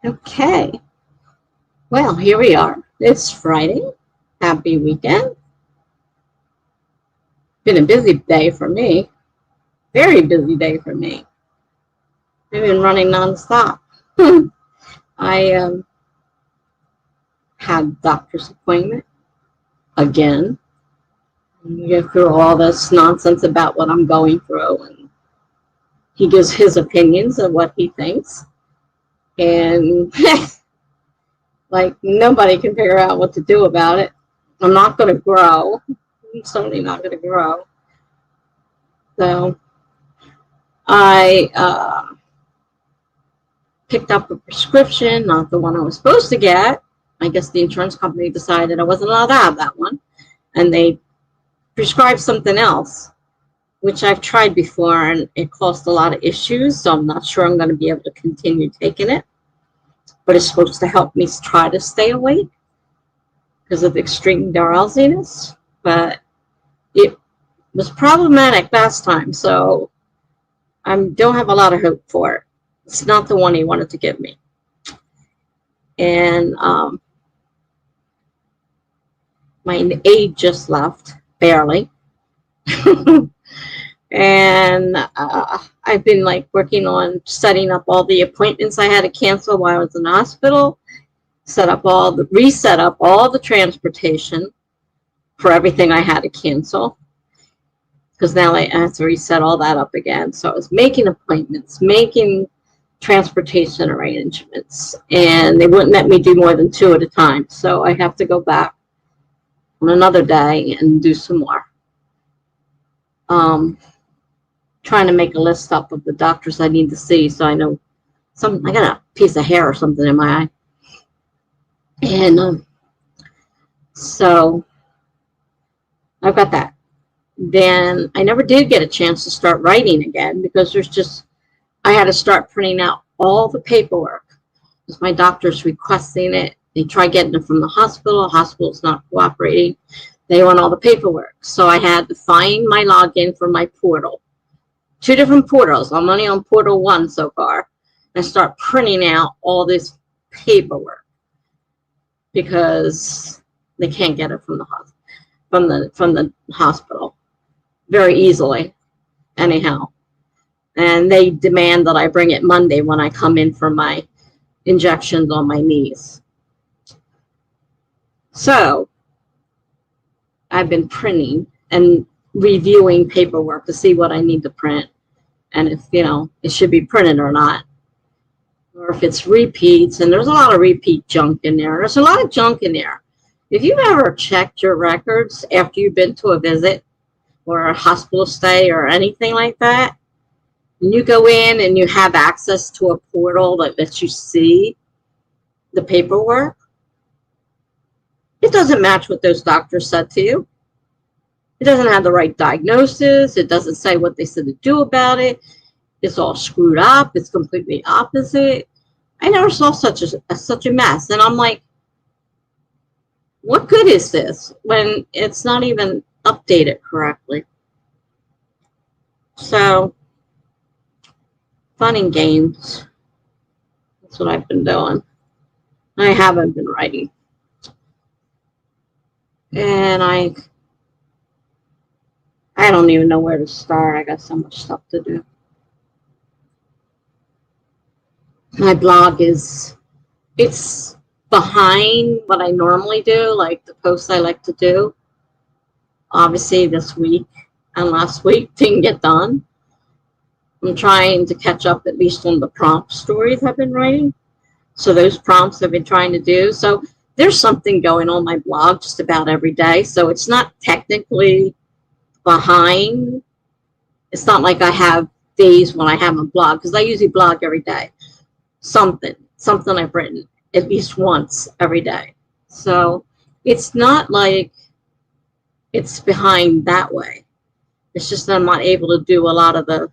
Okay, well, here we are. It's Friday. Happy weekend. Been a busy day for me. Very busy day for me. I've been running nonstop. I had a doctor's appointment again. You go through all this nonsense about what I'm going through, and he gives his opinions of what he thinks. And like nobody can figure out what to do about it. I'm not going to grow. I'm certainly not going to grow. So I picked up a prescription, not the one I was supposed to get. I guess the insurance company decided I wasn't allowed to have that one, and they prescribed something else, which I've tried before, and it caused a lot of issues, so I'm not sure I'm going to be able to continue taking it. But it's supposed to help me try to stay awake because of the extreme drowsiness. But it was problematic last time, so I don't have a lot of hope for it. It's not the one he wanted to give me. And my aide just left, barely. And I've been like working on setting up all the appointments I had to cancel while I was in the hospital, reset up all the transportation for everything I had to cancel, because now I have to reset all that up again. So I was making appointments, making transportation arrangements, and they wouldn't let me do more than 2 at a time. So I have to go back on another day and do some more. Trying to make a list up of the doctors I need to see, so I know I got a piece of hair or something in my eye. And so I've got that. Then I never did get a chance to start writing again, because I had to start printing out all the paperwork, because my doctor's requesting it. They try getting it from the hospital. The hospital's not cooperating. They want all the paperwork. So I had to find my login for my portal. 2 different portals. I'm only on portal 1 so far. And start printing out all this paperwork, because they can't get it from the hospital very easily anyhow. And they demand that I bring it Monday when I come in for my injections on my knees. So I've been printing and reviewing paperwork to see what I need to print, and if it should be printed or not, or if it's repeats. And there's a lot of repeat junk in there. There's a lot of junk in there. If you've ever checked your records after you've been to a visit or a hospital stay or anything like that, and you go in and you have access to a portal that lets you see the paperwork, it doesn't match what those doctors said to you. It doesn't have the right diagnosis. It doesn't say what they said to do about it. It's all screwed up. It's completely opposite. I never saw such a mess. And I'm like, what good is this when it's not even updated correctly? So, fun and games. That's what I've been doing. I haven't been writing. And I don't even know where to start. I got so much stuff to do. My blog it's behind what I normally do, like the posts I like to do. Obviously this week and last week didn't get done. I'm trying to catch up at least on the prompt stories I've been writing. So those prompts I've been trying to do. So there's something going on my blog just about every day. So it's not technically behind. It's not like I have days when I haven't blogged, because I usually blog every day. Something I've written at least once every day. So it's not like it's behind that way. It's just that I'm not able to do a lot of the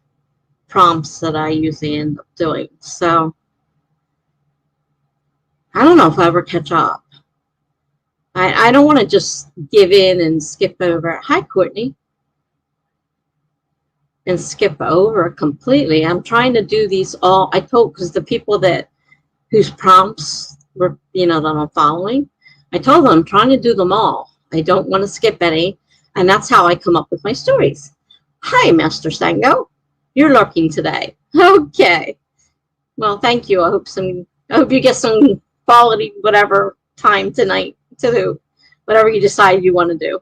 prompts that I usually end up doing. So I don't know if I'll ever catch up. I don't want to just give in and skip over. Hi, Courtney. And skip over completely. I'm trying to do these all. Because the people that whose prompts were, you know, that I'm following. I told them I'm trying to do them all. I don't want to skip any. And that's how I come up with my stories. Hi, Master Sango. You're lurking today. Okay. Well, thank you. I hope you get some quality whatever time tonight to do whatever you decide you want to do.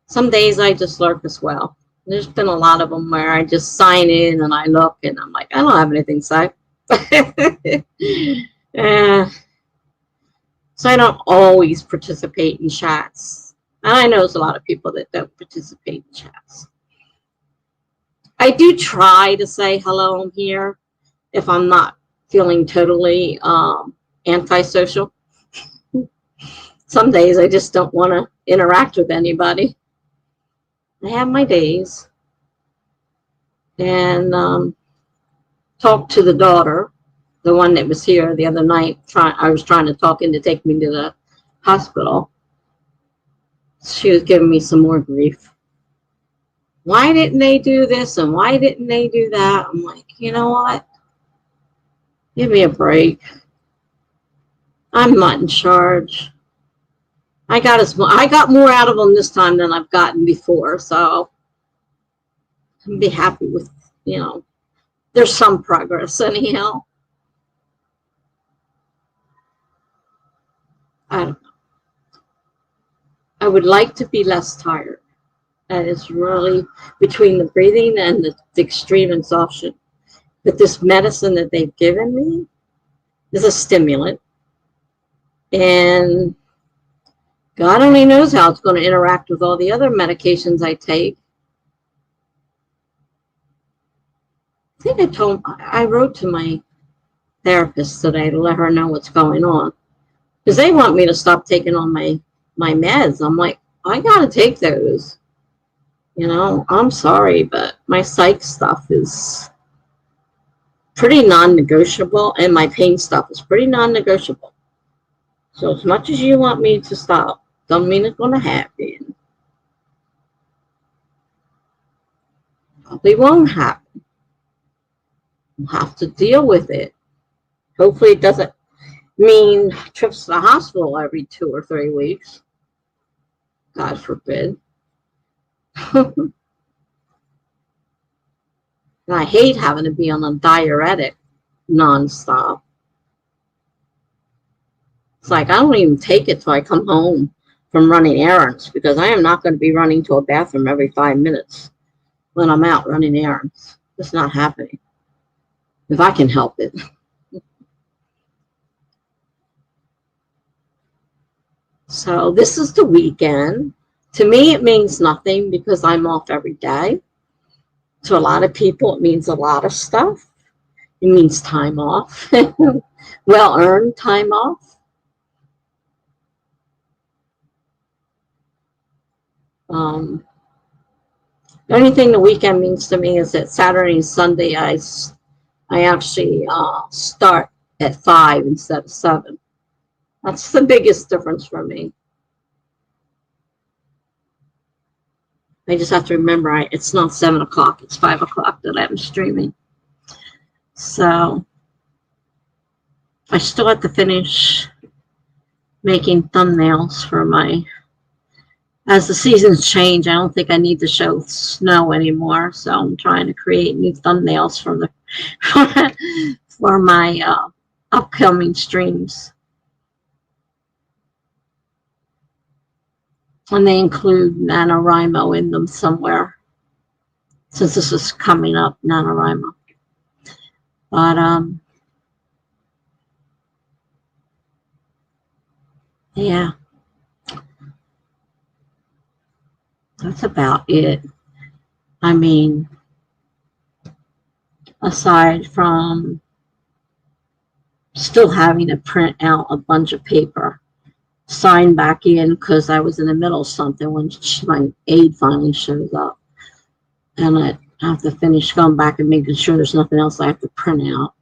Some days I just lurk as well. There's been a lot of them where I just sign in and I look and I'm like, I don't have anything to say. So I don't always participate in chats. And I know there's a lot of people that don't participate in chats. I do try to say hello, I'm here, if I'm not feeling totally antisocial. Some days I just don't want to interact with anybody. I have my days. And talk to the daughter, the one that was here the other night. I was trying to talk into take me to the hospital. She was giving me some more grief. Why didn't they do this and why didn't they do that? I'm like, you know what? Give me a break. I'm not in charge. I got more out of them this time than I've gotten before, so I'd be happy with, you know, there's some progress anyhow. I don't know. I would like to be less tired. That is really between the breathing and the extreme exhaustion. But this medicine that they've given me is a stimulant. And God only knows how it's going to interact with all the other medications I take. I think I wrote to my therapist today to let her know what's going on. Because they want me to stop taking all my meds. I'm like, I got to take those. You know, I'm sorry, but my psych stuff is pretty non-negotiable, and my pain stuff is pretty non-negotiable. So as much as you want me to stop, don't mean it's going to happen. Probably won't happen. We'll have to deal with it. Hopefully it doesn't mean trips to the hospital every 2 or 3 weeks. God forbid. And I hate having to be on a diuretic nonstop. It's like I don't even take it till I come home from running errands, because I am not going to be running to a bathroom every 5 minutes when I'm out running errands. It's not happening. If I can help it. So this is the weekend. To me, it means nothing because I'm off every day. To a lot of people, it means a lot of stuff. It means time off. Well-earned time off. The only thing the weekend means to me is that Saturday and Sunday I actually start at 5 instead of 7. That's the biggest difference for me. I just have to remember it's not 7 o'clock, it's 5 o'clock that I'm streaming. So I still have to finish making thumbnails for as the seasons change, I don't think I need to show snow anymore. So I'm trying to create new thumbnails for for my upcoming streams. And they include NaNoWRIMO in them somewhere, since this is coming up, NaNoWRIMO. But yeah, that's about it. I mean, aside from still having to print out a bunch of paper, sign back in because I was in the middle of something when my aide finally shows up, and I have to finish going back and making sure there's nothing else I have to print out.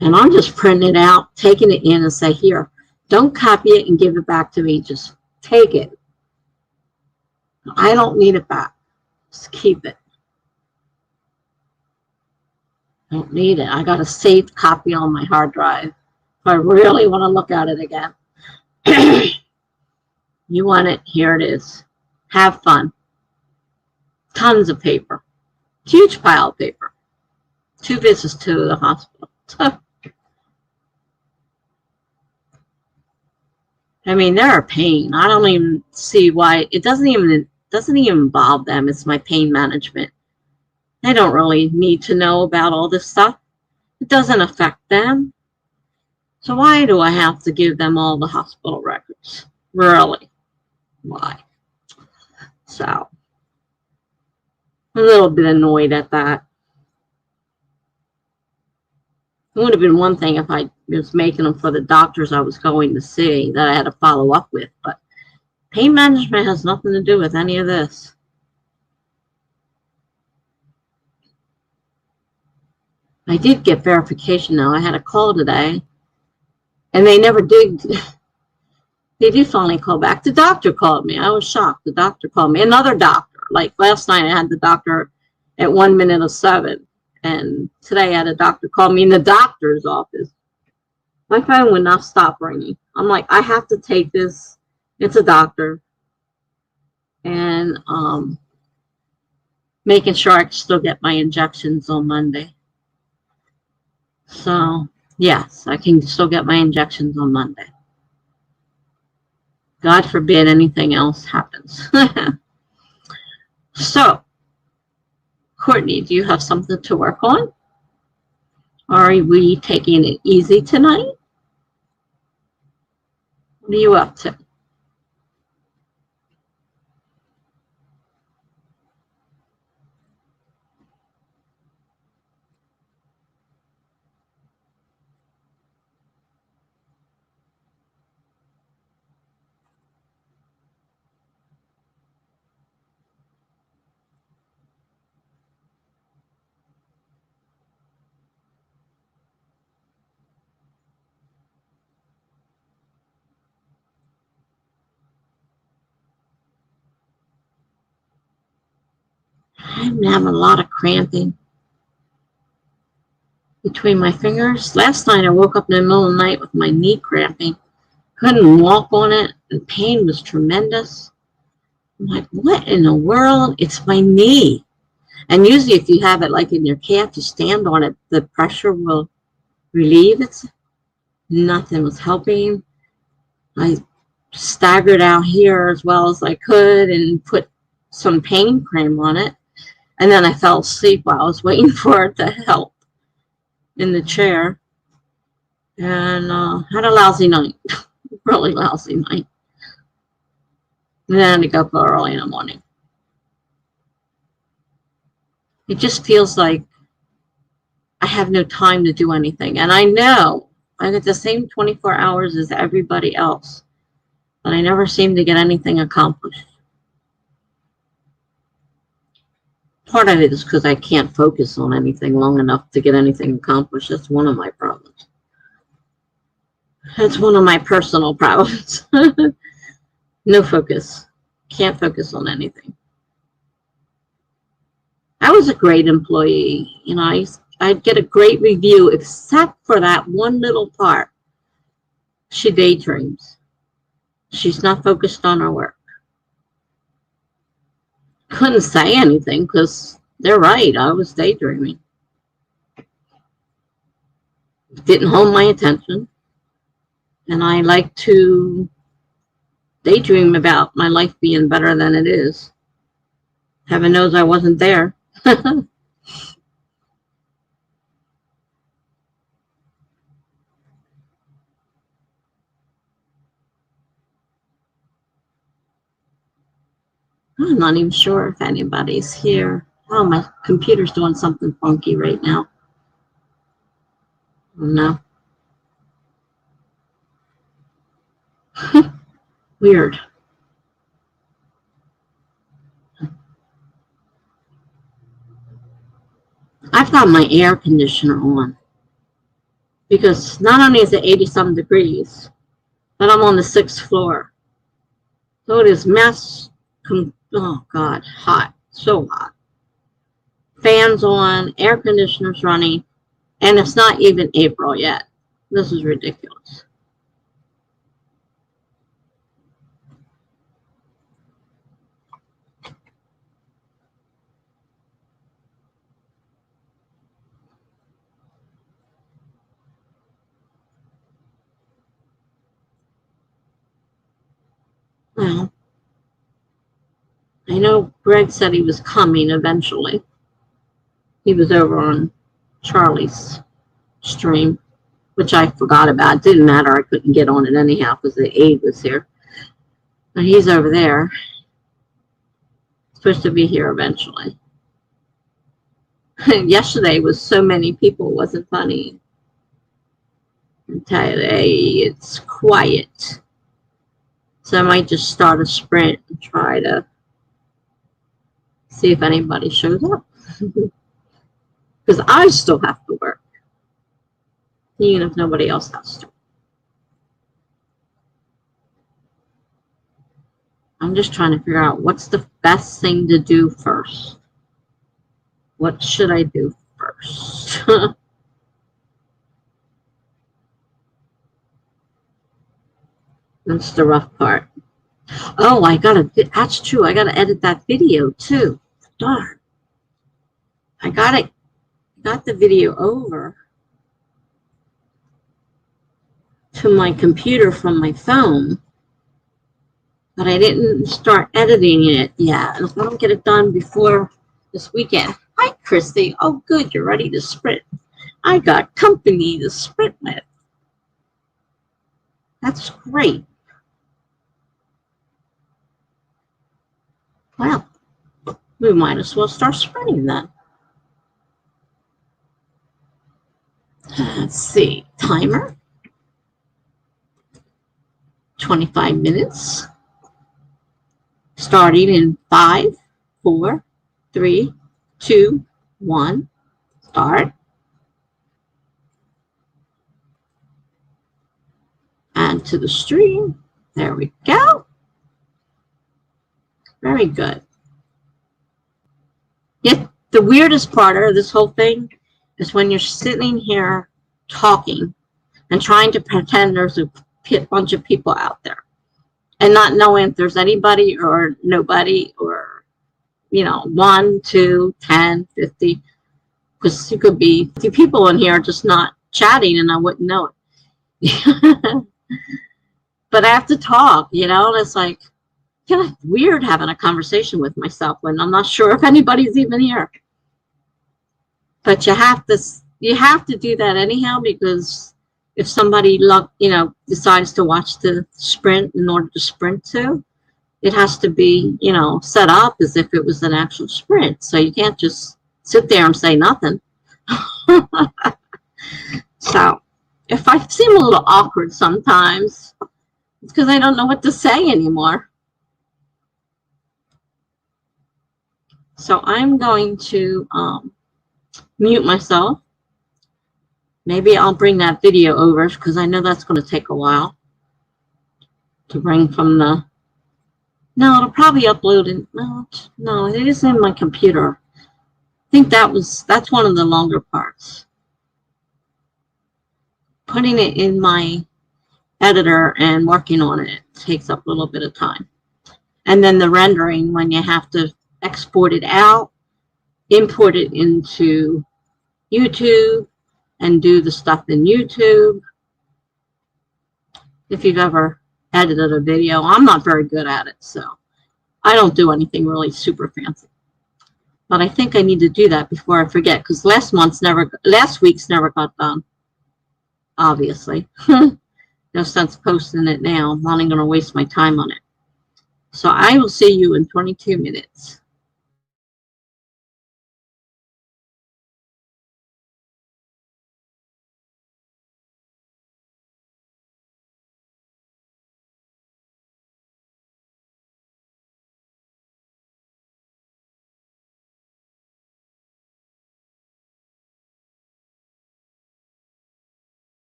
And I'm just printing it out, taking it in and say, here, don't copy it and give it back to me. Just take it. I don't need it back. Just keep it. Don't need it. I got a saved copy on my hard drive. If I really want to look at it again. You want it? Here it is. Have fun. Tons of paper. Huge pile of paper. 2 visits to the hospital. I mean, they're a pain. I don't even see why. It doesn't even involve them. It's my pain management. They don't really need to know about all this stuff. It doesn't affect them. So why do I have to give them all the hospital records? Really? Why? So I'm a little bit annoyed at that. It would have been one thing if I was making them for the doctors I was going to see that I had to follow up with, but pain management has nothing to do with any of this. I did get verification though. I had a call today, and they never did. They did finally call back. The doctor called me. I was shocked. The doctor called me. Another doctor. Like last night, I had the doctor at 1 minute of 7. And today I had a doctor call me in the doctor's office. My phone would not stop ringing. I'm like, I have to take this. It's a doctor. And making sure I can still get my injections on Monday. So, yes, I can still get my injections on Monday. God forbid anything else happens. So, Courtney, do you have something to work on? Are we taking it easy tonight? What are you up to? I'm having a lot of cramping between my fingers. Last night I woke up in the middle of the night with my knee cramping. Couldn't walk on it. The pain was tremendous. I'm like, what in the world? It's my knee. And usually if you have it like in your calf, you stand on it, the pressure will relieve it. Nothing was helping. I staggered out here as well as I could and put some pain cream on it. And then I fell asleep while I was waiting for it to help in the chair. And had a lousy night. Really lousy night. And then I had to go up early in the morning. It just feels like I have no time to do anything. And I know I get the same 24 hours as everybody else, but I never seem to get anything accomplished. Part of it is because I can't focus on anything long enough to get anything accomplished. That's one of my problems. That's one of my personal problems. No focus. Can't focus on anything. I was a great employee. You know, I'd get a great review, except for that one little part. She daydreams. She's not focused on her work. Couldn't say anything because they're right. I was daydreaming. Didn't hold my attention. And I like to daydream about my life being better than it is. Heaven knows I wasn't there. I'm not even sure if anybody's here. Oh, my computer's doing something funky right now. No. Weird. I've got my air conditioner on because not only is it 80-some degrees, but I'm on the 6th floor. So it is oh God, hot, so hot. Fans on, air conditioners running. And it's not even April yet. This is ridiculous. Well, I know Greg said he was coming eventually. He was over on Charlie's stream, which I forgot about. It didn't matter. I couldn't get on it anyhow because the aide was here. But he's over there. Supposed to be here eventually. Yesterday was so many people. It wasn't funny. And today it's quiet. So I might just start a sprint and try to see if anybody shows up. Because I still have to work, even if nobody else has to. I'm just trying to figure out what's the best thing to do first. What should I do first? That's the rough part. Oh, that's true. I gotta edit that video too. Darn. I got the video over to my computer from my phone, but I didn't start editing it yet. And if I don't get it done before this weekend. Hi, Christy. Oh, good. You're ready to sprint. I got company to sprint with. That's great. Well, we might as well start sprinting then. Let's see. Timer. 25 minutes. Starting in 5, 4, 3, 2, 1. Start. Add to the stream. There we go. Very good. The weirdest part of this whole thing is when you're sitting here talking and trying to pretend there's a bunch of people out there and not knowing if there's anybody or nobody or, 1, 2, 10, 50, because you could be 50 people in here just not chatting and I wouldn't know it. But I have to talk, and it's like kind of weird having a conversation with myself when I'm not sure if anybody's even here. But you have to do that anyhow, because if somebody decides to watch the sprint in order to sprint to, it has to be set up as if it was an actual sprint. So you can't just sit there and say nothing. So if I seem a little awkward sometimes, it's because I don't know what to say anymore. So I'm going to mute myself. Maybe I'll bring that video over because I know that's going to take a while to bring from the... No, it'll probably upload in... No, it is in my computer. I think that's one of the longer parts. Putting it in my editor and working on it takes up a little bit of time. And then the rendering, when you have to export it out, import it into YouTube, and do the stuff in YouTube. If you've ever edited a video, I'm not very good at it, so I don't do anything really super fancy. But I think I need to do that before I forget, because last week's never got done, obviously. No sense posting it now. I'm not even going to waste my time on it. So I will see you in 22 minutes.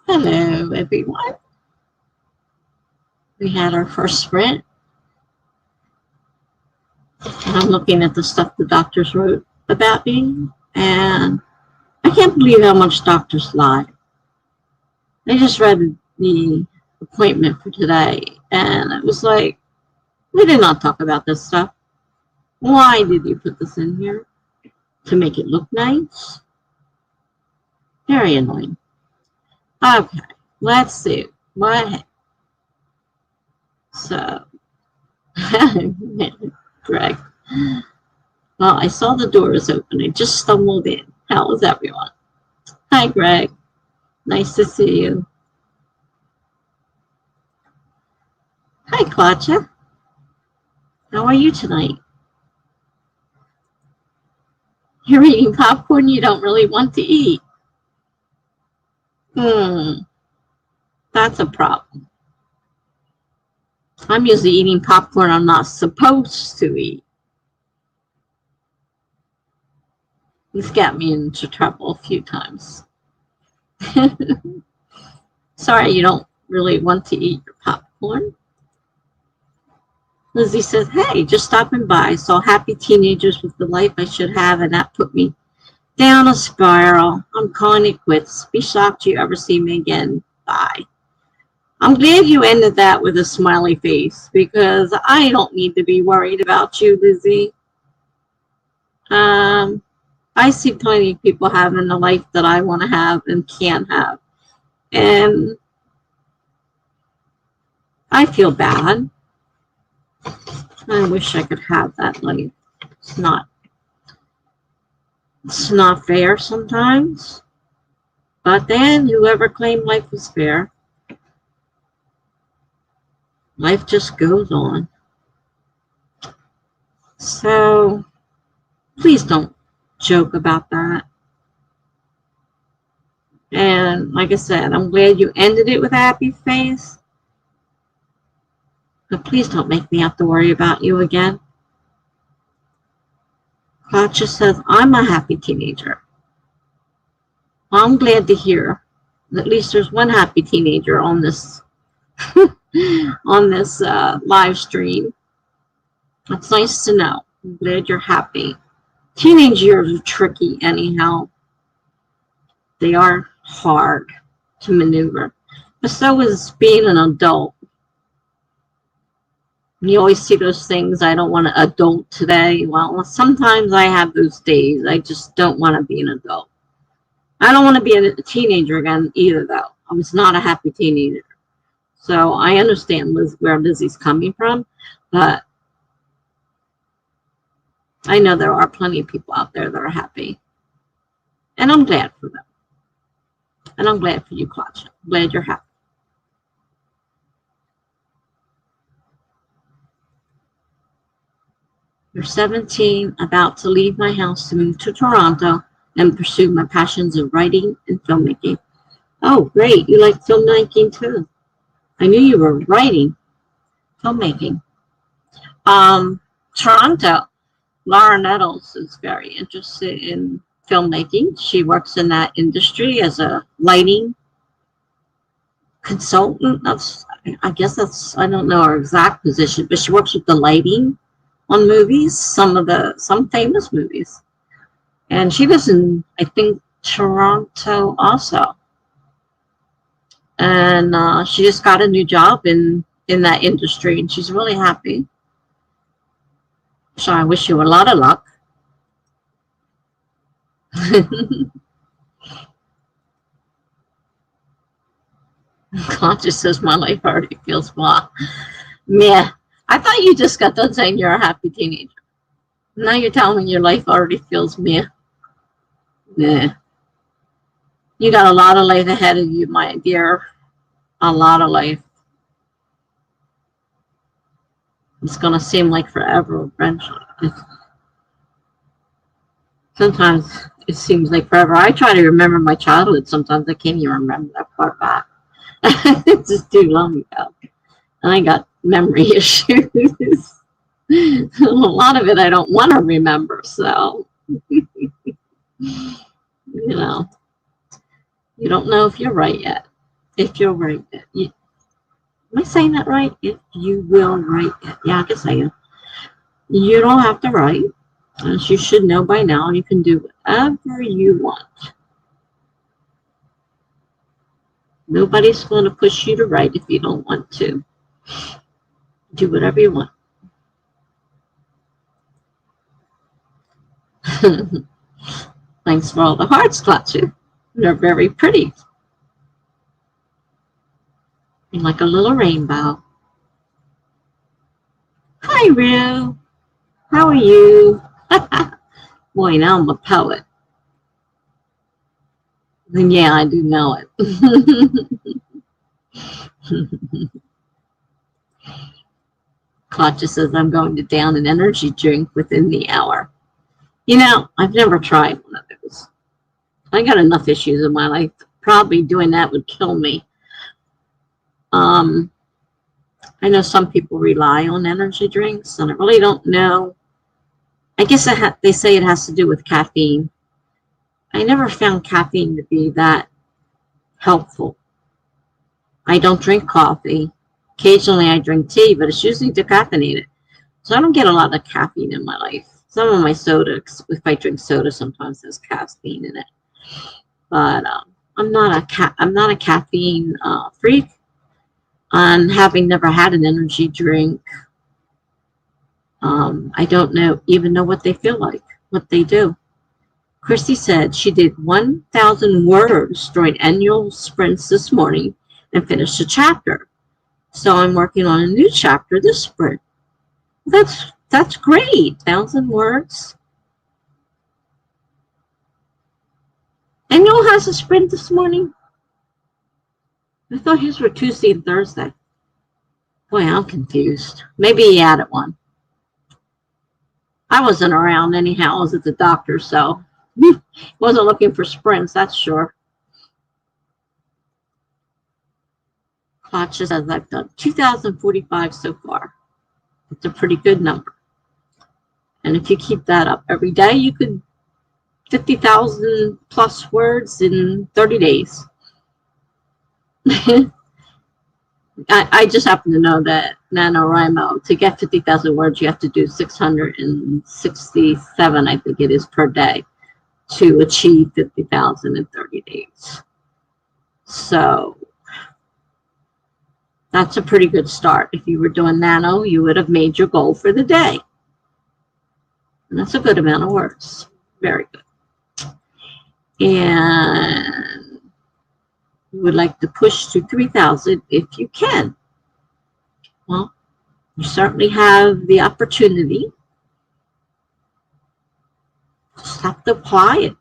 Hello, everyone. We had our first sprint. And I'm looking at the stuff the doctors wrote about me, and I can't believe how much doctors lie. I just read the appointment for today, and it was like, we did not talk about this stuff. Why did you put this in here? To make it look nice? Very annoying. Okay, let's see. What? So, Greg. Well, I saw the door was open. I just stumbled in. How is everyone? Hi, Greg. Nice to see you. Hi, Claudia. How are you tonight? You're eating popcorn you don't really want to eat. That's a problem. I'm usually eating popcorn I'm not supposed to eat. He's got me into trouble a few times. Sorry, you don't really want to eat your popcorn? Lizzie says, hey, just stopping by. Saw happy teenagers with the life I should have, and that put me down a spiral. I'm calling it quits. Be shocked you ever see me again. Bye. I'm glad you ended that with a smiley face, because I don't need to be worried about you, Lizzie. I see plenty of people having the life that I want to have and can have. And I feel bad. I wish I could have that life. It's not fair sometimes. But then whoever claimed life was fair, life just goes on. So please don't joke about that. And like I said, I'm glad you ended it with a happy face. But please don't make me have to worry about you again. Katja says, I'm a happy teenager. Well, I'm glad to hear. At least there's one happy teenager on this on this live stream. It's nice to know. I'm glad you're happy. Teenage years are tricky anyhow. They are hard to maneuver. But so is being an adult. You always see those things, I don't want to adult today. Well, sometimes I have those days. I just don't want to be an adult. I don't want to be a teenager again either, though. I was not a happy teenager. So I understand where Lizzie's coming from, but I know there are plenty of people out there that are happy. And I'm glad for them. And I'm glad for you, Claudia. I'm glad you're happy. You're 17, about to leave my house to move to Toronto and pursue my passions of writing and filmmaking. Oh, great. You like filmmaking too. I knew you were writing, filmmaking. Toronto, Laura Nettles is very interested in filmmaking. She works in that industry as a lighting consultant. I guess I don't know her exact position, but she works with the lighting on movies, some famous movies. And she lives in, I think, Toronto also. And she just got a new job in that industry, and she's really happy. So I wish you a lot of luck. Conscious says my life already feels blah. Meh. I thought you just got done saying you're a happy teenager. Now you're telling me your life already feels meh. Meh. You got a lot of life ahead of you, my dear. A lot of life. It's going to seem like forever eventually. Sometimes it seems like forever. I try to remember my childhood. Sometimes I can't even remember that far back. It's just too long ago. And I got memory issues. A lot of it I don't want to remember. So, you don't know if you're right yet. If you'll write it. Am I saying that right? If you will write it. Yeah, I guess I am. You don't have to write. As you should know by now, you can do whatever you want. Nobody's going to push you to write if you don't want to. Do whatever you want. Thanks for all the hearts, Clutcher. They're very pretty. Like a little rainbow. Hi, Rue. How are you? Boy, now I'm a poet. Then yeah, I do know it. Clutcher says I'm going to down an energy drink within the hour. You know, I've never tried one of those. I got enough issues in my life. Probably doing that would kill me. I know some people rely on energy drinks, and I really don't know. I guess they say it has to do with caffeine. I never found caffeine to be that helpful. I don't drink coffee. Occasionally I drink tea, but it's usually decaffeinated. So I don't get a lot of caffeine in my life. Some of my soda, if I drink soda, sometimes there's caffeine in it. But I'm not a caffeine freak. And having never had an energy drink, I don't even know what they feel like, what they do. Christy said she did 1,000 words during annual sprints this morning and finished a chapter. So I'm working on a new chapter this sprint. That's great. 1,000 words. Annual has a sprint this morning. I thought his were Tuesday and Thursday. Boy, I'm confused. Maybe he added one. I wasn't around anyhow. I was at the doctor, so wasn't looking for sprints, that's sure. Clutch says I've done 2,045 so far. It's a pretty good number. And if you keep that up every day, you could 50,000 plus words in 30 days. I just happen to know that NaNoWRIMO, to get 50,000 words, you have to do 667, I think it is, per day to achieve 50,000 in 30 days. So that's a pretty good start. If you were doing nano, you would have made your goal for the day. And that's a good amount of words. Very good. And you would like to push to 3,000 if you can. Well, you certainly have the opportunity. Just have to apply it.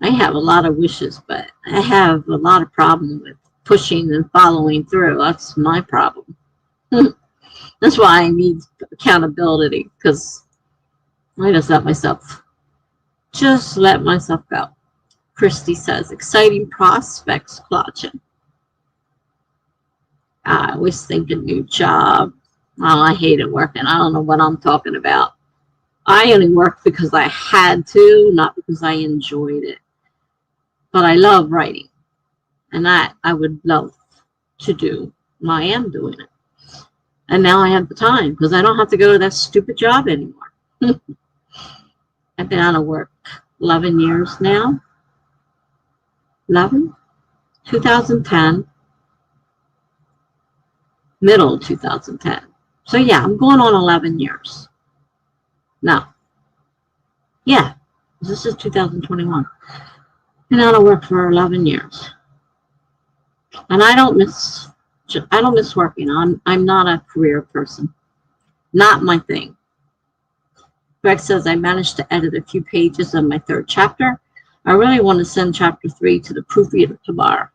I have a lot of wishes, but I have a lot of problem with pushing and following through. That's my problem. That's why I need accountability, because I just let myself go. Christy says, exciting prospects, Clutching. I always think a new job. Oh, I hated working. I don't know what I'm talking about. I only worked because I had to, not because I enjoyed it. But I love writing. And I would love to do. I am doing it. And now I have the time because I don't have to go to that stupid job anymore. I've been out of work 11 years now. 11? 2010. Middle of 2010. So yeah, I'm going on 11 years. No. Yeah, this is 2021. Been out of work for 11 years. And I don't miss working. I'm not a career person. Not my thing. Greg says I managed to edit a few pages of my 3rd chapter. I really want to send chapter 3 to the proofreader tomorrow.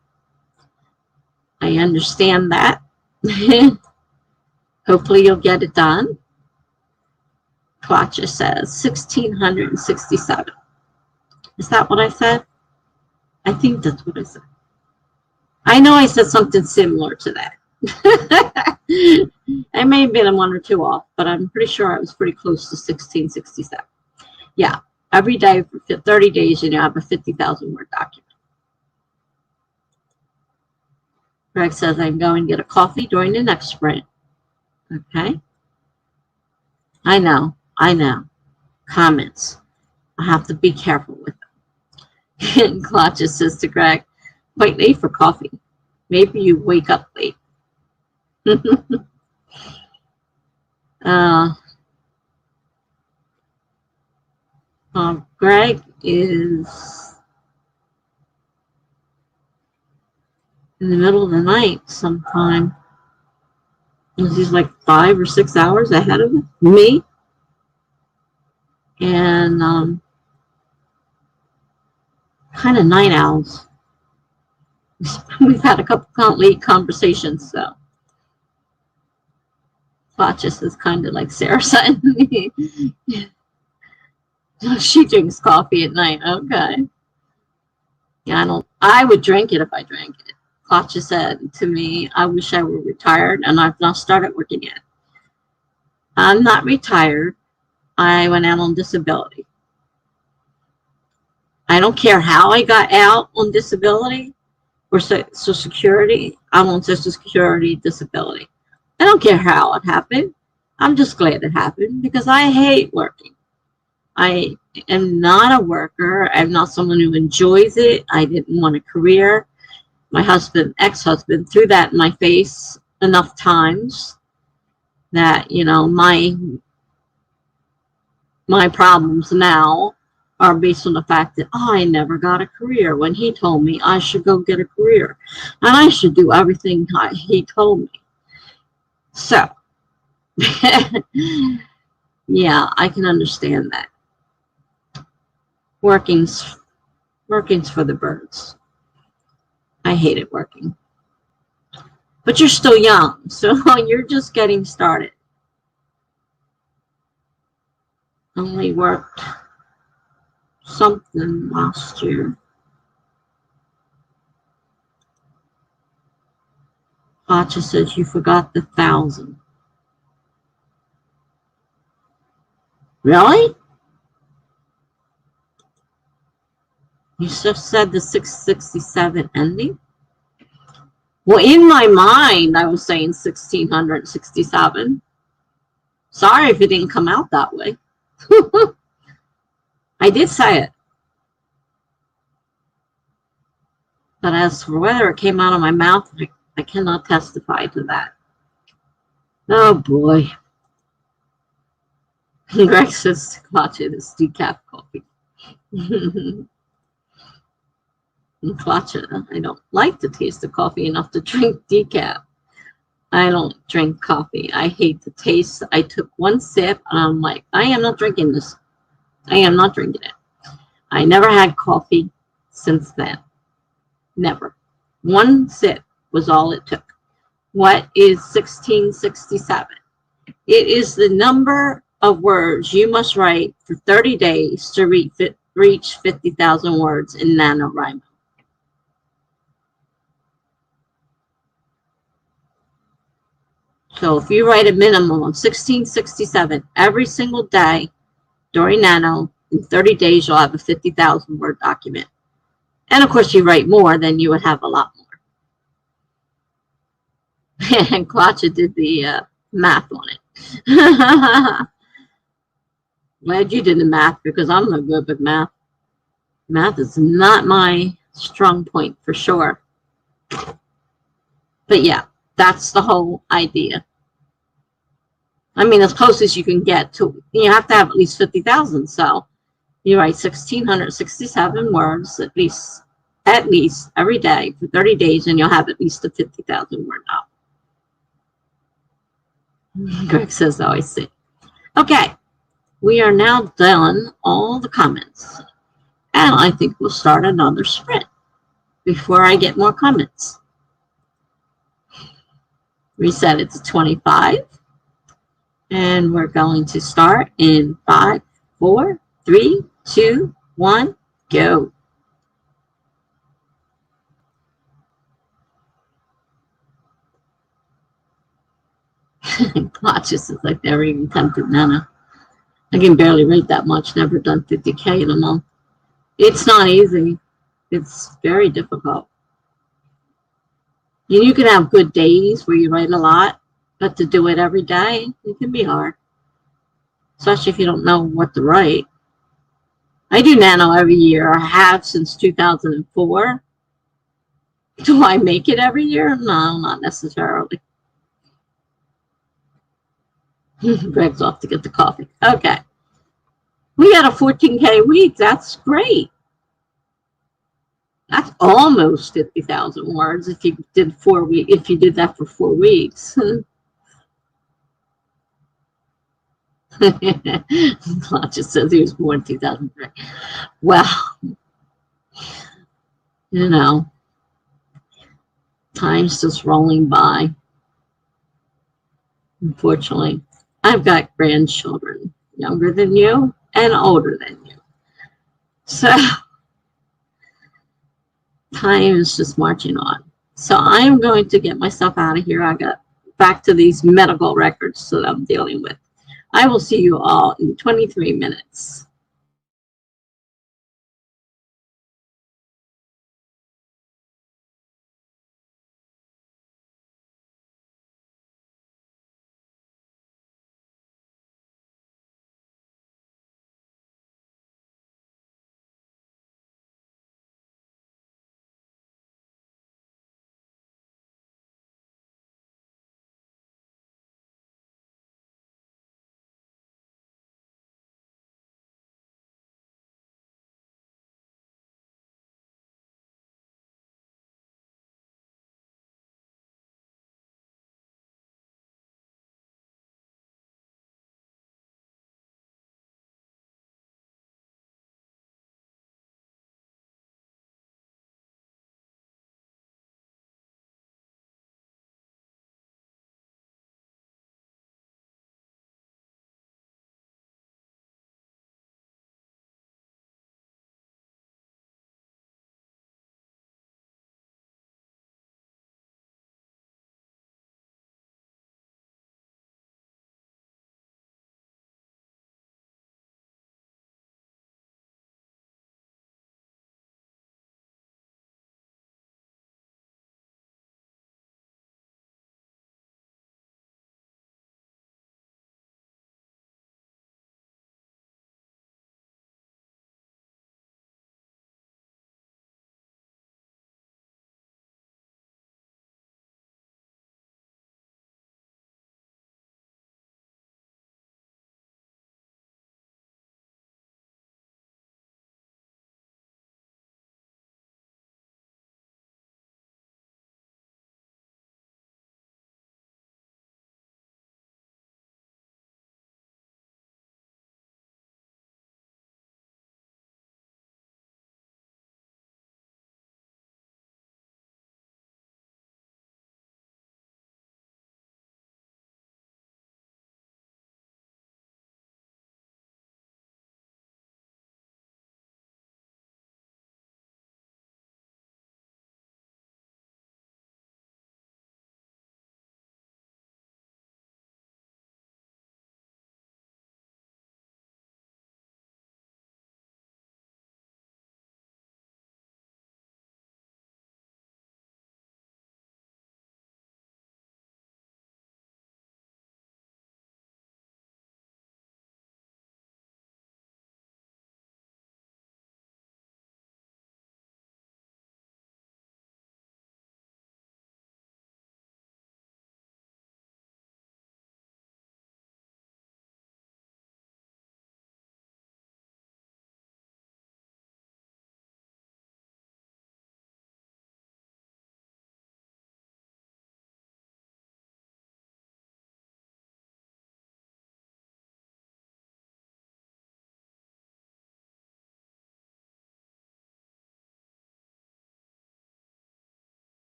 I understand that. Hopefully you'll get it done. Clutcher says 1,667. Is that what I said? I think that's what I said. I know I said something similar to that. I may have been 1 or 2 off, but I'm pretty sure I was pretty close to 1,667. Yeah, every day for 30 days, I have a 50,000 word document. Greg says I'm going to get a coffee during the next sprint. Okay. I know. Comments. I have to be careful with them. And Claudia says to Greg, quite late for coffee. Maybe you wake up late. Greg is in the middle of the night sometime. He's like 5 or 6 hours ahead of me. And kind of night owls. We've had a couple late conversations, so. Claudius is kind of like Sarah said. She drinks coffee at night. Okay. Yeah, I would drink it if I drank it. Claudius said to me, I wish I were retired, and I've not started working yet. I'm not retired. I went out on disability. I don't care how I got out on disability or Social Security. I'm on Social Security disability. I don't care how it happened. I'm just glad it happened because I hate working. I am not a worker. I'm not someone who enjoys it. I didn't want a career. My husband, ex-husband, threw that in my face enough times that, you know, my problems now are based on the fact that I never got a career when he told me I should go get a career and I should do everything he told me. So, yeah, I can understand that. Working's for the birds. I hated working. But you're still young, so you're just getting started. Only worked something last year. Pacha says you forgot the 1,000. Really? You just said the 667 ending? Well, in my mind, I was saying 1,667. Sorry if it didn't come out that way. I did say it. But as for whether it came out of my mouth, I cannot testify to that. Oh, boy. Greg says, watch it, it's decaf coffee. I don't like the taste of coffee enough to drink decaf. I don't drink coffee. I hate the taste. I took one sip and I'm like, I am not drinking this. I am not drinking it. I never had coffee since then. Never. One sip was all it took. What is 1667? It is the number of words you must write for 30 days to reach 50,000 words in NaNoWRIMO. So if you write a minimum of 1667 every single day during Nano, in 30 days you'll have a 50,000 word document. And of course, you write more, then you would have a lot more. And Claudia did the math on it. Glad you did the math because I'm not good with math. Math is not my strong point for sure. But yeah, that's the whole idea. I mean, as close as you can get to, you have to have at least 50,000. So you write 1,667 words at least every day for 30 days, and you'll have at least a 50,000 word novel. Greg says, oh, I see. Okay, we are now done all the comments. And I think we'll start another sprint before I get more comments. Reset it to 25. And we're going to start in 5, 4, 3, 2, 1, go. Watch this is like never even tempted Nana. I can barely write that much, never done 50K in a month. It's not easy. It's very difficult. You can have good days where you write a lot, but to do it every day, it can be hard, especially if you don't know what to write. I do nano every year. I have since 2004. Do I make it every year? No, not necessarily. Greg's off to get the coffee. Okay. We had a 14K week. That's great. That's almost 50,000 words if you did if you did that for 4 weeks. Claude just says he was born 2003. Well, you know, time's just rolling by. Unfortunately, I've got grandchildren younger than you and older than you. So time is just marching on. So I'm going to get myself out of here. I got back to these medical records that I'm dealing with. I will see you all in 23 minutes.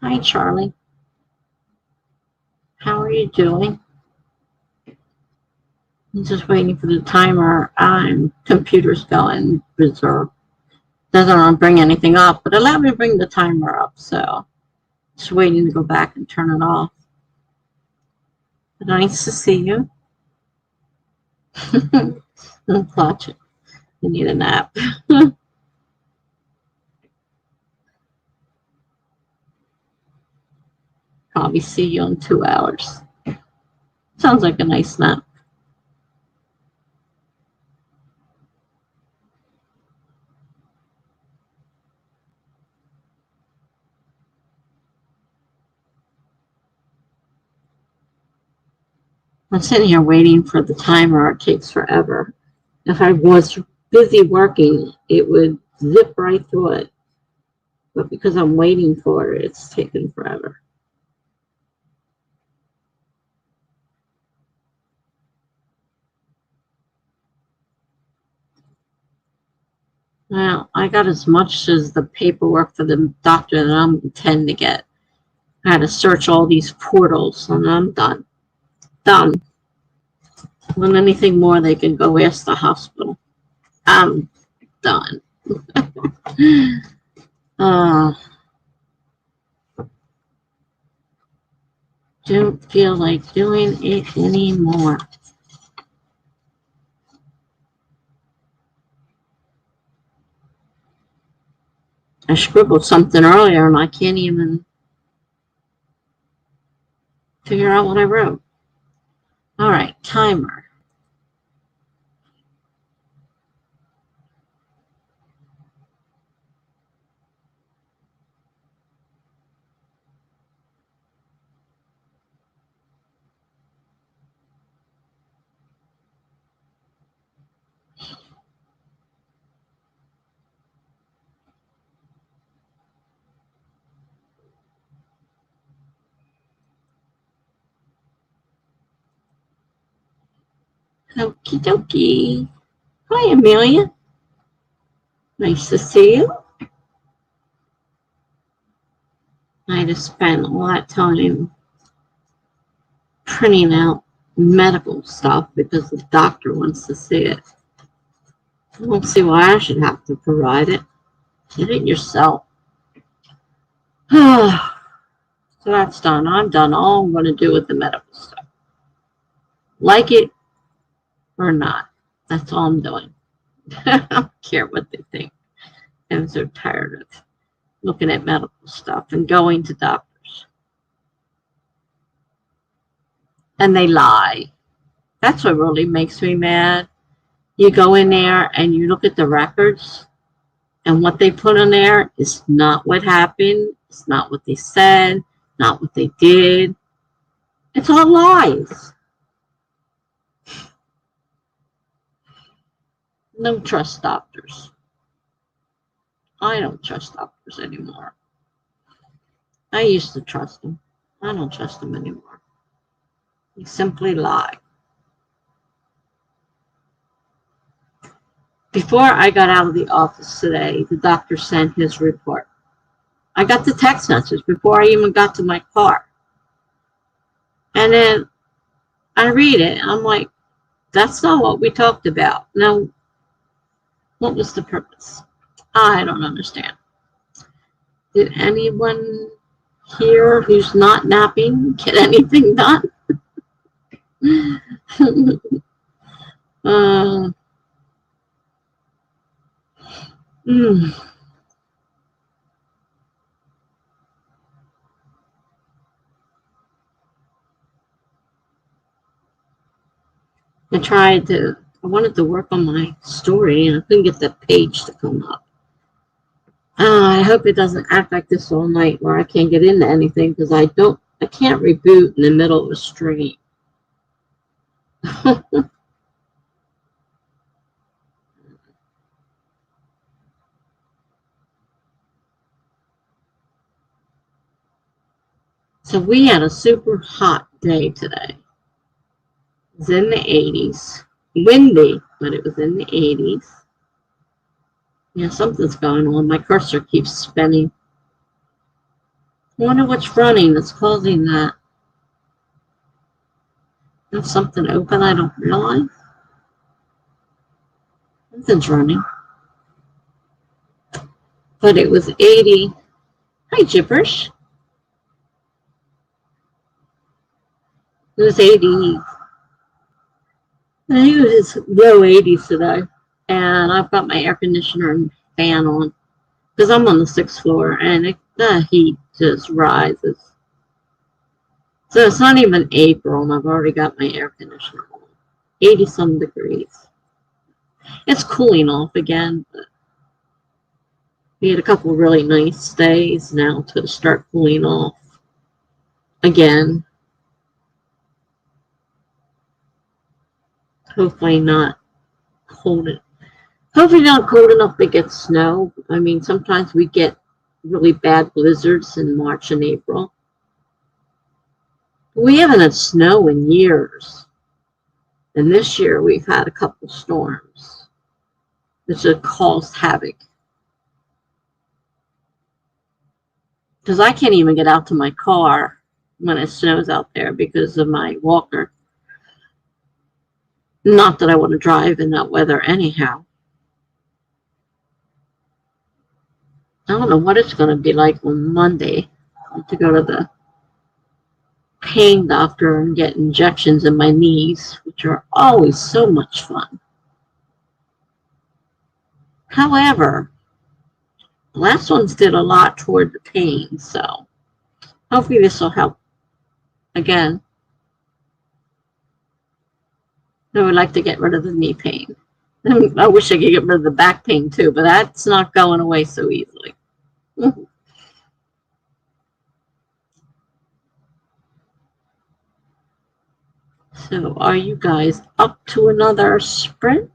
Hi, Charlie. How are you doing? I'm just waiting for the timer. Computer's going berserk. Doesn't want to bring anything up, but allow me to bring the timer up. So just waiting to go back and turn it off. But nice to see you. Clutch it. You need a nap. Probably see you in 2 hours. Sounds like a nice nap. I'm sitting here waiting for the timer. It takes forever. If I was busy working, it would zip right through it. But because I'm waiting for it, it's taking forever. Well, I got as much as the paperwork for the doctor that I'm intending to get. I had to search all these portals, and I'm done. Done. Want anything more, they can go ask the hospital. I'm done. Don't feel like doing it anymore. I scribbled something earlier, and I can't even figure out what I wrote. All right, timer. Okie dokie. Hi, Amelia. Nice to see you. I just spent a lot of time printing out medical stuff because the doctor wants to see it. I don't see why I should have to provide it. Get it yourself. So that's done. I'm done. All I'm going to do with the medical stuff. Like it or not. That's all I'm doing. I don't care what they think. I'm so tired of looking at medical stuff and going to doctors. And they lie. That's what really makes me mad. You go in there and you look at the records, and what they put in there is not what happened. It's not what they said, not what they did. It's all lies. Don't trust doctors. I don't trust doctors anymore. I used to trust them. I don't trust them anymore. They simply lie. Before I got out of the office today, the doctor sent his report. I got the text message before I even got to my car. And then I read it. I'm like, that's not what we talked about. Now, what was the purpose? I don't understand. Did anyone here who's not napping get anything done? I wanted to work on my story, and I couldn't get the page to come up. I hope it doesn't act like this all night where I can't get into anything, because I can't reboot in the middle of a stream. So we had a super hot day today. It was in the 80s. Windy, but it was in the 80s. Yeah, something's going on. My cursor keeps spinning. I wonder what's running that's causing that. There's something open I don't realize. Something's running. But it was 80. Hi, Jippers. It was 80. I think it was low 80s today. And I've got my air conditioner and fan on. Because I'm on the 6th floor and the heat just rises. So it's not even April and I've already got my air conditioner on. 80 some degrees. It's cooling off again, but we had a couple really nice days now to start cooling off again. Hopefully not cold. Hopefully not cold enough to get snow. I mean, sometimes we get really bad blizzards in March and April. We haven't had snow in years. And this year we've had a couple storms, which have caused havoc. Because I can't even get out to my car when it snows out there because of my walker. Not that I want to drive in that weather anyhow. I don't know what it's going to be like on Monday. I have to go to the pain doctor and get injections in my knees, which are always so much fun. However, the last ones did a lot toward the pain, so hopefully this will help. Again, I would like to get rid of the knee pain. I wish I could get rid of the back pain too, but that's not going away so easily. So are you guys up to another sprint?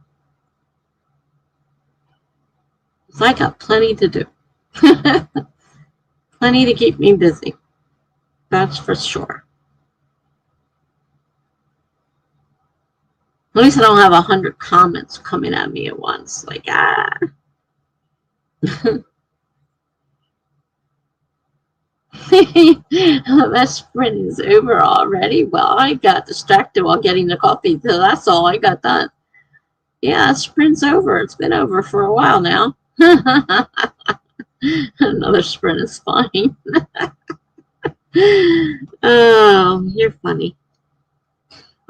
Because I got plenty to do. Plenty to keep me busy. That's for sure. At least I don't have 100 comments coming at me at once. Like, ah. That sprint is over already. Well, I got distracted while getting the coffee, so that's all I got done. Yeah, sprint's over. It's been over for a while now. Another sprint is fine. Oh, you're funny.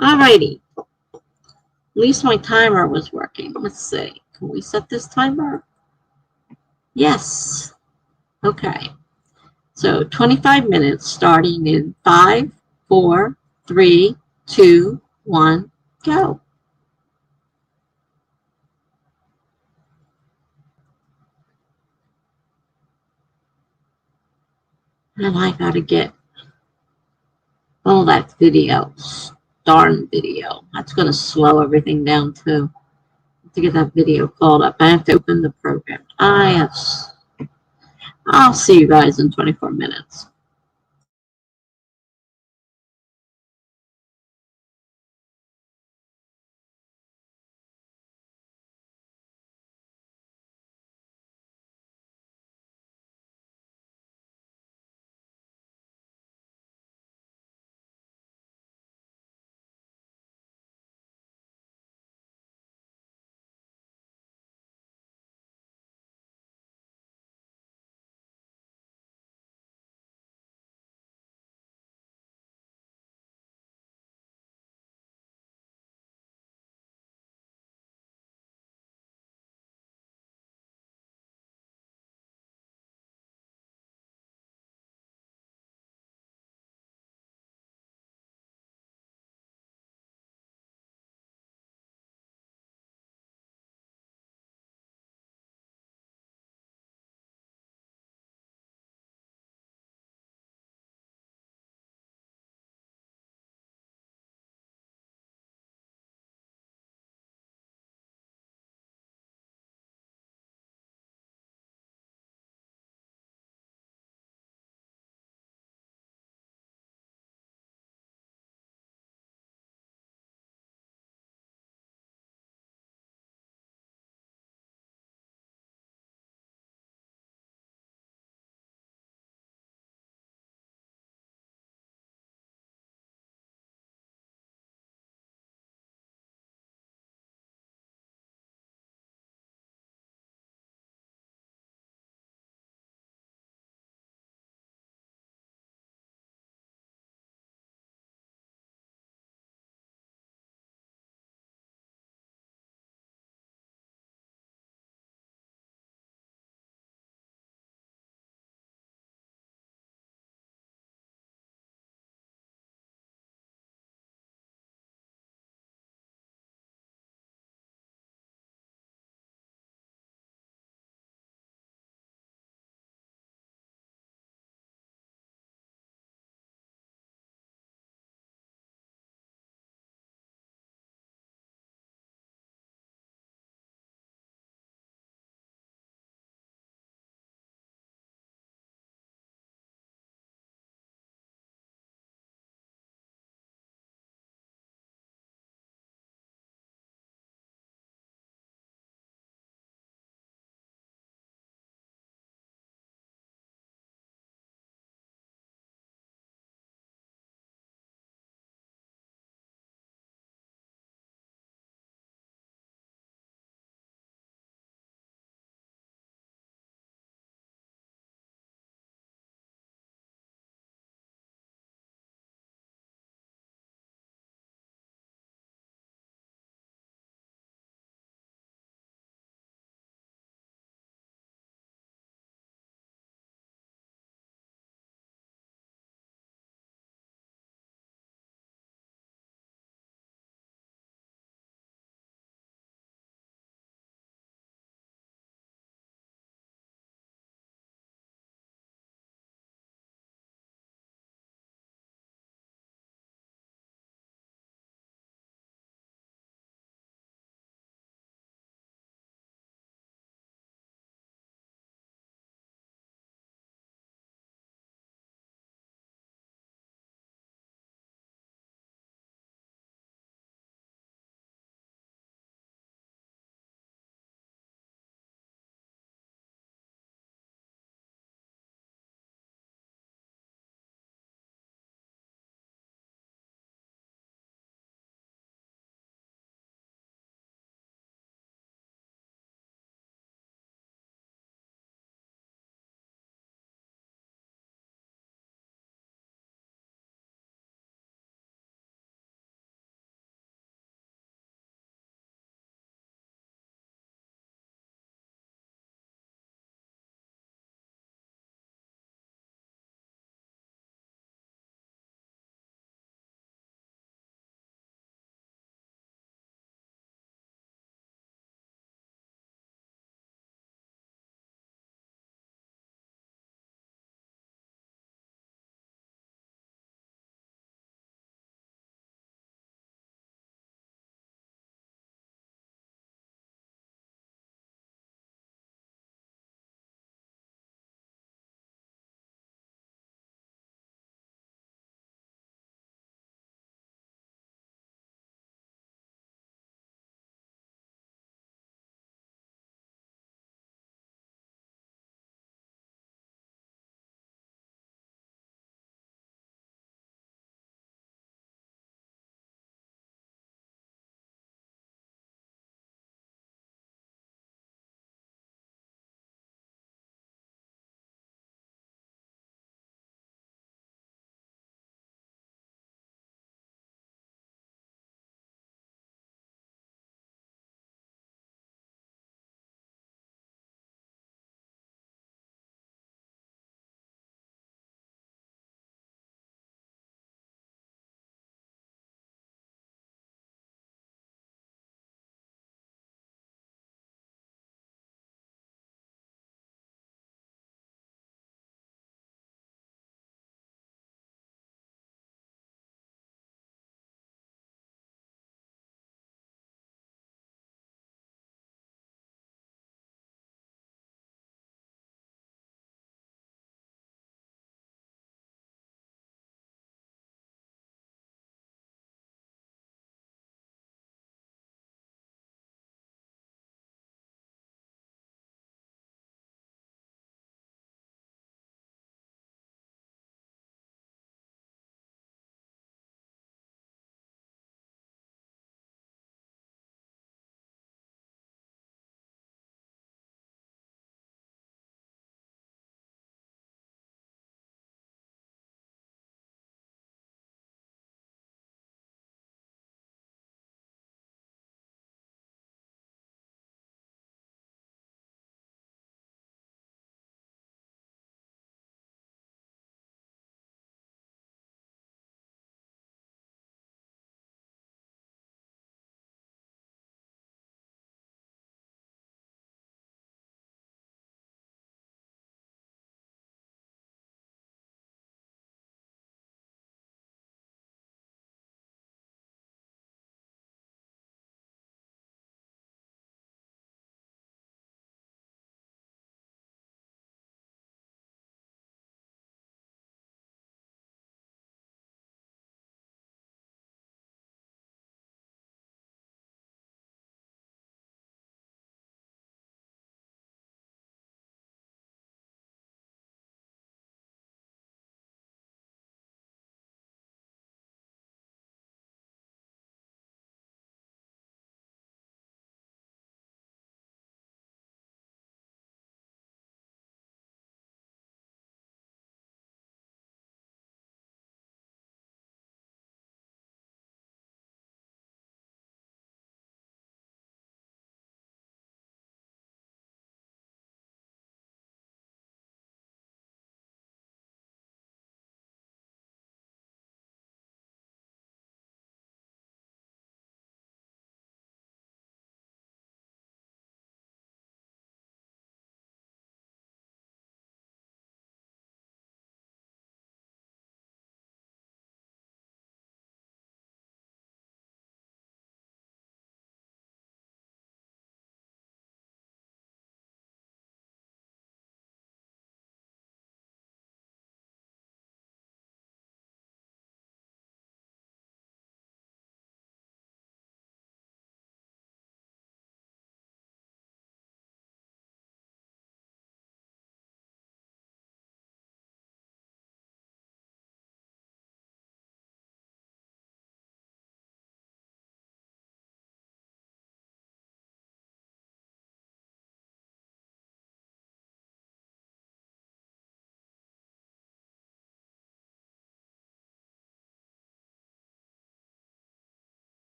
Alrighty. At least my timer was working. Let's see. Can we set this timer? Yes. Okay. So 25 minutes starting in 5, 4, 3, 2, 1, go. And I gotta get all that video. Darn video. That's gonna slow everything down too. To get that video called up. I have to open the program. I'll see you guys in 24 minutes.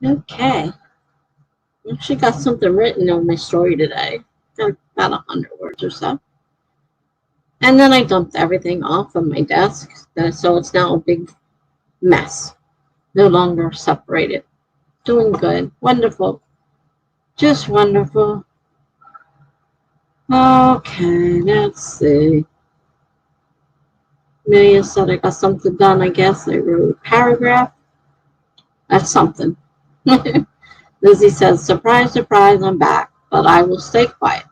Okay. I actually got something written on my story today. About 100 words or so. And then I dumped everything off of my desk. So it's now a big mess. No longer separated. Doing good. Wonderful. Just wonderful. Okay, let's see. Amelia said I got something done, I guess. I wrote a paragraph. That's something. Lizzie says, surprise, surprise, I'm back, but I will stay quiet.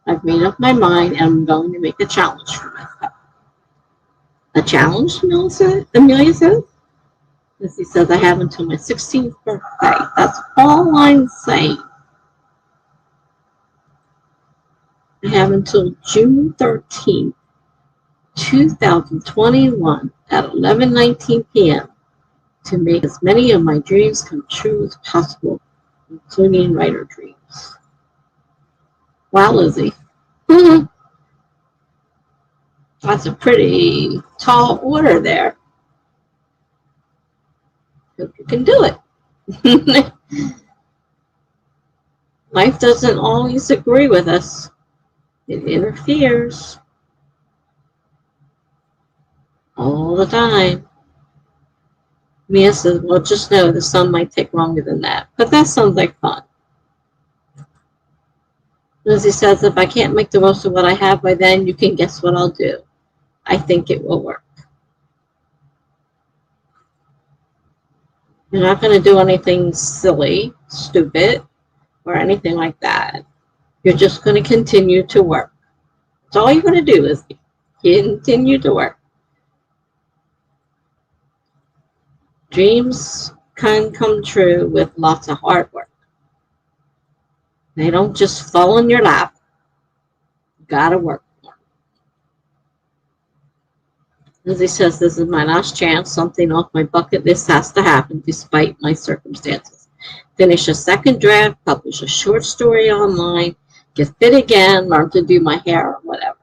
I've made up my mind and I'm going to make a challenge for myself. A challenge, Amelia says? Lizzie says, I have until my 16th birthday. That's all I'm saying. I have until June 13th, 2021 at 11:19 p.m. to make as many of my dreams come true as possible, including writer dreams. Wow, Lizzie. That's a pretty tall order there. Hope you can do it. Life doesn't always agree with us. It interferes all the time. Mia says, well, just know the sun might take longer than that. But that sounds like fun. Lizzie says, if I can't make the most of what I have by then, you can guess what I'll do. I think it will work. You're not going to do anything silly, stupid, or anything like that. You're just going to continue to work. That's all you're going to do is continue to work. Dreams can come true with lots of hard work. They don't just fall in your lap. You got to work for them. Lizzie says, this is my last chance. Something off my bucket list has to happen despite my circumstances. Finish a second draft, publish a short story online, get fit again, learn to do my hair or whatever.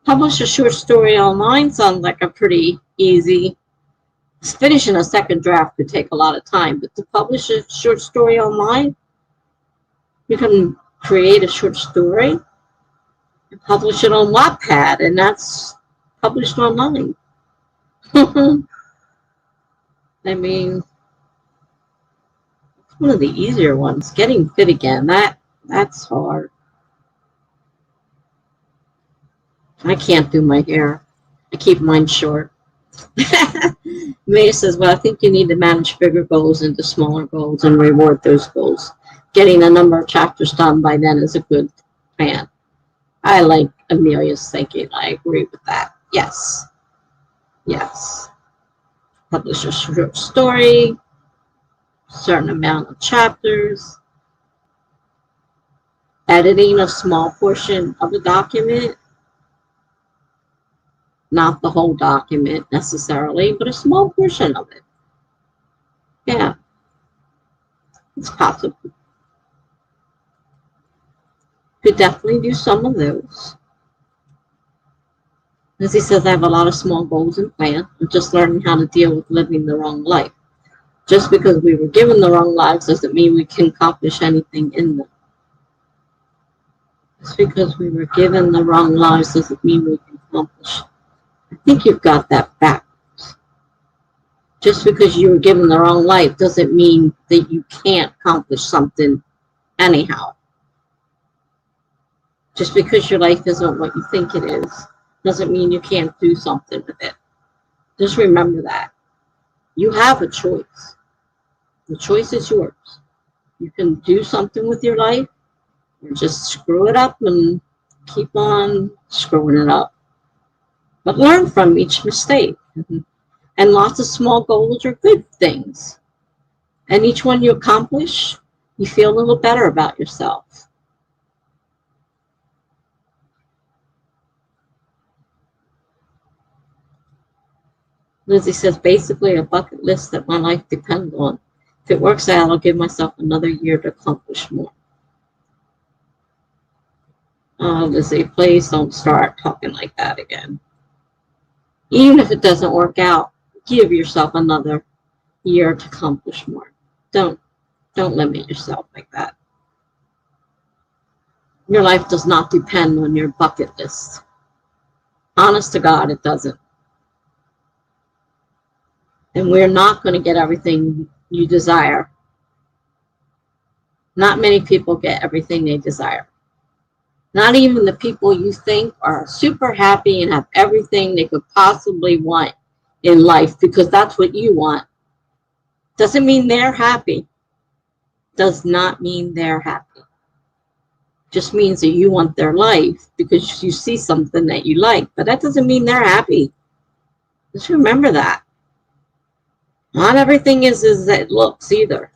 Publish a short story online sounds like a pretty easy. Finishing a second draft could take a lot of time, but to publish a short story online, you can create a short story and publish it on Wattpad, and that's published online. I mean, it's one of the easier ones. Getting fit again, that's hard. I can't do my hair. I keep mine short. May says, well, I think you need to manage bigger goals into smaller goals and reward those goals. Getting a number of chapters done by then is a good plan. I like Amelia's thinking. I agree with that. Yes. Yes. Publish a short story, certain amount of chapters, editing a small portion of the document, not the whole document necessarily, but a small portion of it. Yeah, it's possible. Could definitely do some of those. As he says, I have a lot of small goals and plans. I'm just learning how to deal with living the wrong life. Just because we were given the wrong lives doesn't mean we can accomplish anything in them. Just because we were given the wrong lives doesn't mean we can accomplish. I think you've got that backwards. Just because you were given the wrong life doesn't mean that you can't accomplish something anyhow. Just because your life isn't what you think it is doesn't mean you can't do something with it. Just remember that. You have a choice. The choice is yours. You can do something with your life or just screw it up and keep on screwing it up. But learn from each mistake. And lots of small goals are good things. And each one you accomplish, you feel a little better about yourself. Lizzie says, basically a bucket list that my life depends on. If it works out, I'll give myself another year to accomplish more. Oh, Lizzie, please don't start talking like that again. Even if it doesn't work out, give yourself another year to accomplish more. Don't limit yourself like that. Your life does not depend on your bucket list. Honest to God, it doesn't. And we're not going to get everything you desire. Not many people get everything they desire. Not even the people you think are super happy and have everything they could possibly want in life, because that's what you want. Doesn't mean they're happy. Does not mean they're happy. Just means that you want their life because you see something that you like, but that doesn't mean they're happy. Just remember that. Not everything is as it looks either.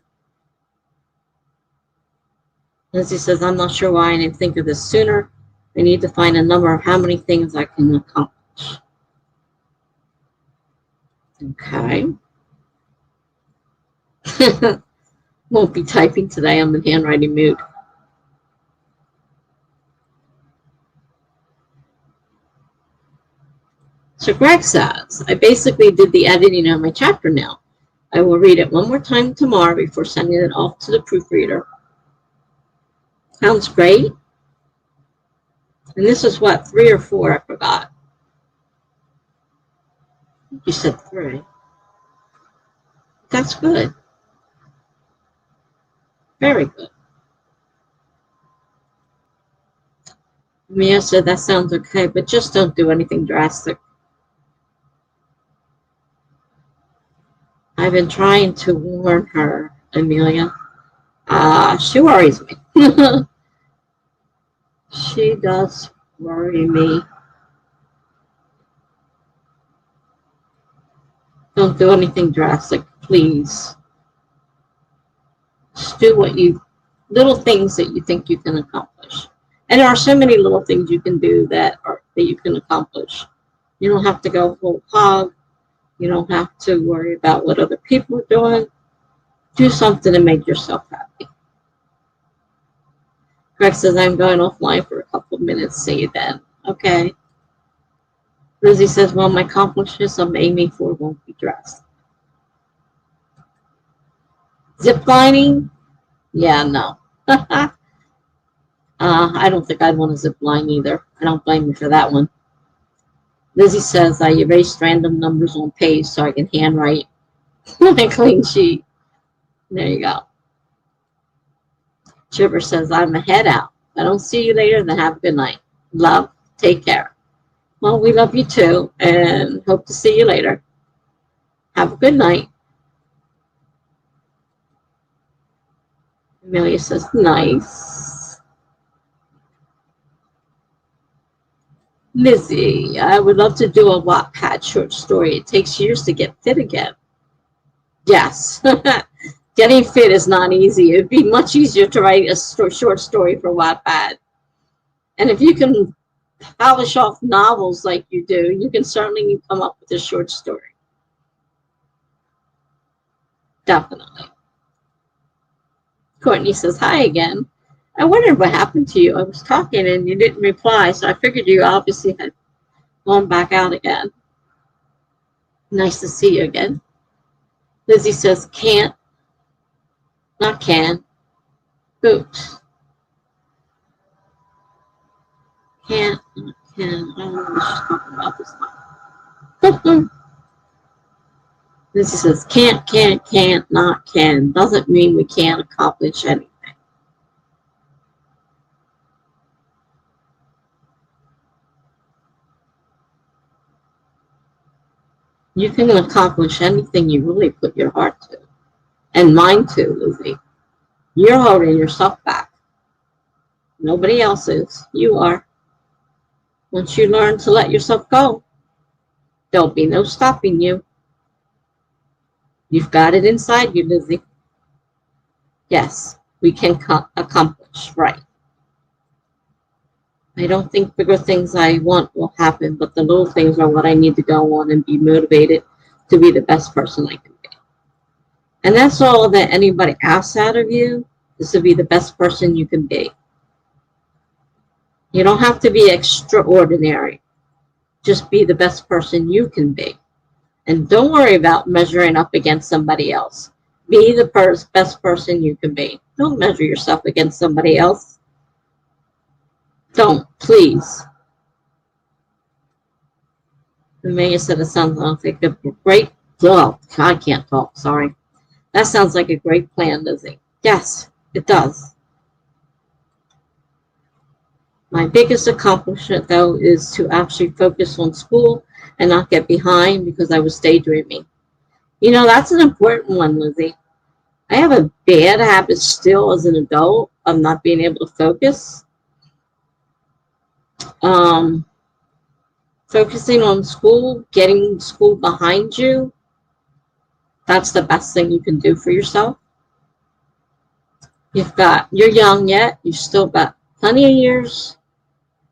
Lizzie says, I'm not sure why I didn't think of this sooner. I need to find a number of how many things I can accomplish. Okay. Won't be typing today. I'm in handwriting mood. So Greg says, I basically did the editing on my chapter now. I will read it one more time tomorrow before sending it off to the proofreader. Sounds great. And this is what, 3 or 4? I forgot. You said 3. That's good. Very good. Mia said, that sounds okay, but just don't do anything drastic. I've been trying to warn her, Amelia. She worries me. She does worry me. Don't do anything drastic, please. Just do little things that you think you can accomplish. And there are so many little things you can do that you can accomplish. You don't have to go full hog. You don't have to worry about what other people are doing. Do something to make yourself happy. Greg says, I'm going offline for a couple of minutes. See you then. Okay. Lizzie says, well, my accomplishments I'm aiming for won't be dressed. Zip lining? Yeah, no. I don't think I'd want to zip line either. I don't blame you for that one. Lizzie says, I erased random numbers on page so I can handwrite a clean sheet. There you go. Chipper says, I'm a head out. If I don't see you later, then have a good night. Love. Take care. Well, we love you too, and hope to see you later. Have a good night. Amelia says, nice. Lizzie, I would love to do a Wattpad short story. It takes years to get fit again. Yes. Getting fit is not easy. It'd be much easier to write a short story for Wattpad. And if you can polish off novels like you do, you can certainly come up with a short story. Definitely. Courtney says, hi again. I wondered what happened to you. I was talking and you didn't reply, so I figured you obviously had gone back out again. Nice to see you again. Lizzie says, can't, not can. Oops. Can't, not can. I don't know what she's talking about this time. Lizzie says, can't, not can. Doesn't mean we can't accomplish anything. You can accomplish anything you really put your heart to. And mind to, Lizzie. You're holding yourself back. Nobody else is. You are. Once you learn to let yourself go, there'll be no stopping you. You've got it inside you, Lizzie. Yes, we can accomplish. Right. I don't think bigger things I want will happen, but the little things are what I need to go on and be motivated to be the best person I can be. And that's all that anybody asks out of you, is to be the best person you can be. You don't have to be extraordinary. Just be the best person you can be. And don't worry about measuring up against somebody else. Be the best person you can be. Don't measure yourself against somebody else. Don't, please. Amelia said it sounds like a great, oh, I can't talk, sorry. That sounds like a great plan, Lizzie. Yes, it does. My biggest accomplishment, though, is to actually focus on school and not get behind because I was daydreaming. You know, that's an important one, Lizzie. I have a bad habit still as an adult of not being able to focus. Focusing on school, getting school behind you, that's the best thing you can do for yourself. You're young yet, you've still got plenty of years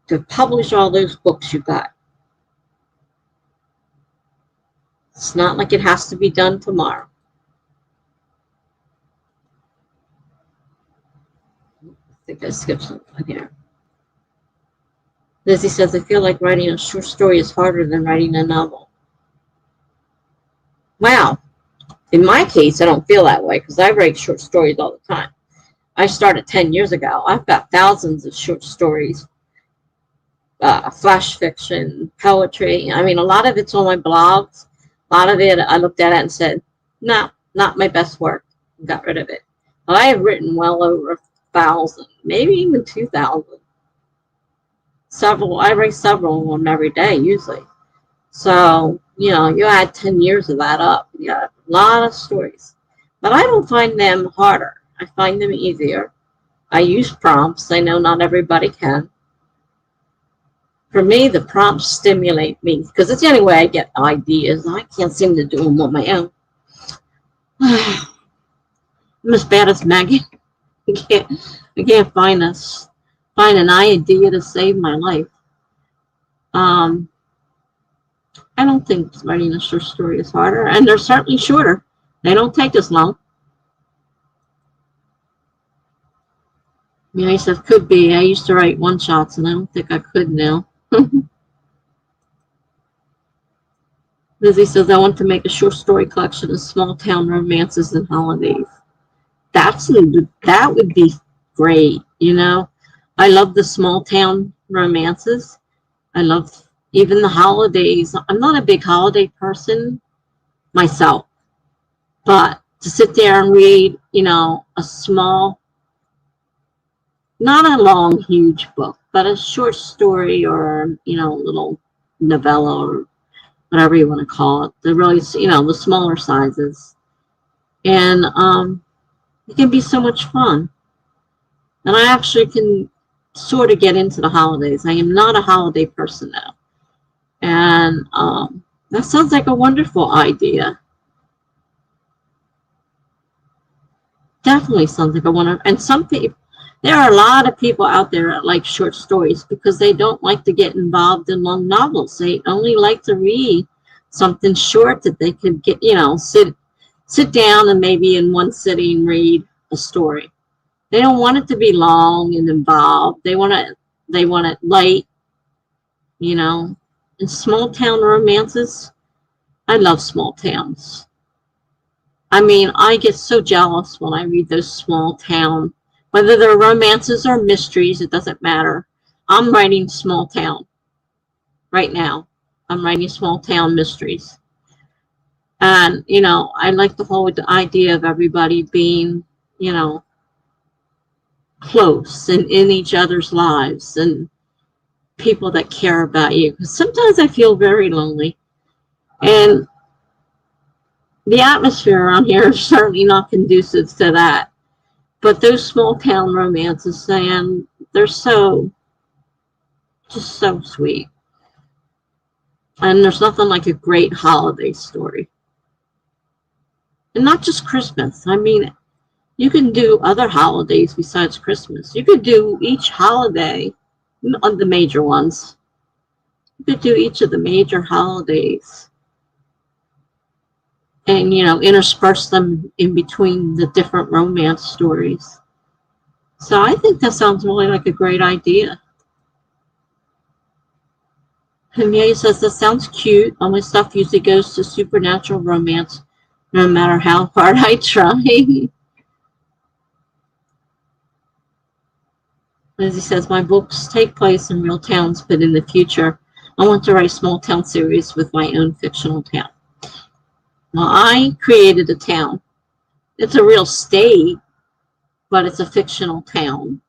to publish all those books you got. It's not like it has to be done tomorrow. I think I skipped something here. Lizzie says, I feel like writing a short story is harder than writing a novel. Wow. In my case, I don't feel that way because I write short stories all the time. I started 10 years ago. I've got thousands of short stories, flash fiction, poetry. I mean, a lot of it's on my blogs. A lot of it, I looked at it and said, no, not my best work. Got rid of it. But I have written well over 1,000, maybe even 2,000. I write several of them every day, usually. So, you know, you add 10 years of that up. You got a lot of stories. But I don't find them harder. I find them easier. I use prompts. I know not everybody can. For me, the prompts stimulate me because it's the only way I get ideas. I can't seem to do them on my own. I'm as bad as Maggie. I can't find an idea to save my life. I don't think writing a short story is harder, and they're certainly shorter. They don't take as long. Mary says, could be. I used to write one-shots, and I don't think I could now. Lizzie says, I want to make a short story collection of small-town romances and holidays. That would be great, you know. I love the small-town romances. I love even the holidays. I'm not a big holiday person myself, but to sit there and read, you know, a small, not a long, huge book, but a short story or, you know, a little novella or whatever you want to call it. The really, you know, the smaller sizes. And it can be so much fun. And I actually can sort of get into the holidays. I am not a holiday person now. And that sounds like a wonderful idea. Definitely sounds like a wonderful. And some people, there are a lot of people out there that like short stories because they don't like to get involved in long novels. They only like to read something short that they could get, you know, sit down and maybe in one sitting read a story. They don't want it to be long and involved. They want it light, you know. And small town romances, I love small towns. I mean, I get so jealous when I read those small town, whether they're romances or mysteries, it doesn't matter. I'm writing small town right now. I'm writing small town mysteries. And, you know, I like the whole idea of everybody being, you know, close and in each other's lives and people that care about you. Because sometimes I feel very lonely. And the atmosphere around here is certainly not conducive to that. But those small town romances, Sam, they're just so sweet. And there's nothing like a great holiday story. And not just Christmas. I mean, you can do other holidays besides Christmas. You could do each holiday, the major ones. You could do each of the major holidays. And, you know, intersperse them in between the different romance stories. So I think that sounds really like a great idea. Amelia says, that sounds cute. All my stuff usually goes to supernatural romance no matter how hard I try. As he says, my books take place in real towns, but in the future, I want to write small town series with my own fictional town. Well, I created a town. It's a real state, but it's a fictional town.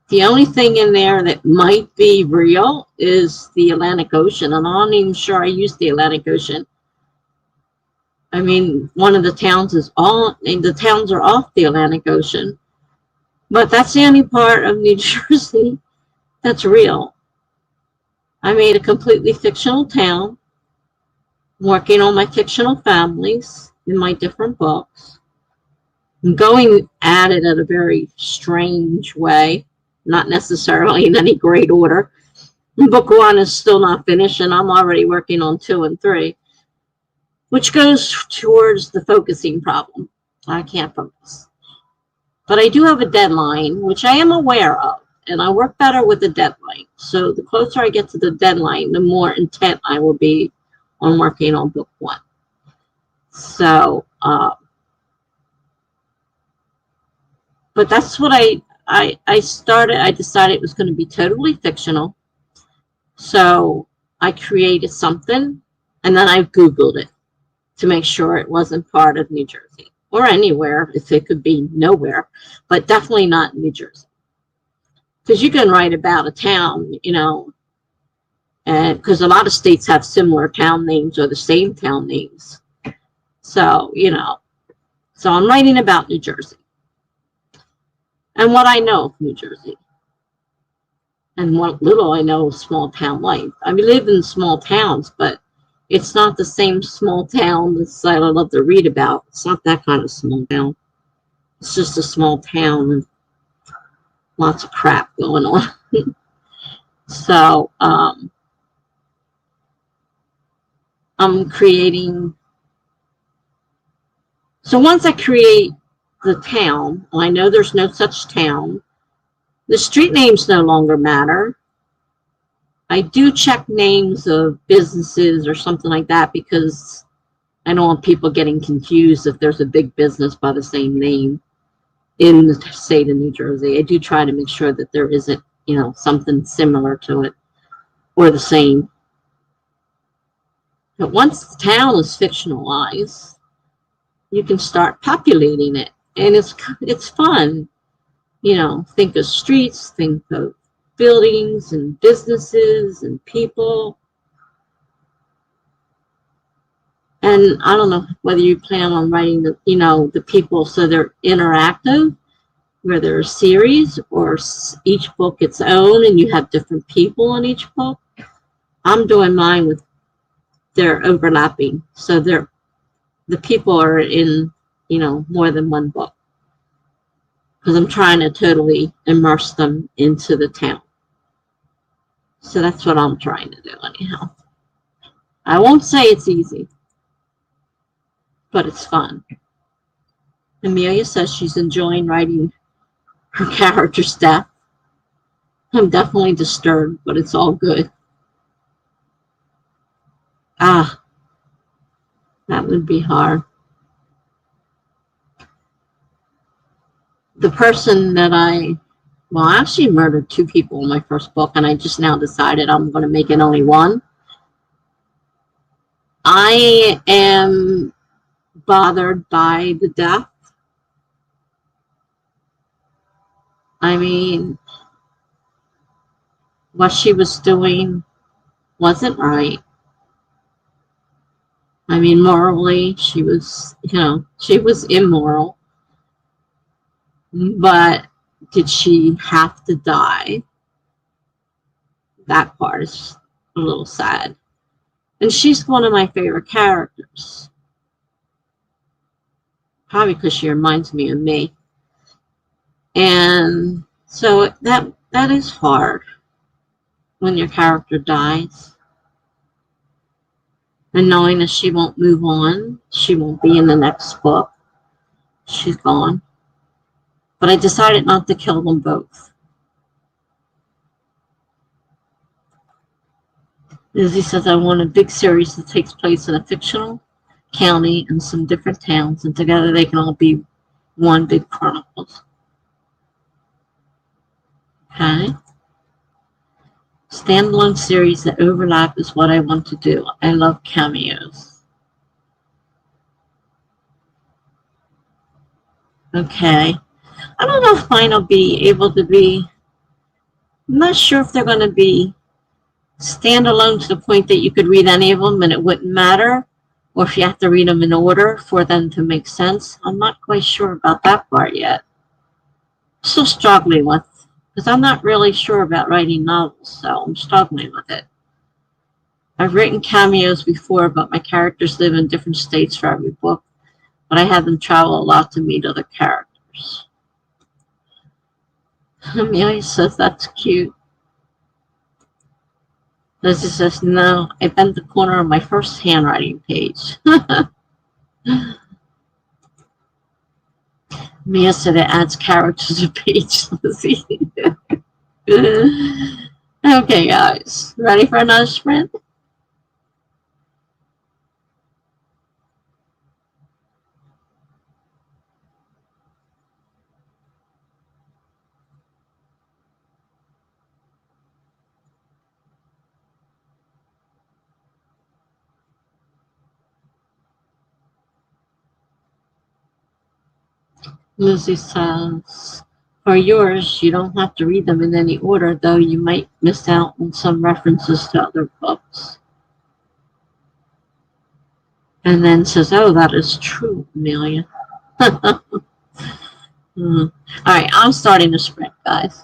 The only thing in there that might be real is the Atlantic Ocean, and I'm not even sure I used the Atlantic Ocean. I mean, one of the towns is the towns are off the Atlantic Ocean, but that's the only part of New Jersey that's real. I made a completely fictional town, working on my fictional families in my different books. I'm going at it in a very strange way, not necessarily in any great order. Book 1 is still not finished, and I'm already working on 2 and 3, which goes towards the focusing problem. I can't focus. But I do have a deadline, which I am aware of, and I work better with the deadline. So the closer I get to the deadline, the more intent I will be on working on book 1. So, but that's what I started. I decided it was going to be totally fictional. So I created something, and then I Googled it to make sure it wasn't part of New Jersey or anywhere, if it could be nowhere, but definitely not New Jersey. Because you can write about a town, you know, and because a lot of states have similar town names or the same town names. So, you know, so I'm writing about New Jersey and what I know of New Jersey and what little I know of small town life. I mean, I live in small towns, but it's not the same small town that I love to read about. It's not that kind of small town. It's just a small town and lots of crap going on. So I'm creating. So once I create the town, well, I know there's no such town. The street names no longer matter. I do check names of businesses or something like that because I don't want people getting confused if there's a big business by the same name in the state of New Jersey. I do try to make sure that there isn't, you know, something similar to it or the same. But once the town is fictionalized, you can start populating it, and it's fun. You know, think of streets, think of buildings and businesses and people. And I don't know whether you plan on writing the, you know, the people so they're interactive, where they're a series or each book its own and you have different people in each book. I'm doing mine with they're overlapping. So the people are in, you know, more than one book. Because I'm trying to totally immerse them into the town. So that's what I'm trying to do anyhow. I won't say it's easy, but it's fun. Amelia says she's enjoying writing her character's death. I'm definitely disturbed, but it's all good. Ah, that would be hard. The person that I actually murdered 2 people in my first book, and I just now decided I'm going to make it only 1. I am bothered by the death. I mean, what she was doing wasn't right. I mean, morally, she was, you know, she was immoral. But did she have to die? That part is a little sad. And she's one of my favorite characters. Probably because she reminds me of me. And so that is hard when your character dies. And knowing that she won't move on, she won't be in the next book. She's gone. But I decided not to kill them both. Lizzie says, I want a big series that takes place in a fictional county and some different towns, and together they can all be one big chronicles. Okay. Standalone series that overlap is what I want to do. I love cameos. Okay. I don't know if mine will be able to be, I'm not sure if they're going to be standalone to the point that you could read any of them and it wouldn't matter, or if you have to read them in order for them to make sense. I'm not quite sure about that part yet. Still struggling with, because I'm not really sure about writing novels, so I'm struggling with it. I've written cameos before, but my characters live in different states for every book, but I have them travel a lot to meet other characters. Amelia says that's cute. Lizzie says, no, I bent the corner of my first handwriting page. Mia said it adds character to page, Lizzie. Okay, guys. Ready for another sprint? Lizzie says, for yours, you don't have to read them in any order, though you might miss out on some references to other books. And then says, oh, that is true, Amelia. All right, I'm starting the sprint, guys.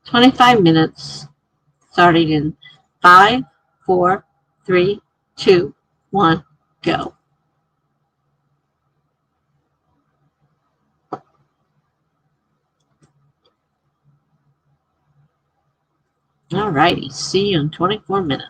25 minutes, starting in 5, 4, 3, 2, 1, go. All righty, see you in 24 minutes.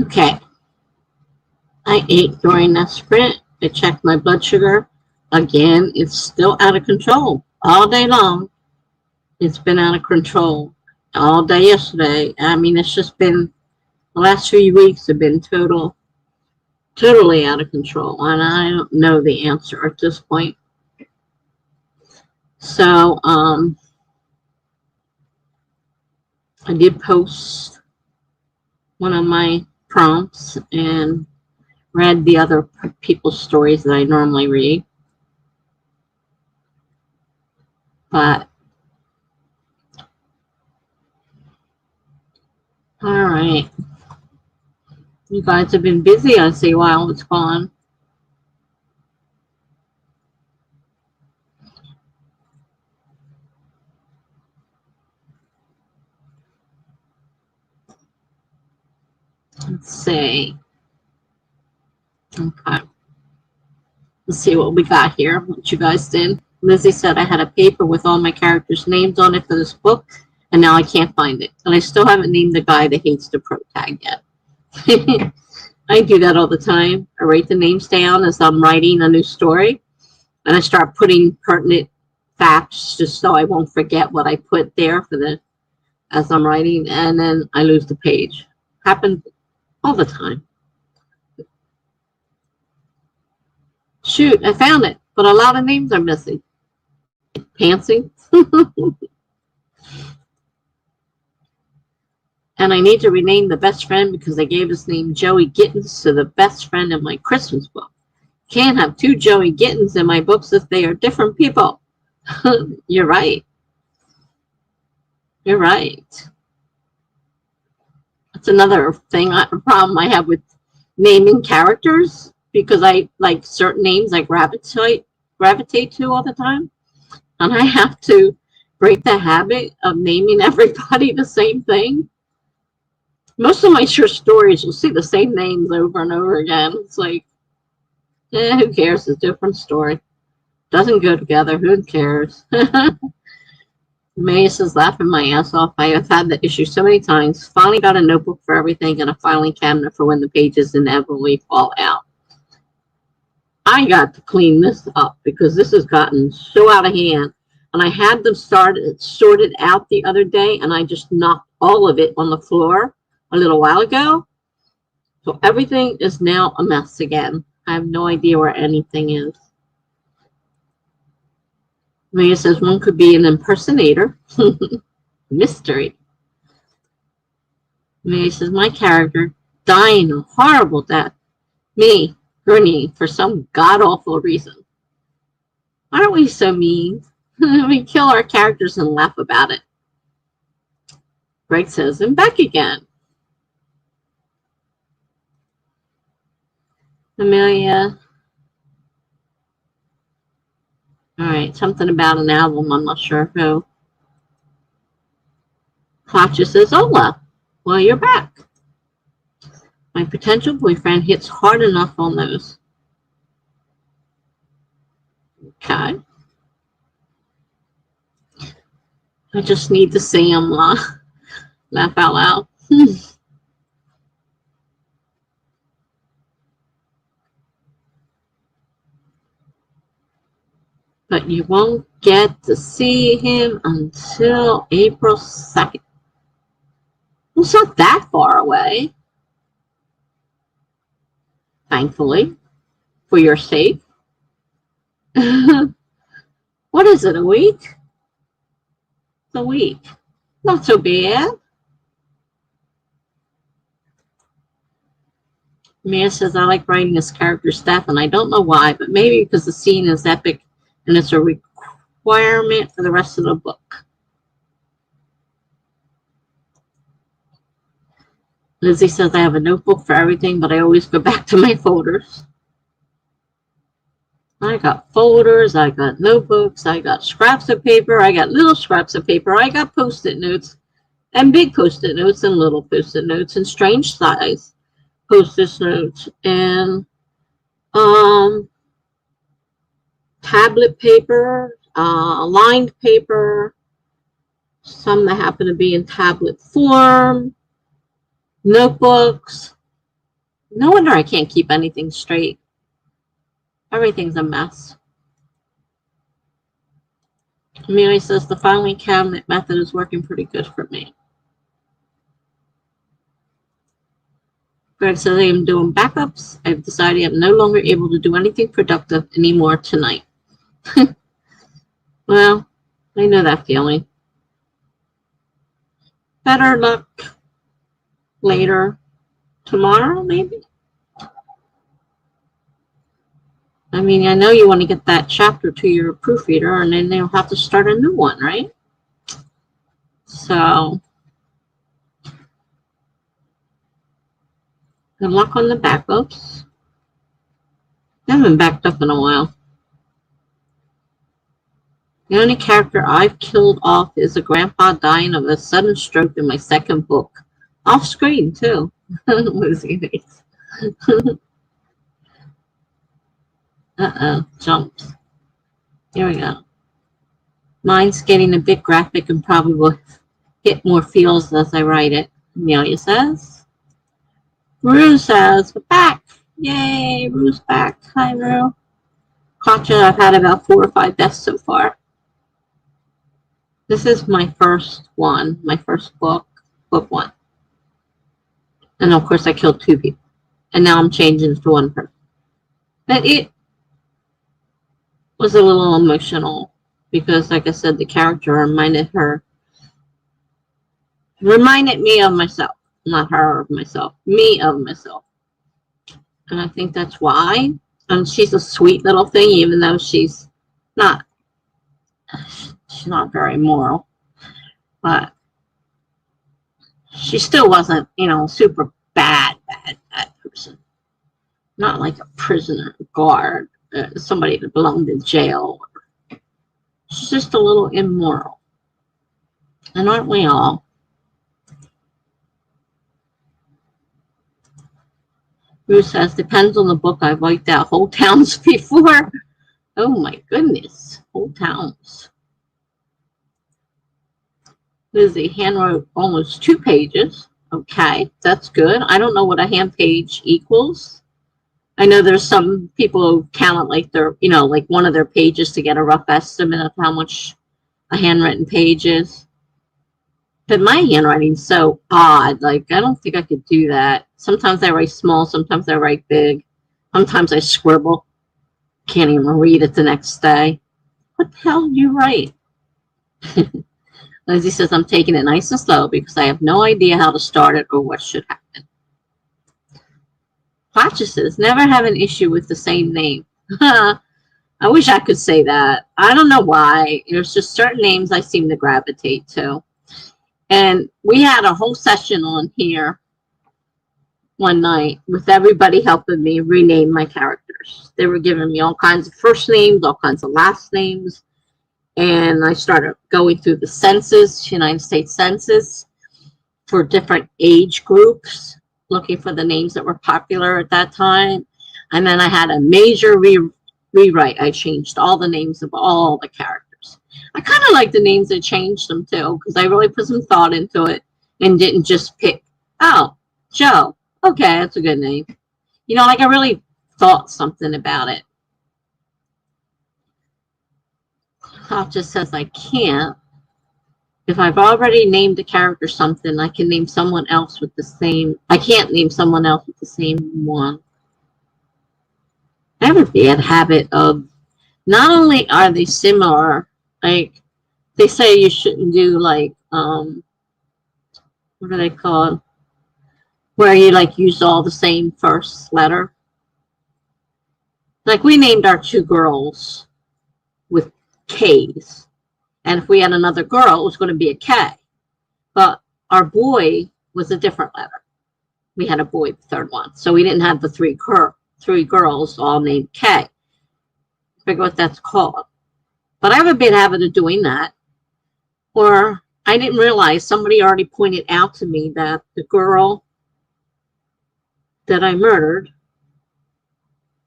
Okay. I ate during that sprint. I checked my blood sugar. Again, it's still out of control. All day long, it's been out of control. All day yesterday. I mean, it's just been, the last 3 weeks have been totally out of control. And I don't know the answer at this point. So, I did post one of my prompts and read the other people's stories that I normally read. But, all right. You guys have been busy, I see, while it's gone. Let's see. Okay. Let's see what we got here, what you guys did. Lizzie said I had a paper with all my characters' names on it for this book, and now I can't find it. And I still haven't named the guy that hates the pro tag yet. I do that all the time. I write the names down as I'm writing a new story, and I start putting pertinent facts just so I won't forget what I put there for the as I'm writing, and then I lose the page. Happens all the time. Shoot, I found it, but a lot of names are missing. Fancy. And I need to rename the best friend because I gave his name Joey Gittens to the best friend in my Christmas book. Can't have two Joey Gittens in my books if they are different people. You're right. You're right. That's another thing, a problem I have with naming characters, because I like certain names I gravitate to all the time. And I have to break the habit of naming everybody the same thing. Most of my short stories, you'll see the same names over and over again. It's like, who cares? It's a different story. Doesn't go together. Who cares? May says, laughing my ass off. I have had the issue so many times. Finally got a notebook for everything and a filing cabinet for when the pages inevitably fall out. I got to clean this up because this has gotten so out of hand. And I had them sorted out the other day, and I just knocked all of it on the floor a little while ago. So everything is now a mess again. I have no idea where anything is. Maria says one could be an impersonator. Mystery. Maria says my character dying a horrible death. Me, grinning for some god-awful reason. Aren't we so mean? We kill our characters and laugh about it. Greg says, I'm back again. Amelia. All right, something about an album. I'm not sure who. Katja says, Ola, well, you're back. My potential boyfriend hits hard enough on those. Okay. I just need to see him laugh out loud. But you won't get to see him until April 2nd. Well, it's not that far away. Thankfully, for your sake. What is it, a week? It's a week. Not so bad. Mia says, I like writing this character stuff, and I don't know why, but maybe because the scene is epic and it's a requirement for the rest of the book. Lizzie says, I have a notebook for everything, but I always go back to my folders. I got folders, I got notebooks, I got scraps of paper, I got little scraps of paper, I got Post-it notes, and big Post-it notes, and little Post-it notes, and strange size Post-it notes, and tablet paper, lined paper, some that happen to be in tablet form, notebooks, No wonder I can't keep anything straight. Everything's a mess. Amelia says the filing cabinet method is working pretty good for me. Greg says I am doing backups. I've decided I'm no longer able to do anything productive anymore tonight. Well, I know that feeling. Better luck later. Tomorrow, maybe? I mean, I know you want to get that chapter to your proofreader, and then they'll have to start a new one, right? So, good luck on the backups. I haven't backed up in a while. The only character I've killed off is a grandpa dying of a sudden stroke in my second book. Off screen, too. Losing face. Uh-oh, jumps. Here we go. Mine's getting a bit graphic and probably will hit more feels as I write it. Amelia says. Rue says, we're back. Yay, Rue's back. Hi, Rue. Gotcha, I've had about 4 or 5 deaths so far. This is my first one, my first book, book 1. And of course I killed 2 people. And now I'm changing to 1 person. But it was a little emotional because, like I said, the character reminded me of myself. Not her of myself, me of myself. And I think that's why. And she's a sweet little thing, even though she's not very moral. But she still wasn't, super bad person. Not like a prisoner, guard, somebody that belonged in jail. She's just a little immoral. And aren't we all? Bruce says, depends on the book. I've wiped out whole towns before. Oh my goodness, whole towns. Lizzie, handwrote almost 2 pages. Okay, that's good. I don't know what a hand page equals. I know there's some people who count it like they're, like one of their pages to get a rough estimate of how much a handwritten page is. But my handwriting's so odd. Like, I don't think I could do that. Sometimes I write small, sometimes I write big. Sometimes I scribble. Can't even read it the next day. What the hell do you write? Lizzie says, I'm taking it nice and slow because I have no idea how to start it or what should happen. Flatcher says, never have an issue with the same name. I wish I could say that. I don't know why. There's just certain names I seem to gravitate to. And we had a whole session on here one night with everybody helping me rename my characters. They were giving me all kinds of first names, all kinds of last names. And I started going through the census, United States Census, for different age groups, looking for the names that were popular at that time. And then I had a major rewrite. I changed all the names of all the characters. I kind of like the names that changed them too, because I really put some thought into it and didn't just pick, oh, Joe. Okay, that's a good name. Like I really thought something about it. Hop just says I can't. If I've already named a character something, I can name someone else with the same. I can't name someone else with the same one. I have a bad habit of, not only are they similar, like they say you shouldn't do like, what are they called? Where you like use all the same first letter. Like we named our 2 girls with K's. And if we had another girl, it was going to be a K. But our boy was a different letter. We had a boy, the 3rd one. So we didn't have the 3 girls all named K. Figure what that's called. But I have a bad habit of doing that. Or I didn't realize somebody already pointed out to me that the girl that I murdered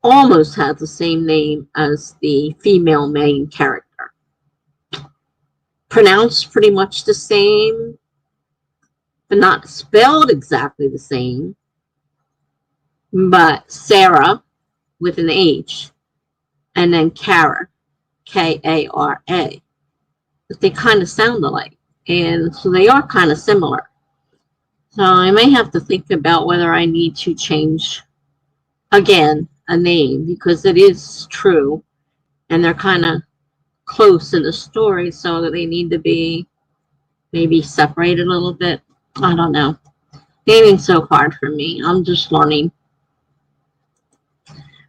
almost had the same name as the female main character. Pronounced pretty much the same, but not spelled exactly the same. but Sarah with an H, and then Kara, K-A-R-A. But they kind of sound alike, and so they are kind of similar. So I may have to think about whether I need to change, again, a name, because it is true, and they're kind of close in the story, so that they need to be maybe separated a little bit. I don't know. Naming's so hard for me. I'm just learning.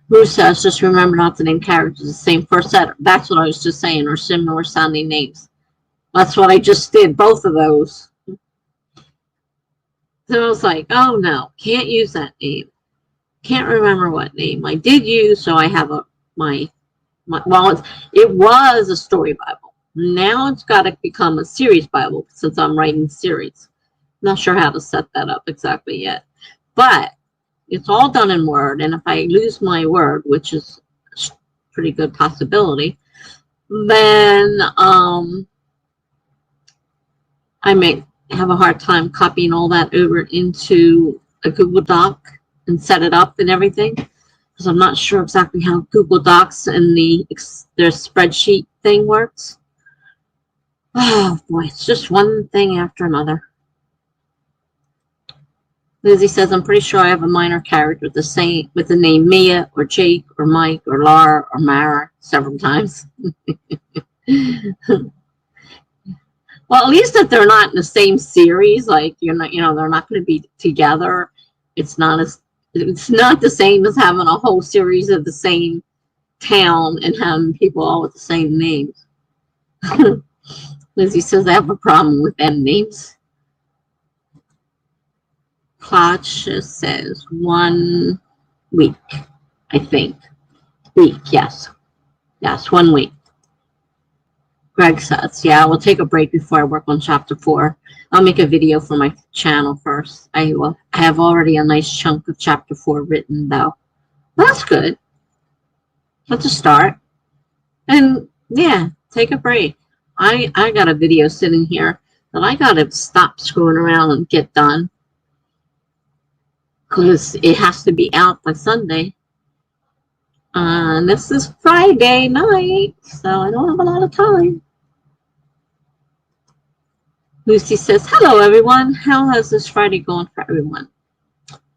Bruce says, just remember not to name characters the same first set. That's what I was just saying, or similar sounding names. That's what I just did, both of those. So I was like, oh no, can't use that name. Can't remember what name I did use, so I have well, it was a story Bible. Now it's got to become a series Bible since I'm writing series. Not sure how to set that up exactly yet. But it's all done in Word, and if I lose my Word, which is a pretty good possibility, then I may have a hard time copying all that over into a Google Doc and set it up and everything, because I'm not sure exactly how Google Docs and their spreadsheet thing works. Oh boy, it's just one thing after another. Lizzie says, I'm pretty sure I have a minor character with the name Mia or Jake or Mike or Laura or Mara several times. Well, at least if they're not in the same series, like they're not going to be together. It's not the same as having a whole series of the same town and having people all with the same names. Lizzie says, I have a problem with end names. Clutch says 1 week, I think. Week, yes. Yes, 1 week. Greg says, yeah, we'll take a break before I work on chapter 4. I'll make a video for my channel first. I have already a nice chunk of chapter 4 written, though. Well, that's good. That's a start. And, yeah, take a break. I got a video sitting here that I got to stop screwing around and get done, because it has to be out by Sunday. And this is Friday night, so I don't have a lot of time. Lucy says, hello, everyone. How has this Friday gone for everyone?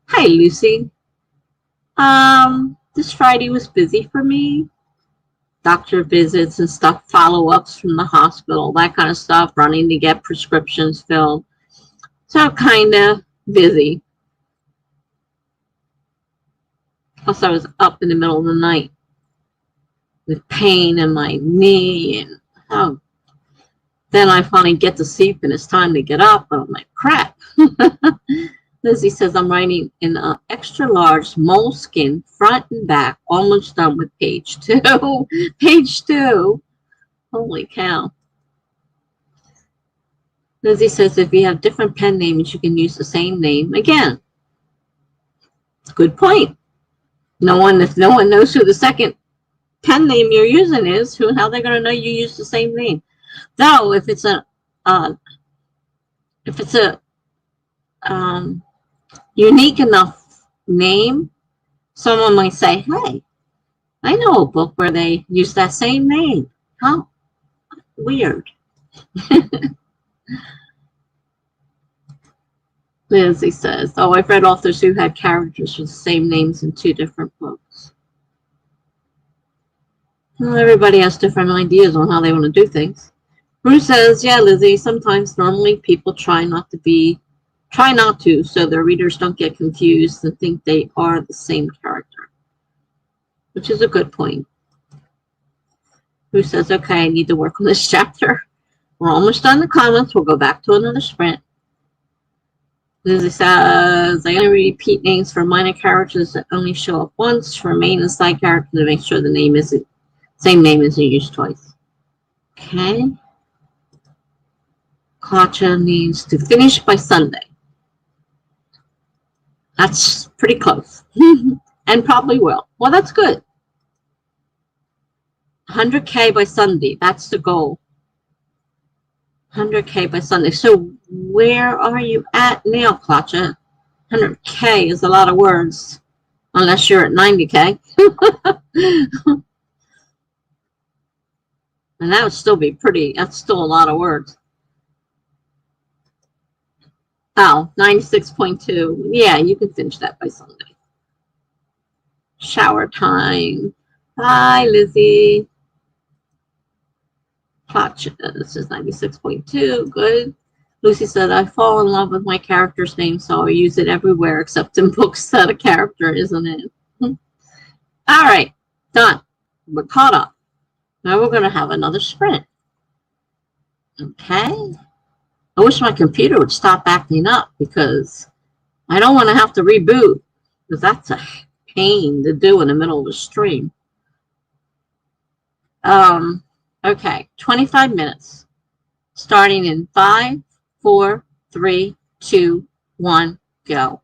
Hi, Lucy. This Friday was busy for me. Doctor visits and stuff, follow-ups from the hospital, that kind of stuff, running to get prescriptions filled. So kind of busy. Plus, I was up in the middle of the night with pain in my knee, and then I finally get to sleep, and it's time to get up, and I'm like, crap. Lizzie says, I'm writing in an extra large moleskin, front and back, almost done with page 2. Page 2. Holy cow. Lizzie says, if you have different pen names, you can use the same name again. Good point. If no one knows who the second pen name you're using is, how are they going to know you use the same name? Though, if it's a unique enough name, someone might say, hey, I know a book where they use that same name. How weird. Lizzie says, oh, I've read authors who had characters with the same names in 2 different books. Well, everybody has different ideas on how they want to do things. Bruce says, yeah, Lizzie, sometimes normally people try not to, so their readers don't get confused and think they are the same character, which is a good point. Bruce says, okay, I need to work on this chapter. We're almost done the comments. We'll go back to another sprint. Lizzie says, I only repeat names for minor characters that only show up once for main and side characters to make sure the same name isn't used twice. Okay. Katja needs to finish by Sunday. That's pretty close. And probably will. Well, that's good. 100K by Sunday. That's the goal. 100K by Sunday. So where are you at now, Katja? 100K is a lot of words. unless you're at 90K. And that would still be pretty, that's still a lot of words. Oh, 96.2. Yeah, you can finish that by Sunday. Shower time. Hi, Lizzie. This is 96.2. Good. Lucy said, I fall in love with my character's name, so I use it everywhere except in books that a character isn't in. All right, done. We're caught up. Now we're going to have another sprint. Okay. I wish my computer would stop acting up because I don't want to have to reboot because that's a pain to do in the middle of the stream. Okay, 25 minutes. Starting in 5, 4, 3, 2, 1, go.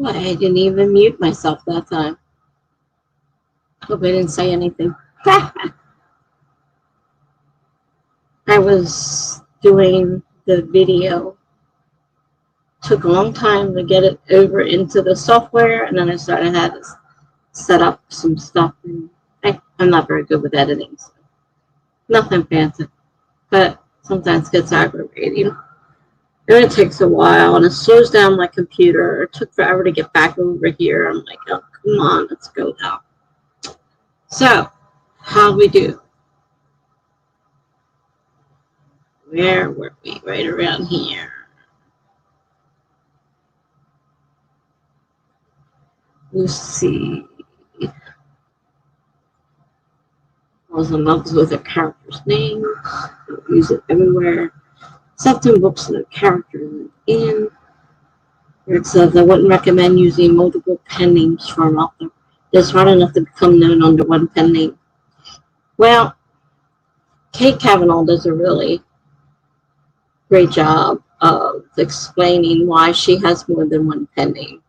Boy, I didn't even mute myself that time. Hope I didn't say anything. I was doing the video. Took a long time to get it over into the software, and then I had to set up some stuff. And I'm not very good with editing, so nothing fancy, but sometimes it gets aggravating. And it takes a while, and it slows down my computer. It took forever to get back over here. I'm like, oh, come on, let's go now. So, how we do? Where were we? Right around here. Let's see. Was in love with a character's name. Use it everywhere. Except in books and a character in. It says I wouldn't recommend using multiple pen names for an author. It's hard enough to become known under one pen name. Well, Kate Cavanaugh does a really great job of explaining why she has more than one pen name.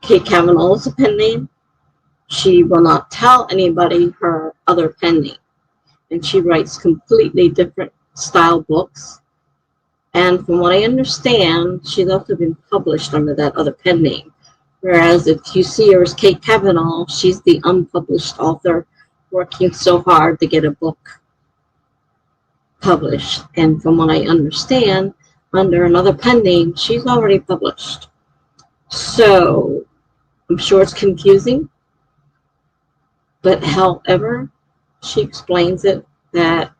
Kate Cavanaugh is a pen name. She will not tell anybody her other pen name. And she writes completely different style books. And from what I understand, she's also been published under that other pen name. Whereas if you see her as Kate Cavanaugh, she's the unpublished author working so hard to get a book published. And from what I understand, under another pen name, she's already published. So I'm sure it's confusing. But however, she explains it that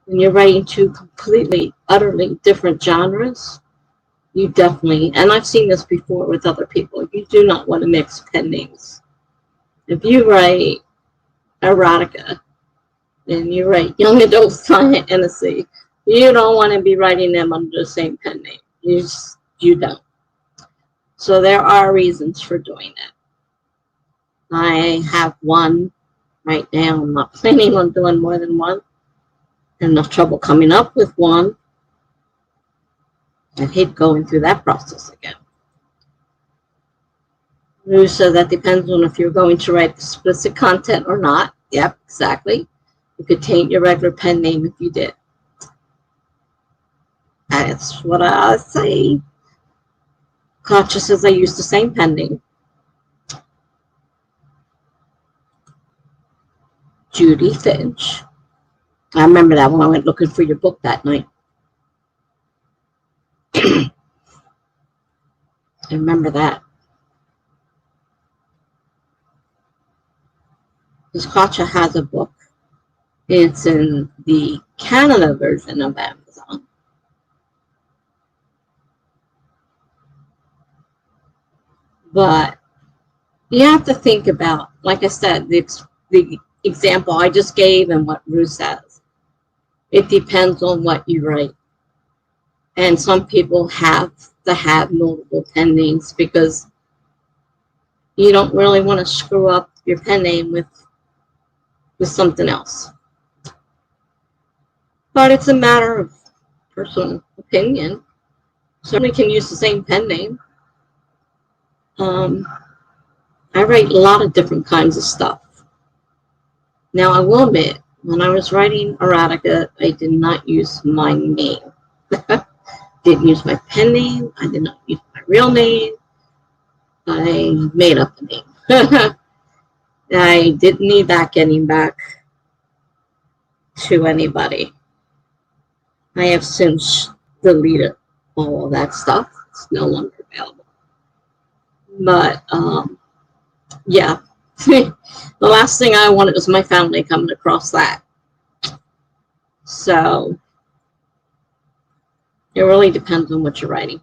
when you're writing two completely, utterly different genres, you definitely, and I've seen this before with other people, you do not want to mix pen names. If you write erotica and you write young adult fantasy, you don't want to be writing them under the same pen name. You don't. So there are reasons for doing it. I have one right now. I'm not planning on doing more than one. Enough trouble coming up with one. I hate going through that process again. Rue said that depends on if you're going to write explicit content or not. Yep, exactly. You could taint your regular pen name if you did. That's what I say. Katja says I use the same pen name. Judy Finch. I remember that when I went looking for your book that night. I remember that. Because Katja has a book. It's in the Canada version of Amazon. But you have to think about, like I said, the example I just gave and what Ruth says. It depends on what you write. And some people have to have multiple pen names because you don't really want to screw up your pen name with something else. But it's a matter of personal opinion. Somebody can use the same pen name. I write a lot of different kinds of stuff. Now, I will admit, when I was writing erotica, I did not use my name. Didn't use my pen name. I did not use my real name. I made up a name. I didn't need that getting back to anybody. I have since deleted all of that stuff. It's no longer available. But, yeah. The last thing I wanted was my family coming across that. So, it really depends on what you're writing.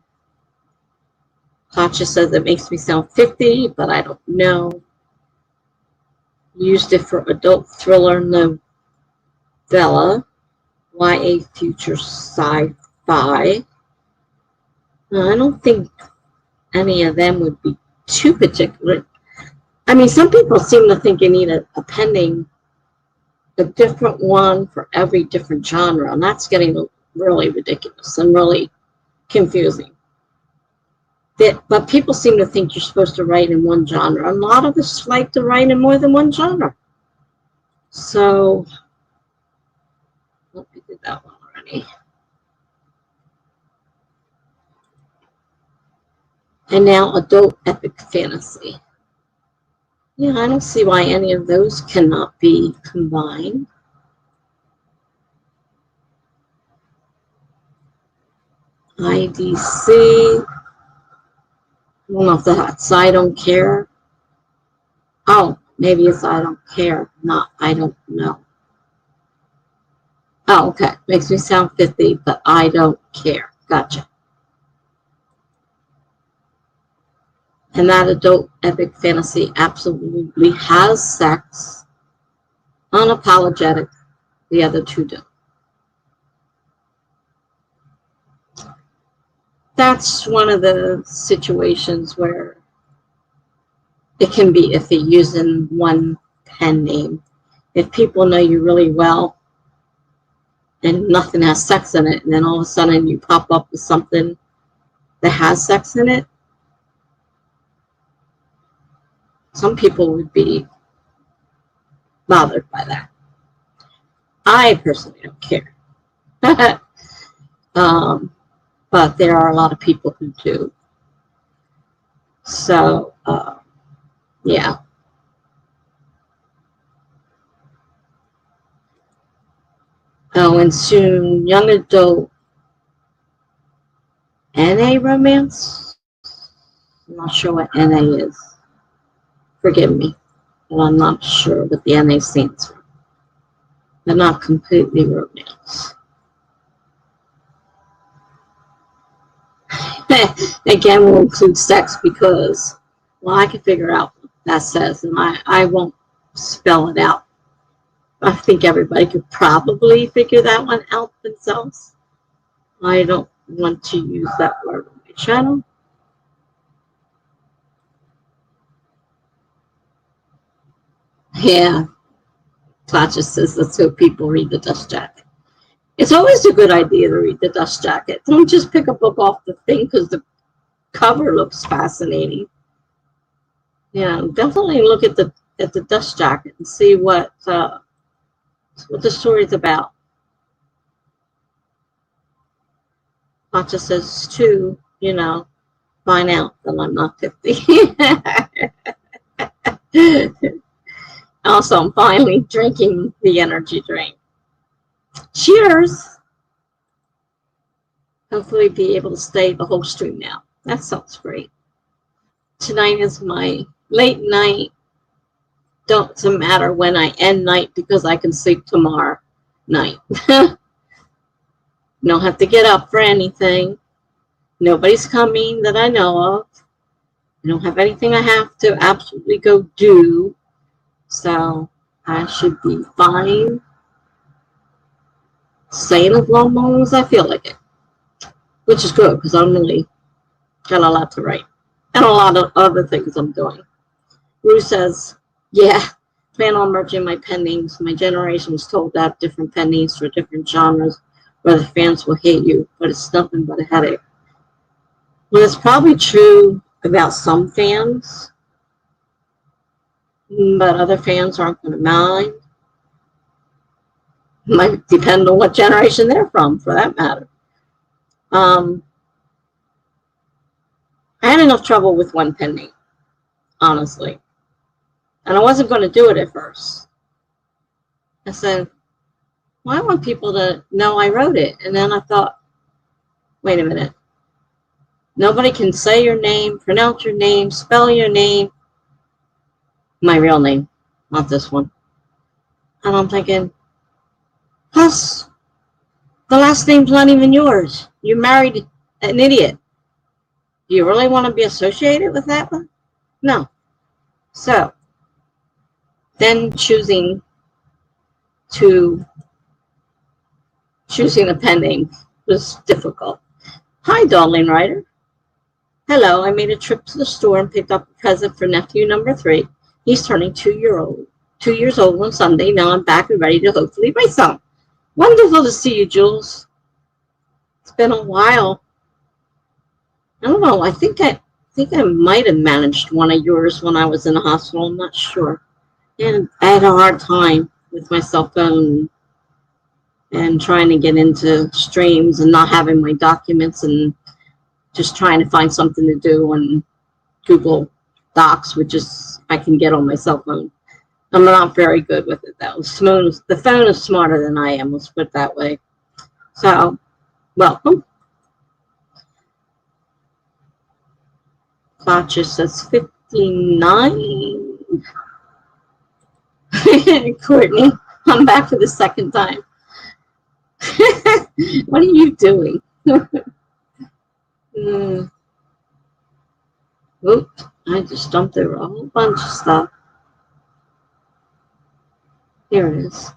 Katja says it makes me sound 50, but I don't know. Used it for adult thriller novella, YA future sci-fi. I don't think any of them would be too particular. I mean, some people seem to think you need a pen name, a different one for every different genre, and that's getting really ridiculous and really confusing. But people seem to think you're supposed to write in one genre. A lot of us like to write in more than one genre. So, let me do that one already. And now adult epic fantasy. Yeah, I don't see why any of those cannot be combined. IDC. I don't know if that's I don't care. Oh, maybe it's I don't care, not I don't know. Oh, okay. Makes me sound 50, but I don't care. Gotcha. And that adult epic fantasy absolutely has sex. Unapologetic. The other two don't. That's one of the situations where it can be iffy using one pen name. If people know you really well and nothing has sex in it, and then all of a sudden you pop up with something that has sex in it, some people would be bothered by that. I personally don't care. But there are a lot of people who do. So, yeah. Oh, and soon, young adult NA romance. I'm not sure what NA is. Forgive me, but I'm not sure what the NA stands for. They're not completely romance. Again, we'll include sex because, well, I can figure out what that says, and I won't spell it out. I think everybody could probably figure that one out themselves. I don't want to use that word on my channel. Yeah, Claudia says let's hope people read the dust jacket. It's always a good idea to read the dust jacket. Don't just pick a book off the thing because the cover looks fascinating. Yeah, definitely look at the dust jacket and see what the story's about. Claudia says too, find out that I'm not 50. Also, I'm finally drinking the energy drink. Cheers! Hopefully be able to stay the whole stream now. That sounds great. Tonight is my late night. Doesn't matter when I end night because I can sleep tomorrow night. Don't have to get up for anything. Nobody's coming that I know of. I don't have anything I have to absolutely go do. So I should be fine. Staying as long as I feel like it. Which is good because I'm really got a lot to write. And a lot of other things I'm doing. Rue says, yeah, plan on merging my pen names. My generation was told to have different pen names for different genres where the fans will hate you, but it's nothing but a headache. Well, it's probably true about some fans, but other fans aren't going to mind. Might depend on what generation they're from, for that matter. I had enough trouble with one pen name, honestly. And I wasn't going to do it at first. I said, well, I want people to know I wrote it. And then I thought, wait a minute. Nobody can say your name, pronounce your name, spell your name. My real name, not this one. And I'm thinking, plus, the last name's not even yours. You married an idiot. Do you really want to be associated with that one? No. So, then choosing a pen name was difficult. Hi, darling writer. Hello, I made a trip to the store and picked up a present for nephew number 3. He's turning 2 years old on Sunday. Now I'm back and ready to hopefully write some. Wonderful to see you, Jules. It's been a while. I don't know. I think think I might have managed one of yours when I was in the hospital. I'm not sure. And I had a hard time with my cell phone and trying to get into streams and not having my documents and just trying to find something to do on Google Docs, which is I can get on my cell phone. I'm not very good with it though. The phone is smarter than I am, let's put it that way. So, welcome. Claudia says 59. Courtney, I'm back for the second time. What are you doing? Oops, I just dumped over a whole bunch of stuff. Here it is.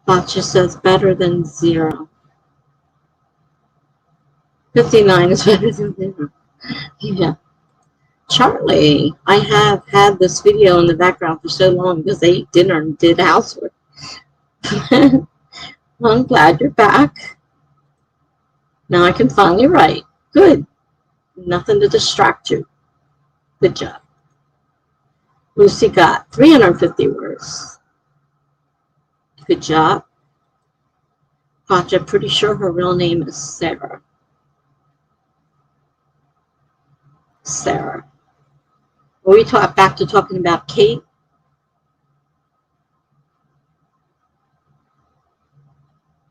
Claudia says better than 0. 59 is better than 0. Yeah. Charlie, I have had this video in the background for so long because they ate dinner and did housework. Well, I'm glad you're back. Now I can finally write. Good. Nothing to distract you. Good job. Lucy got 350 words. Good job. Katja, pretty sure her real name is Sarah. Sarah. Are we back to talking about Kate?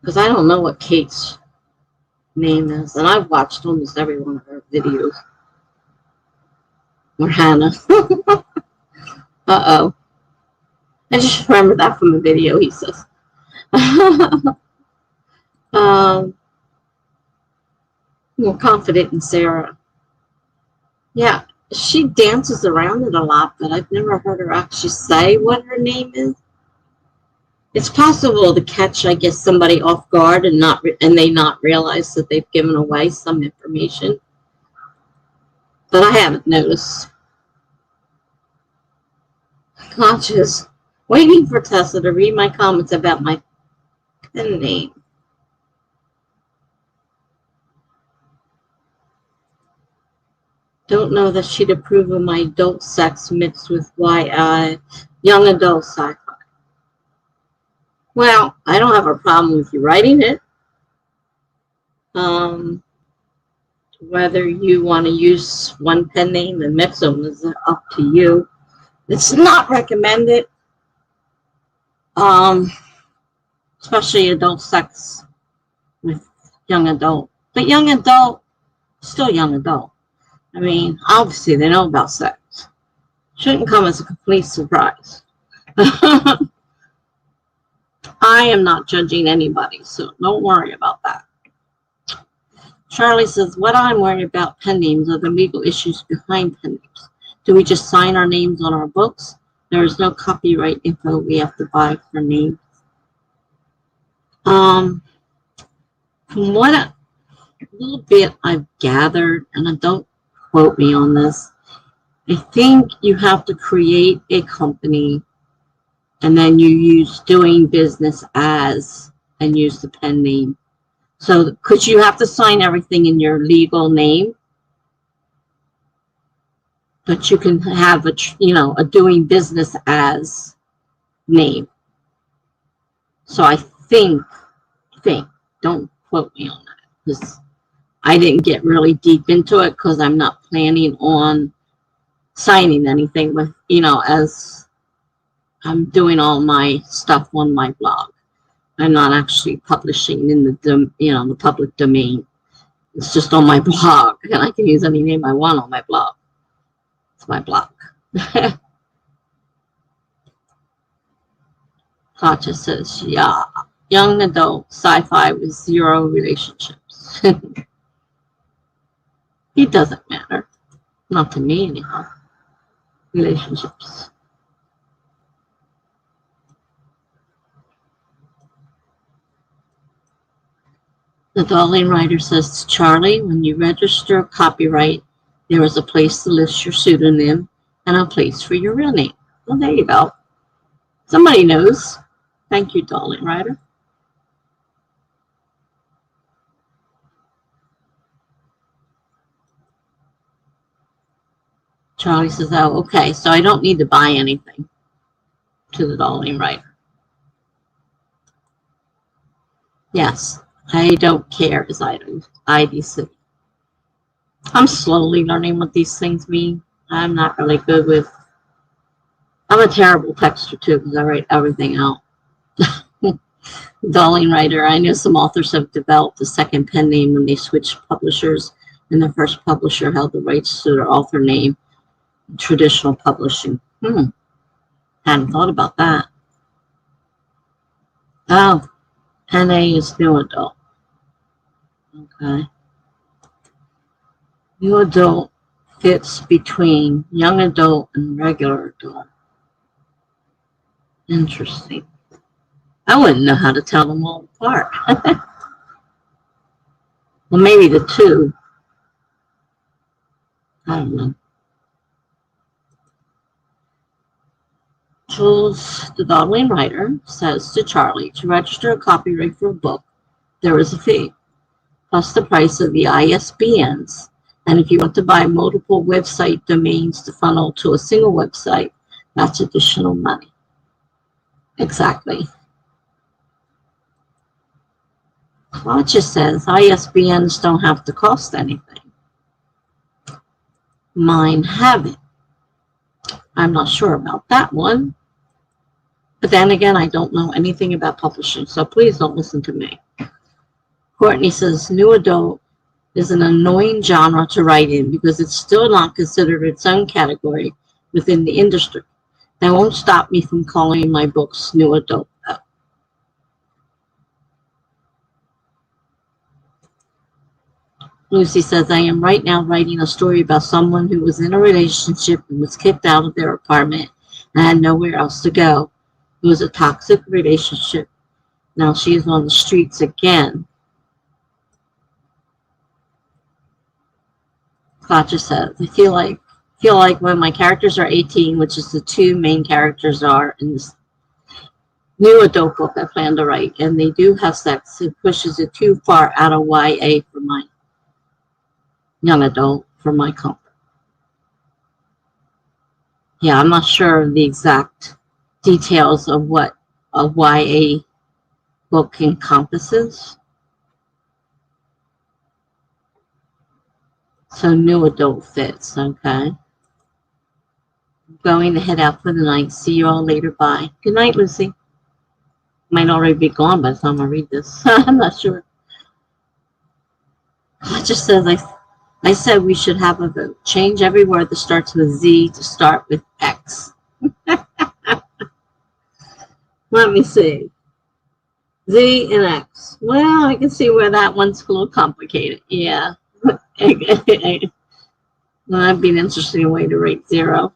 Because I don't know what Kate's name is. And I've watched almost every one of her videos. Or Hannah. Uh-oh. I just remember that from the video, he says. More confident in Sarah. Yeah, she dances around it a lot, but I've never heard her actually say what her name is. It's possible to catch, I guess, somebody off guard and they not realize that they've given away some information. But I haven't noticed. Conscious. Waiting for Tessa to read my comments about my pen name. Don't know that she'd approve of my adult sex mixed with young adult sci-fi. Well, I don't have a problem with you writing it. Whether you want to use one pen name and mix them is up to you. It's not recommended, especially adult sex with young adult. But young adult, still young adult. I mean, obviously they know about sex. Shouldn't come as a complete surprise. I am not judging anybody, so don't worry about that. Charlie says, what I'm worried about pen names are the legal issues behind pen names. Do we just sign our names on our books? There is no copyright info we have to buy for names. From what a little bit I've gathered, and don't quote me on this, I think you have to create a company and then you use doing business as and use the pen name. So, because you have to sign everything in your legal name, but you can have a doing business as name. So I think, don't quote me on that, because I didn't get really deep into it because I'm not planning on signing anything with, as I'm doing all my stuff on my blog. I'm not actually publishing in the public domain. It's just on my blog, and I can use any name I want on my blog. It's my blog. Katja says, yeah, young adult sci-fi with 0 relationships. It doesn't matter. Not to me, anyhow. Relationships. The Darling Writer says to Charlie, when you register copyright, there is a place to list your pseudonym and a place for your real name. Well, there you go. Somebody knows. Thank you, Darling Writer. Charlie says, oh, okay, so I don't need to buy anything to the Darling Writer. Yes, I don't care as IDC. I'm slowly learning what these things mean. I'm not really good with, I'm a terrible texter too because I write everything out. Darling Writer, I know some authors have developed a second pen name when they switched publishers and the first publisher held the rights to their author name in traditional publishing. Hadn't thought about that. Oh, NA is new adult. Okay. New adult fits between young adult and regular adult. Interesting. I wouldn't know how to tell them all apart. Well, maybe the two. I don't know. Jules, the Darling Writer, says to Charlie, to register a copyright for a book, there is a fee, plus the price of the ISBNs. And if you want to buy multiple website domains to funnel to a single website, that's additional money. Exactly. Claudia says ISBNs don't have to cost anything. Mine haven't. I'm not sure about that one. But then again, I don't know anything about publishing, so please don't listen to me. Courtney says new adult is an annoying genre to write in because it's still not considered its own category within the industry. That won't stop me from calling my books new adult. Lucy says, I am right now writing a story about someone who was in a relationship and was kicked out of their apartment and had nowhere else to go. It was a toxic relationship. Now she is on the streets again. Katja says, I feel like when my characters are 18, which is the two main characters are in this new adult book I plan to write, and they do have sex, it pushes it too far out of YA for my young adult, for my comfort. Yeah, I'm not sure of the exact details of what a YA book encompasses. So new adult fits, okay. I'm going to head out for the night. See you all later. Bye. Good night, Lucy. Might already be gone by the time I read this. I'm not sure. It just says I said we should have a vote. Change every word that starts with Z to start with X. Let me see. Z and X. Well, I can see where that one's a little complicated. Yeah. That'd be an interesting way to rate 0.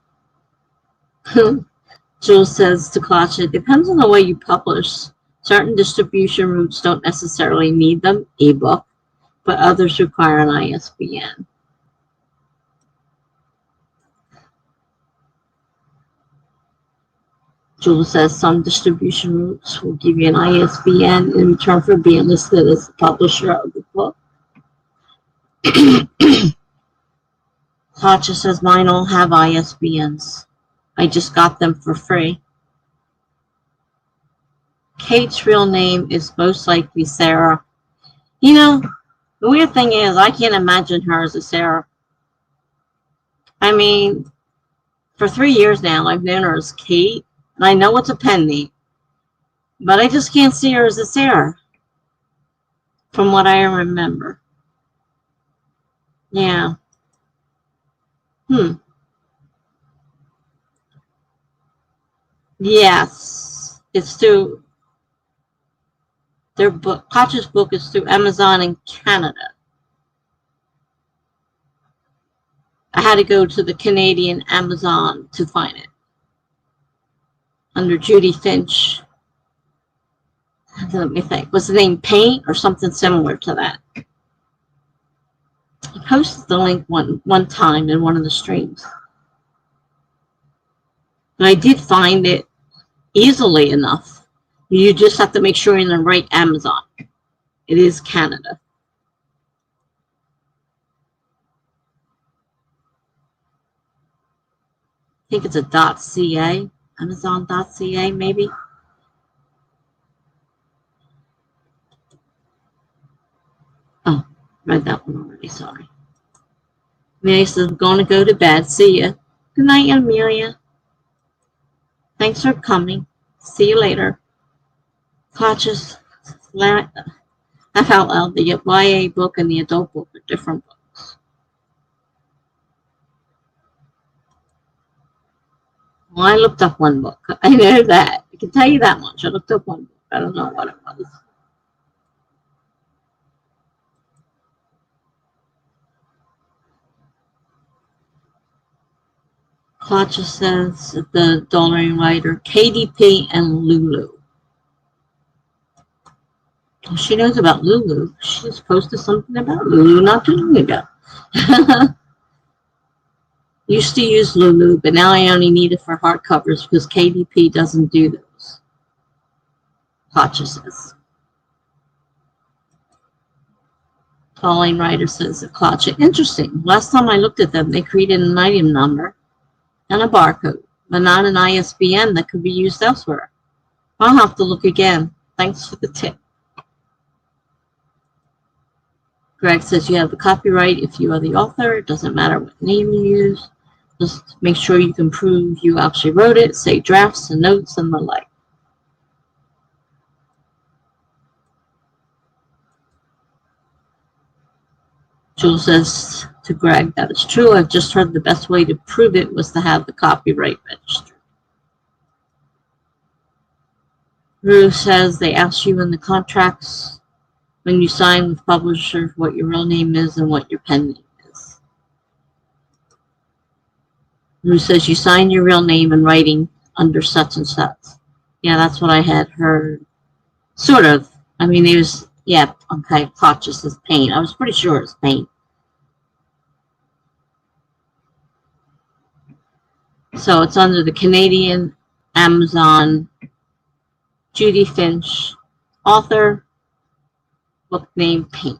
Jules says to Claudia, it depends on the way you publish. Certain distribution routes don't necessarily need them, ebook, but others require an ISBN. Jules says some distribution routes will give you an ISBN in return for being listed as the publisher of the book. Claudia says mine all have ISBNs. I just got them for free. Kate's real name is most likely Sarah. You know, the weird thing is I can't imagine her as a Sarah. I mean, for 3 years now, I've known her as Kate, and I know it's a pen name, but I just can't see her as a Sarah, from what I remember. Yeah. Yes. It's through their book. Koch's book is through Amazon in Canada. I had to go to the Canadian Amazon to find it. Under Judy Finch. Let me think. Was the name Paint or something similar to that? I posted the link one time in one of the streams. And I did find it easily enough. You just have to make sure you're in the right Amazon. It is Canada. think it's a .ca, Amazon.ca maybe. Oh, read that one already, sorry. Amelia says, I'm going to go to bed. See ya. Good night, Amelia. Thanks for coming. See you later. Conscious, laugh out loud. The YA book and the adult book are different books. Well, I looked up one book. I know that. I can tell you that much. I looked up one book. I don't know what it was. Claudia says the Dollary writer, KDP and Lulu. She knows about Lulu. She just posted something about Lulu not too long ago. Used to use Lulu, but now I only need it for hardcovers because KDP doesn't do those. Claudia says. Pauline Writer says, Claudia, interesting. Last time I looked at them, they created an item number and a barcode, but not an ISBN that could be used elsewhere. I'll have to look again. Thanks for the tip. Greg says you have the copyright if you are the author. It doesn't matter what name you use. Just make sure you can prove you actually wrote it, say drafts and notes and the like. Jules says to Greg, that is true. I've just heard the best way to prove it was to have the copyright registered. Rue says they ask you in the contracts when you sign with publishers what your real name is and what your pen name is. Rue says you sign your real name in writing under such and such. Yeah, that's what I had heard. Sort of. I mean, it was, yeah, okay, cautious as pain. I was pretty sure it was pain. So it's under the Canadian Amazon Judy Finch, author, book name Paint.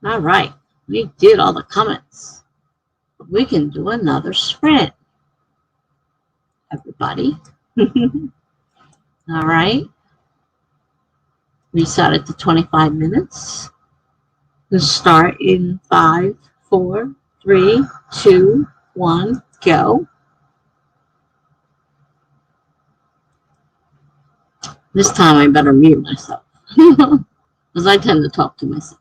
All right, we did all the comments. We can do another sprint, everybody. All right. Reset it to 25 minutes. Let's start in 5, 4, 3, 2, 1, go. This time I better mute myself because I tend to talk to myself.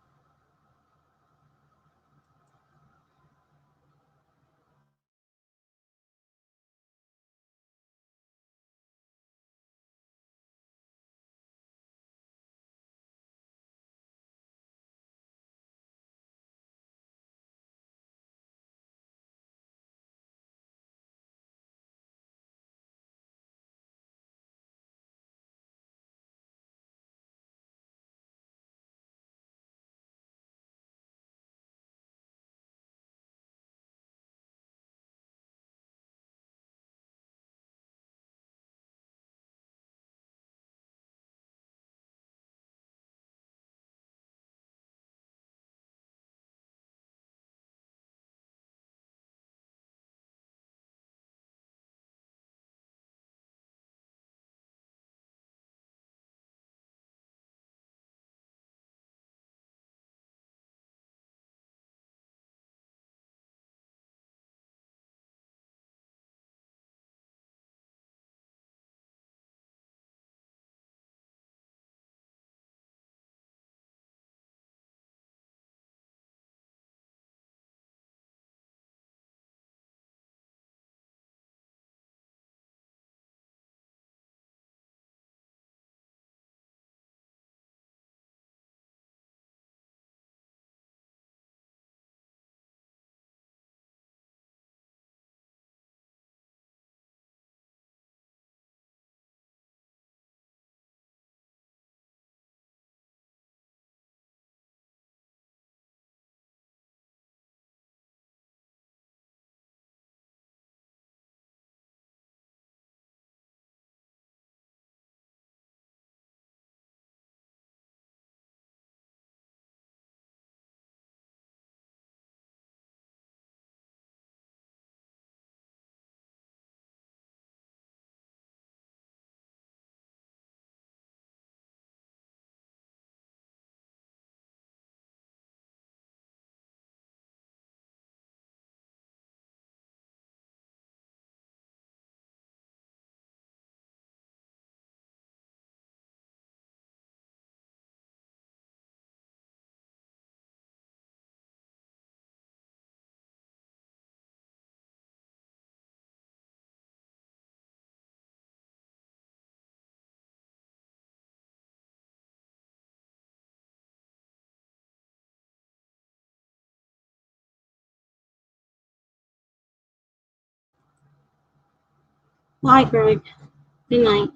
Bye, Greg. Good night.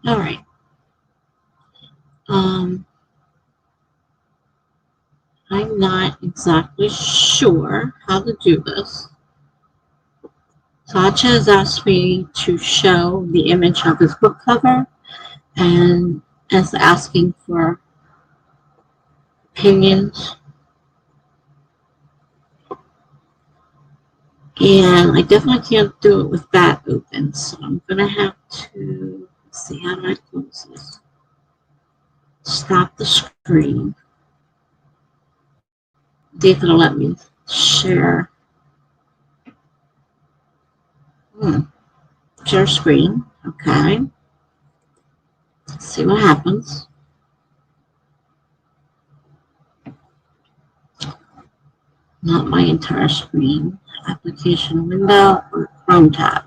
All right. I'm not exactly sure how to do this. Sacha has asked me to show the image of his book cover and is asking for opinions. And I definitely can't do it with that open, so I'm going to have to, let's see, how do I close this? Stop the screen. They're going to let me share. Share screen. Okay. Let's see what happens. Not my entire screen. Application window or Chrome tab.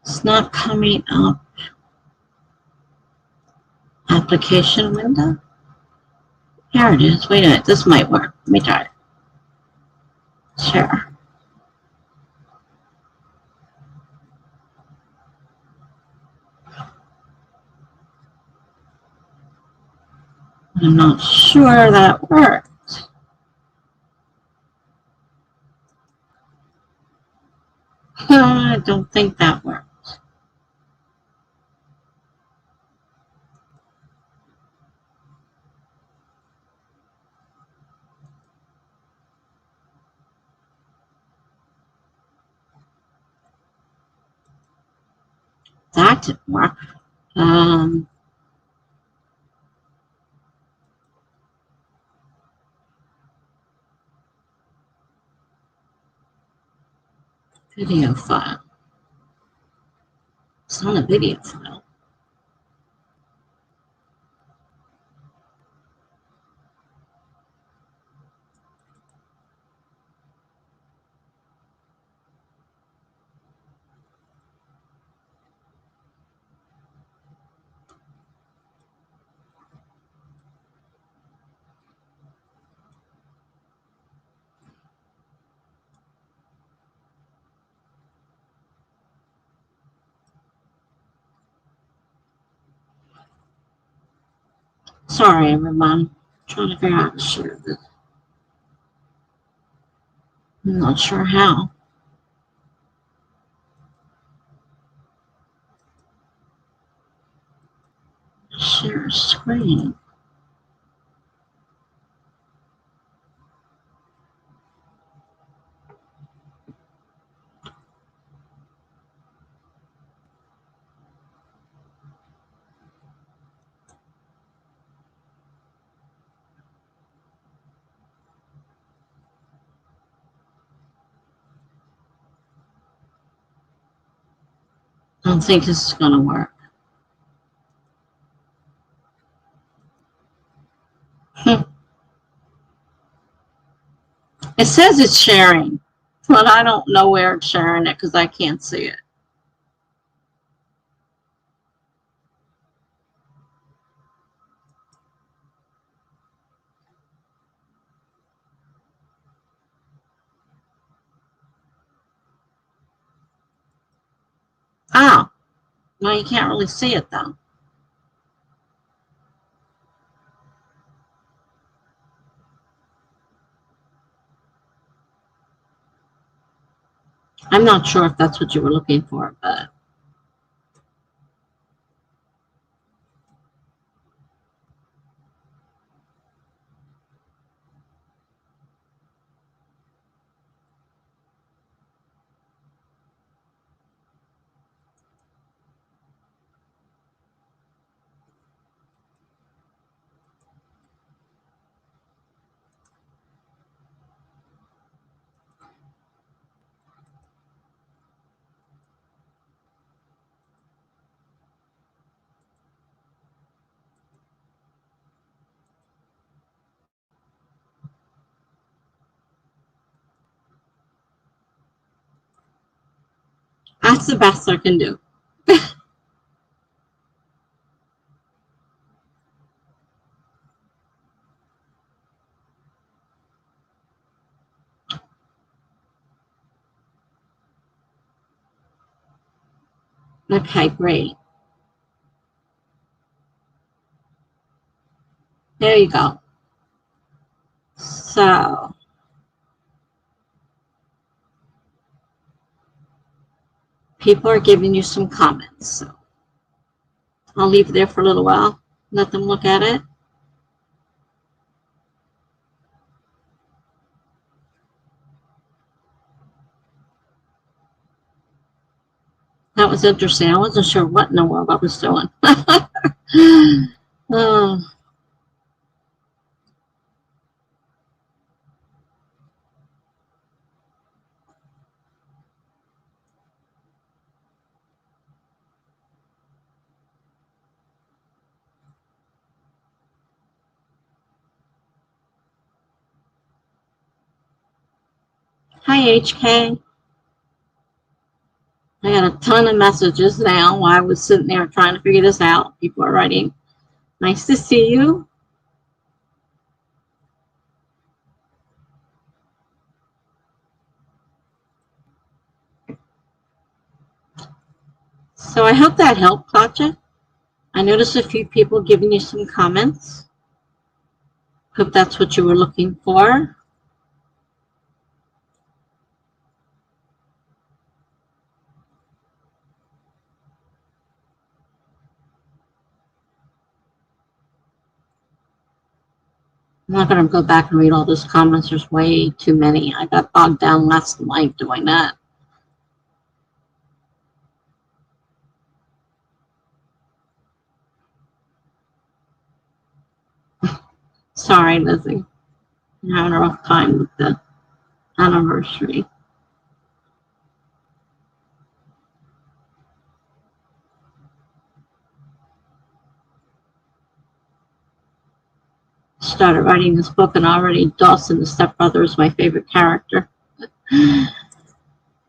It's not coming up. Application window. Here it is. Wait a minute. This might work. Let me try it. Sure. I'm not sure that worked. I don't think that worked. That didn't work. Video file. It's not a video file. Sorry, everyone. I'm trying to figure out how to share this. I'm not sure how. Share screen. I don't think this is going to work. It says it's sharing, but I don't know where it's sharing it because I can't see it. Oh, no, you can't really see it though. I'm not sure if that's what you were looking for, but That's the best I can do. Okay, great. There you go. So, people are giving you some comments. So, I'll leave it there for a little while. Let them look at it. That was interesting. I wasn't sure what in the world I was doing. Oh. Hi, HK. I got a ton of messages now while I was sitting there trying to figure this out. People are writing, nice to see you. So I hope that helped, Katja. I noticed a few people giving you some comments. Hope that's what you were looking for. I'm not going to go back and read all those comments. There's way too many. I got bogged down last night doing that. Sorry, Lizzie. I'm having a rough time with the anniversary. Started writing this book, and already Dawson, the stepbrother, is my favorite character.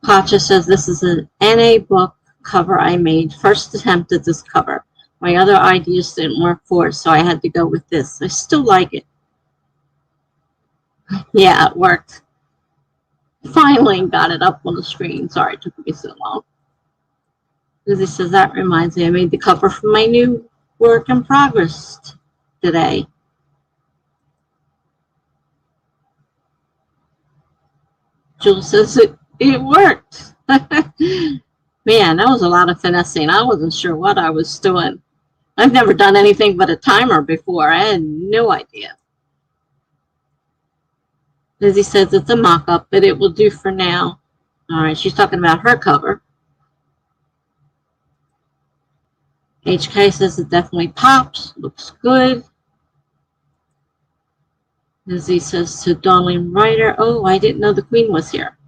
Katja says, this is an NA book cover I made. First attempt at this cover. My other ideas didn't work for it, so I had to go with this. I still like it. Yeah, it worked. Finally got it up on the screen. Sorry it took me so long. Lizzie says, that reminds me, I made the cover for my new work in progress today. Jules says, it worked. Man, that was a lot of finessing. I wasn't sure what I was doing. I've never done anything but a timer before. I had no idea. Lizzie says it's a mock-up, but it will do for now. All right, she's talking about her cover. HK says it definitely pops. Looks good. Lizzie says to Darling Writer, oh, I didn't know the Queen was here.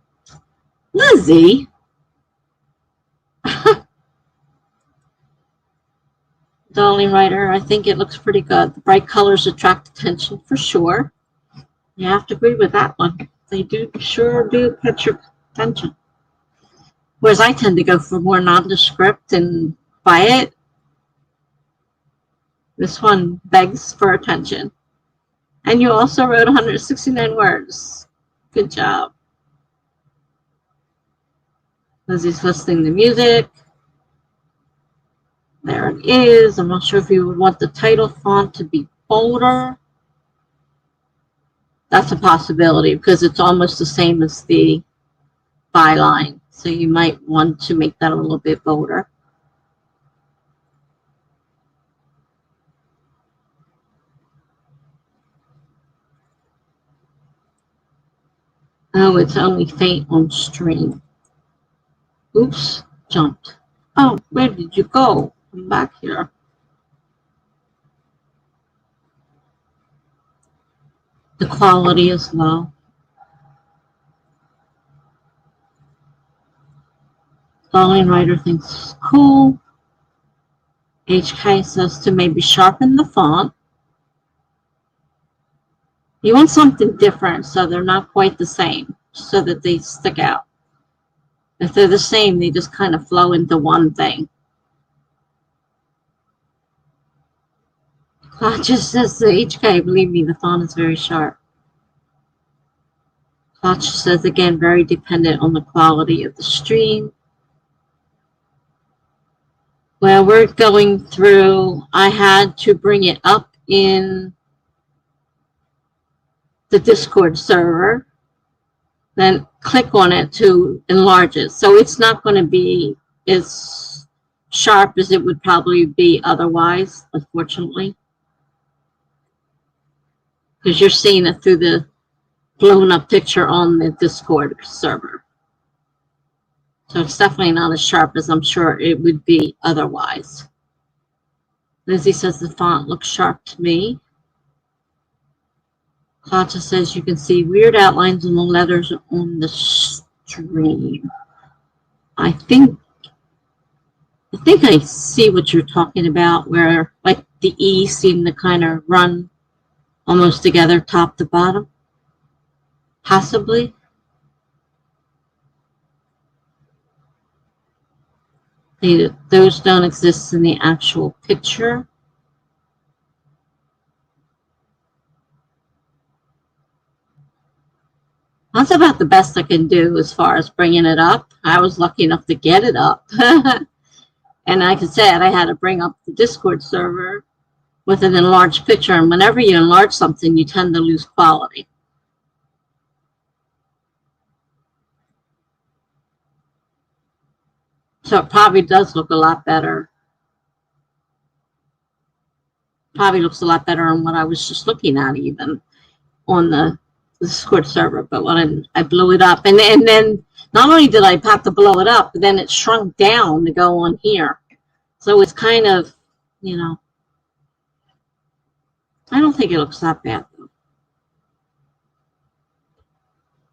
Lizzie? Darling Writer, I think it looks pretty good. The bright colors attract attention for sure. You have to agree with that one. They sure do catch your attention. Whereas I tend to go for more nondescript and buy it. This one begs for attention. And you also wrote 169 words. Good job. Lizzie's listening to music. There it is. I'm not sure if you would want the title font to be bolder. That's a possibility because it's almost the same as the byline. So you might want to make that a little bit bolder. Oh, it's only faint on stream. Oops, jumped. Oh, where did you go? I'm back here. The quality is low. Darling Writer thinks it's cool. HK says to maybe sharpen the font. You want something different so they're not quite the same, so that they stick out. If they're the same, they just kind of flow into one thing. Claude just says the HK, believe me, the font is very sharp. Claude says, again, very dependent on the quality of the stream. Well, we're going through, I had to bring it up in the Discord server, then click on it to enlarge it. So it's not going to be as sharp as it would probably be otherwise, unfortunately. Because you're seeing it through the blown up picture on the Discord server. So it's definitely not as sharp as I'm sure it would be otherwise. Lizzie says the font looks sharp to me. Claudia says you can see weird outlines in the letters on the stream. I think I see what you're talking about, where like the E seem to kind of run almost together top to bottom. Possibly. Those don't exist in the actual picture. That's about the best I can do as far as bringing it up. I was lucky enough to get it up. And like I said, I had to bring up the Discord server with an enlarged picture. And whenever you enlarge something, you tend to lose quality. So it probably does look a lot better. Probably looks a lot better than what I was just looking at even on the Discord server. But when I blew it up, and then not only did I have to blow it up, but then it shrunk down to go on here. So it's kind of, you know, I don't think it looks that bad though.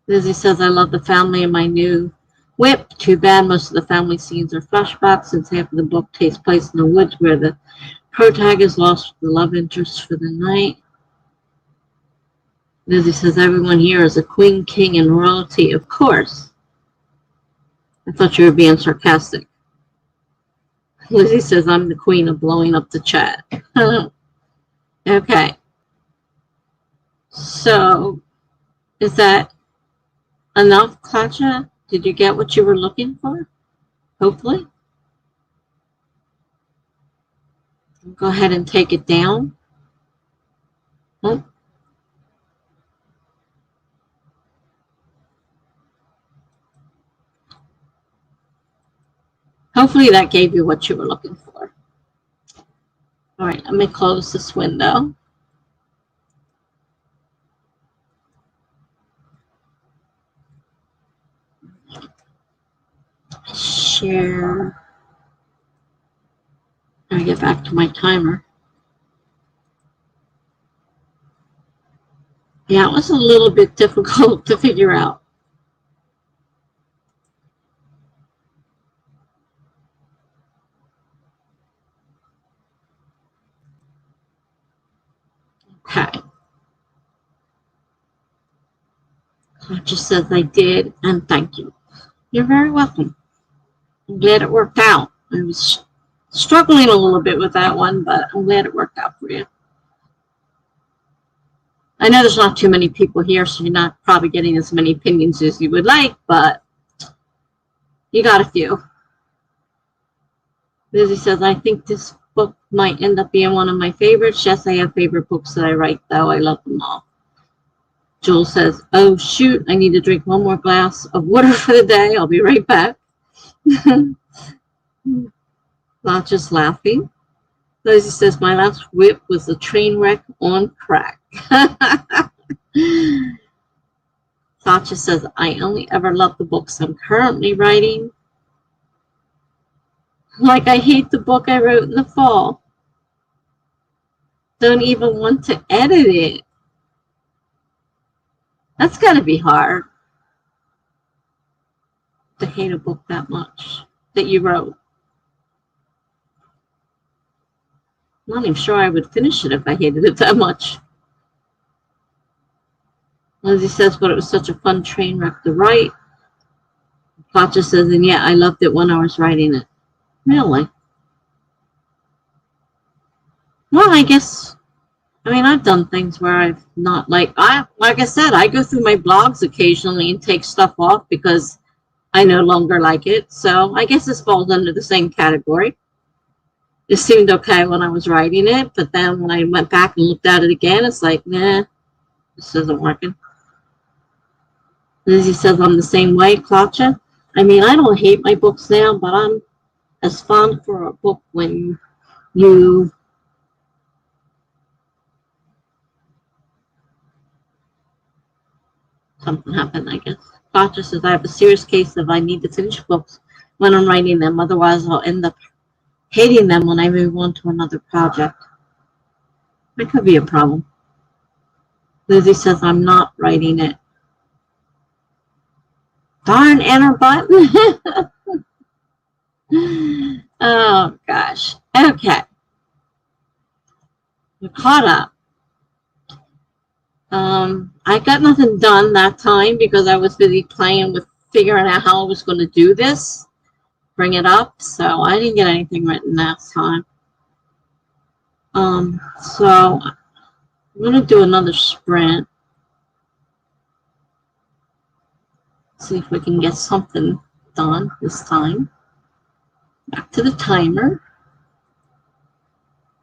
Lizzie says, I love the family in my new whip. Too bad most of the family scenes are flashbacks since half of the book takes place in the woods where the protagonist lost the love interest for the night. Lizzie says, everyone here is a queen, king, and royalty. Of course. I thought you were being sarcastic. Lizzie says, I'm the queen of blowing up the chat. Okay. So, is that enough, Claudia? Did you get what you were looking for? Hopefully. Go ahead and take it down. Oh. Hopefully that gave you what you were looking for. All right, let me close this window. Share. I get back to my timer. Yeah, it was a little bit difficult to figure out. Okay. I just says I did, and thank you. You're very welcome. I'm glad it worked out. I was struggling a little bit with that one, but I'm glad it worked out for you. I know there's not too many people here, so you're not probably getting as many opinions as you would like, but you got a few. Lizzie says, I think this book might end up being one of my favorites. Yes, I have favorite books that I write, though. I love them all. Jules says, oh, shoot, I need to drink one more glass of water for the day. I'll be right back. Not just laughing. Lizzie says, my last whip was a train wreck on crack. Sasha says, I only ever love the books I'm currently writing. Like I hate the book I wrote in the fall. Don't even want to edit it. That's got to be hard to hate a book that much that you wrote. I'm not even sure I would finish it if I hated it that much. Lizzie says, but it was such a fun train wreck to write. Katja says, and yeah, I loved it when I was writing it. Really? Well, I guess, I mean, I've done things where I've not like I said, I go through my blogs occasionally and take stuff off because I no longer like it. So I guess this falls under the same category. It seemed okay when I was writing it, but then when I went back and looked at it again, it's like, nah, this isn't working. Lizzie says, I'm the same way, Katja. I mean, I don't hate my books now, but I'm as fond for a book when you something happened, I guess. Katja says, I have a serious case of I need to finish books when I'm writing them. Otherwise, I'll end up hating them when I move on to another project. That could be a problem. Lizzie says, I'm not writing it. Darn enter button. Oh, gosh. Okay. We're caught up. I got nothing done that time because I was busy playing with figuring out how I was going to do this, bring it up. So I didn't get anything written last time. So I'm going to do another sprint. See if we can get something done this time. Back to the timer.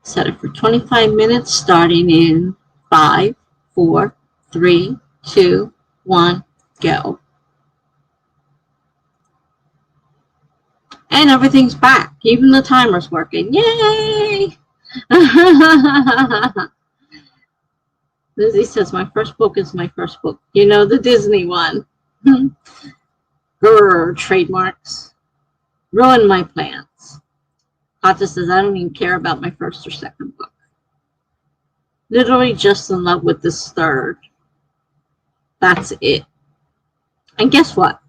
Set it for 25 minutes starting in 5, 4, 3, 2, 1, go. And everything's back. Even the timer's working. Yay! Lizzie says, my first book is my first book. You know, the Disney one. Grr, trademarks. Ruin my plans. Katja says, I don't even care about my first or second book. Literally just in love with this third. That's it. And guess what?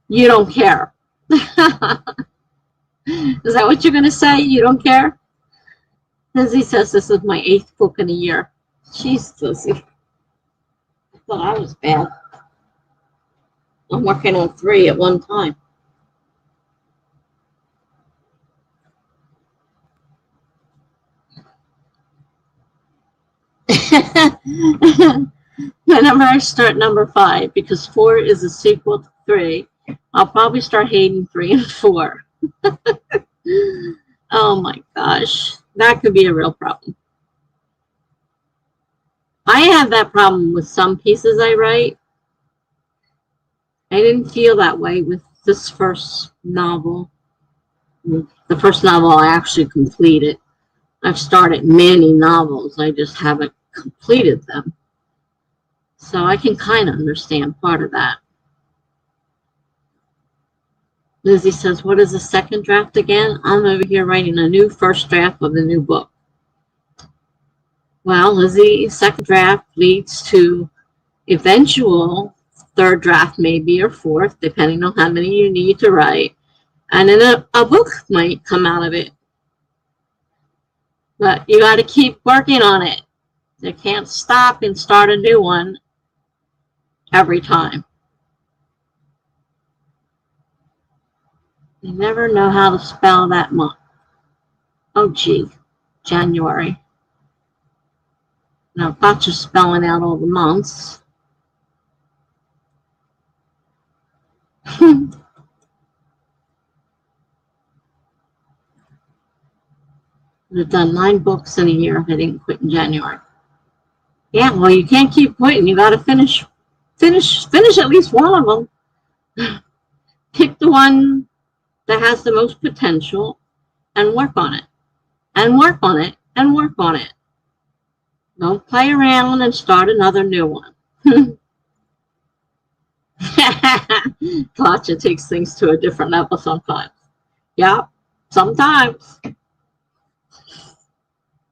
You don't care. Is that what you're going to say? You don't care? Lizzie says this is my 8th book in a year. Jeez, Lizzie. I thought I was bad. I'm working on 3 at one time. Whenever I start number 5, because 4 is a sequel to 3, I'll probably start hating 3 and 4. Oh my gosh. That could be a real problem. I have that problem with some pieces I write. I didn't feel that way with this first novel. The first novel I actually completed. I've started many novels. I just haven't completed them. So I can kind of understand part of that. Lizzie says, what is the second draft again? I'm over here writing a new first draft of the new book. Well, Lizzie, second draft leads to eventual third draft maybe or fourth, depending on how many you need to write. And then a book might come out of it. But you got to keep working on it. You can't stop and start a new one every time. You never know how to spell that month. Oh, gee, January. Now, not just spelling out all the months. Would have done 9 books in a year if I didn't quit in January. Yeah, well, you can't keep quitting. You got to finish at least one of them. Pick the one that has the most potential and work on it. And work on it and work on it. Don't play around and start another new one. Katja takes things to a different level sometimes. Yeah, sometimes.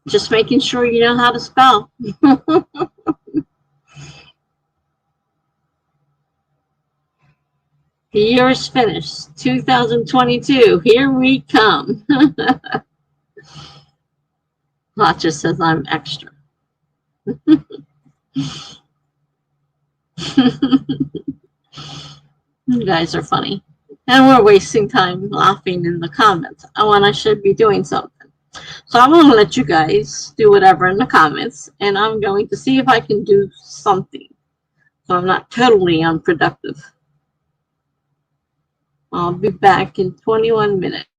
Just making sure you know how to spell. The year is finished. 2022. Here we come. Katja says I'm extra. You guys are funny. And we're wasting time laughing in the comments when I should be doing something. So I'm going to let you guys do whatever in the comments, and I'm going to see if I can do something so I'm not totally unproductive. I'll be back in 21 minutes.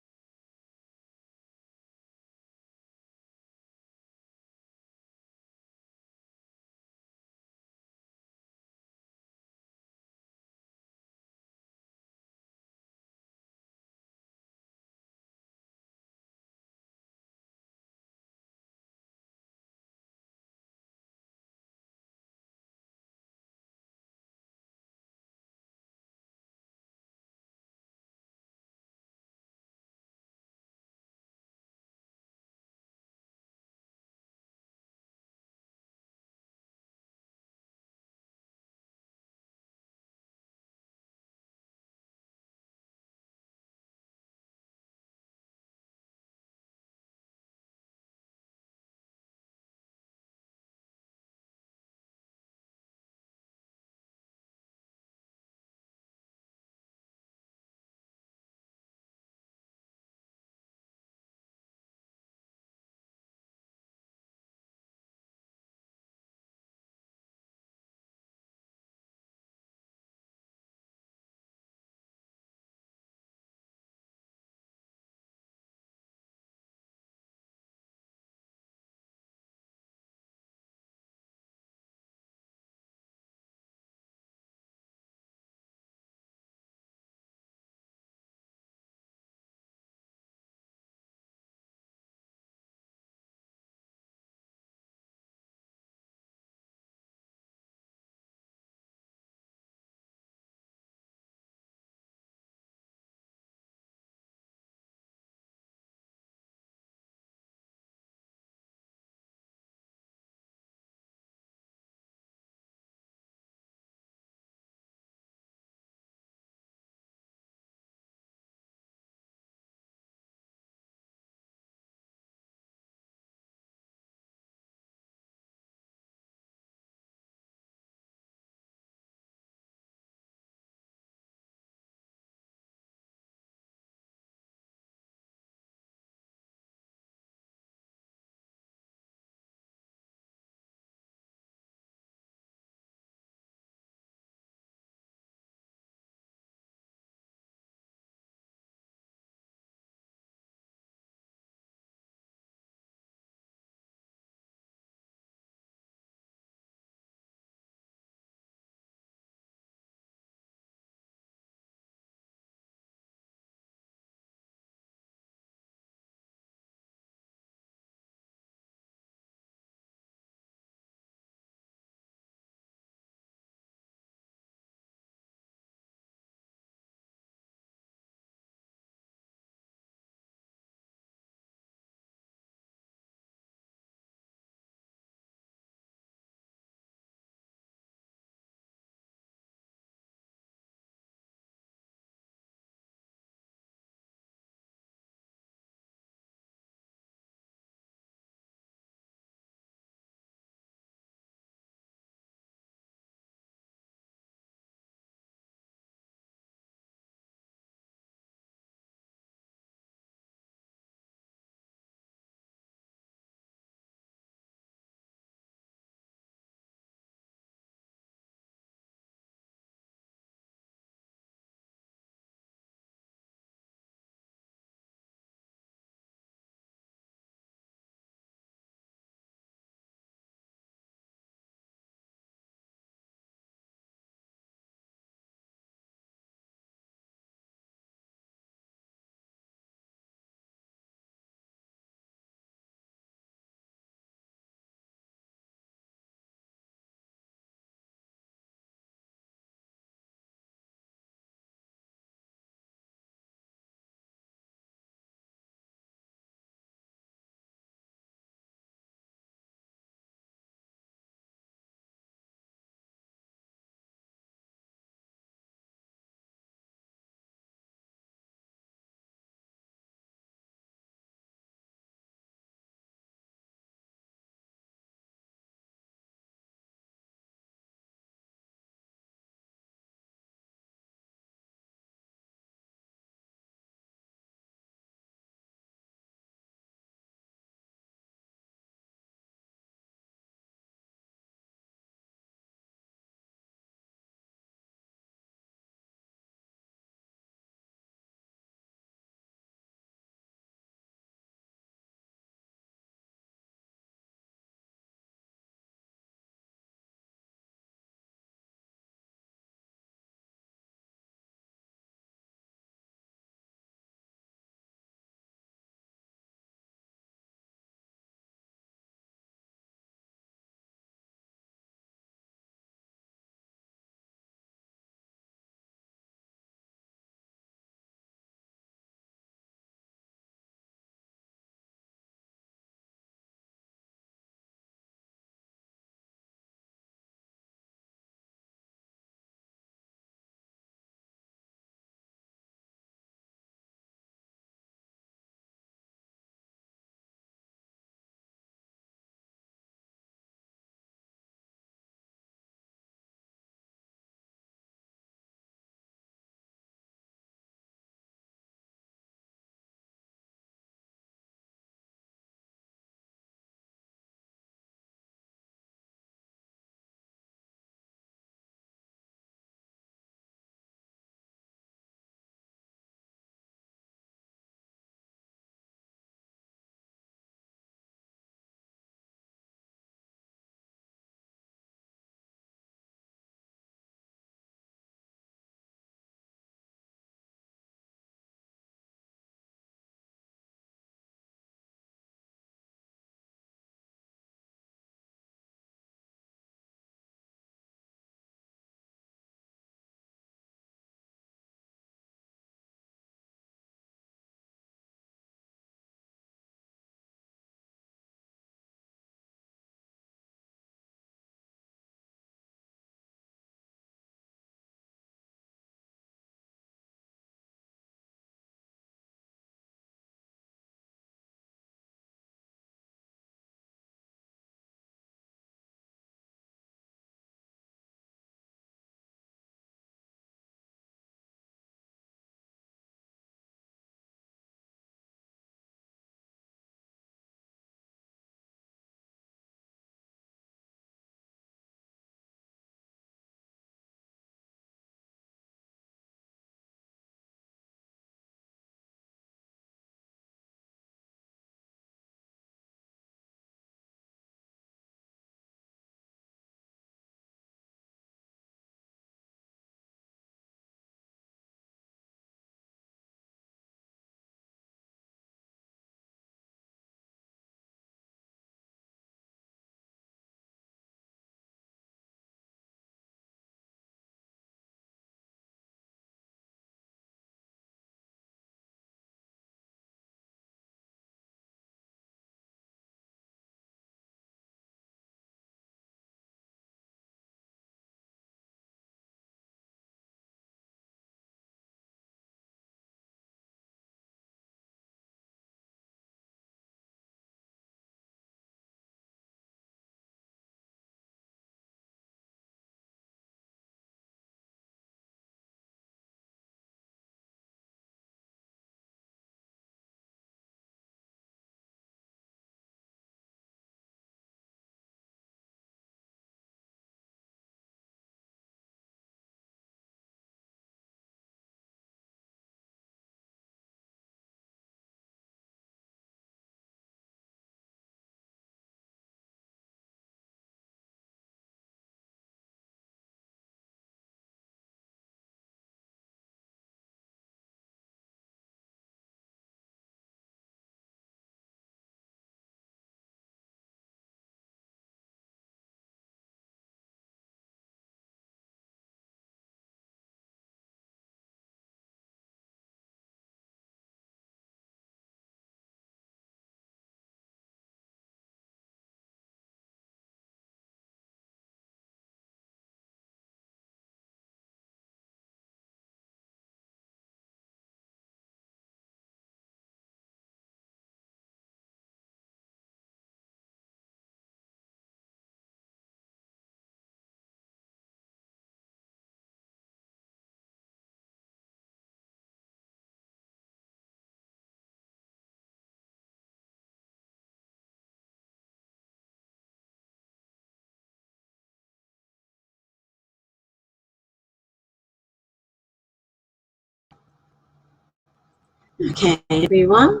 Okay, everyone.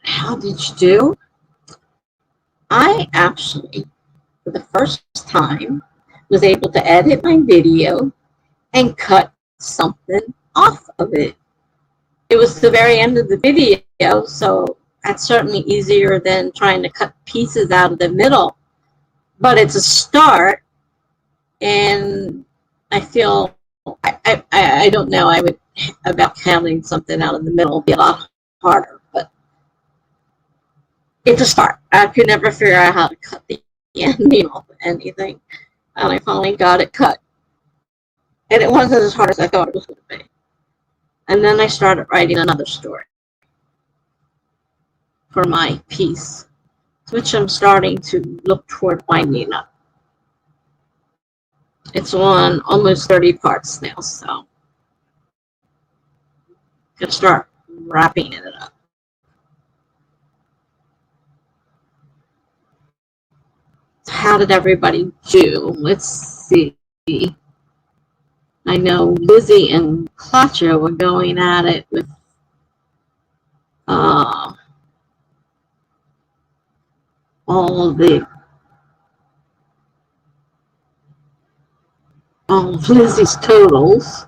How did you do? I actually, for the first time, was able to edit my video and cut something off of it. It was the very end of the video, so that's certainly easier than trying to cut pieces out of the middle. But it's a start, and I feel, I don't know, I would, about cutting something out of the middle would be a lot harder, but it's a start. I could never figure out how to cut the ending off of anything, and I finally got it cut. And it wasn't as hard as I thought it was going to be. And then I started writing another story for my piece, which I'm starting to look toward winding up. It's on almost 30 parts now, so I'm going to start wrapping it up. How did everybody do? Let's see. I know Lizzie and Claudia were going at it with all of Lizzie's totals.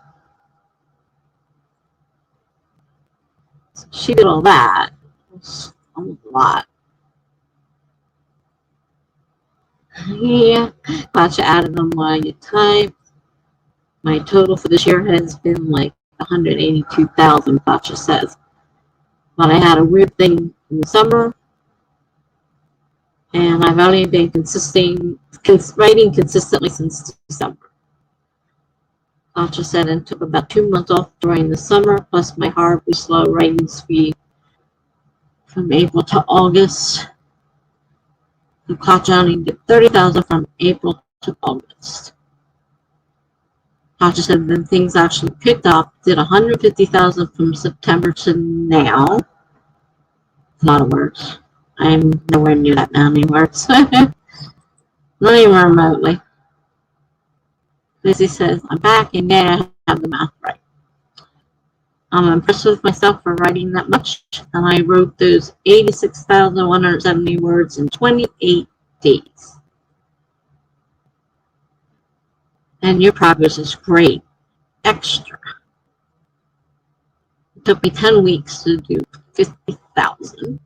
She did all that. It's a lot. Yeah, Claudia added them while you type. My total for this year has been like 182,000, Claudia says. But I had a weird thing in the summer, and I've only been writing consistently since December. Claudia said, and took about 2 months off during the summer, plus my horribly slow writing speed from April to August. And Claudia only did 30,000 from April to August. Claudia said, then things actually picked up, did 150,000 from September to now. A lot of words. I'm nowhere near that many words. Not even remotely. Lizzie says, I'm back and yeah, I have the math right. I'm impressed with myself for writing that much, and I wrote those 86,170 words in 28 days. And your progress is great. Extra. It took me 10 weeks to do 50,000.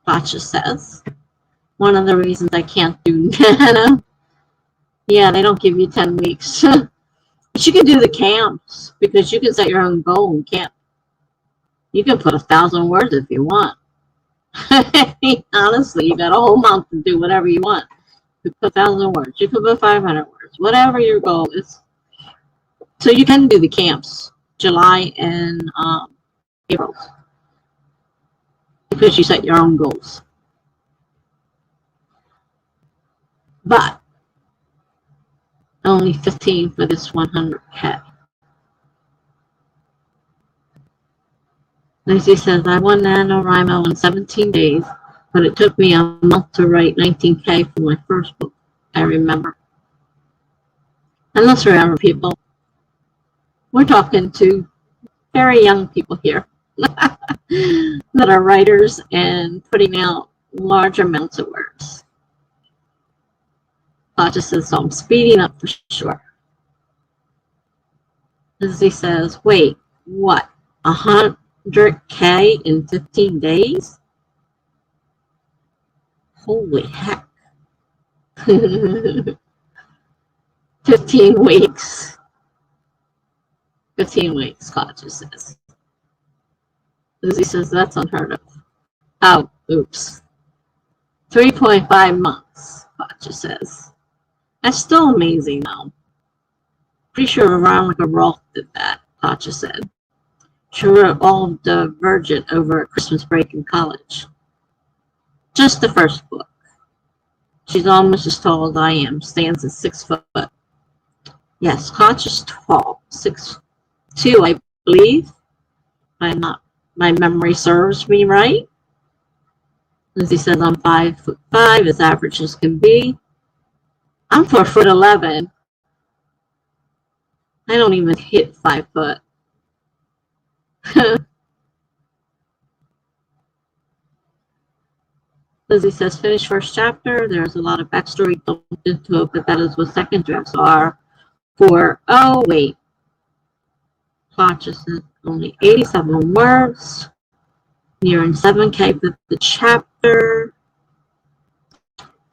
Claudia says. One of the reasons I can't do Nano. Yeah, they don't give you 10 weeks. But you can do the camps, because you can set your own goal in camp. You can put 1,000 words if you want. Honestly, you got a whole month to do whatever you want. You can put 1,000 words. You can put 500 words. Whatever your goal is. So you can do the camps, July and April, because you set your own goals. But only 15 for this 100K. Lacey says, I won NaNoWRIMO in 17 days, but it took me a month to write 19K for my first book, I remember. And let's remember, people, we're talking to very young people here that are writers and putting out large amounts of words. Claudia says, so I'm speeding up for sure. Lizzie says, wait, what, 100K in 15 days? Holy heck. 15 weeks. 15 weeks, Claudia says. Lizzie says, that's unheard of. Oh, oops. 3.5 months, Claudia says. That's still amazing, though. Pretty sure Veronica Roth did that, Claudia said. She wrote all of Divergent over a Christmas break in college. Just the first book. She's almost as tall as I am, stands at 6 foot. Yes, Claudia's tall, 6'2", I believe. My memory serves me right. Lizzie says I'm 5'5", as average as can be. I'm 4'11". I don't even hit 5 foot. Lizzie says, finish first chapter. There's a lot of backstory dumped into it, but that is what second drafts are for. Oh, wait. Plot just says only 87 words. Nearing 7K for the chapter.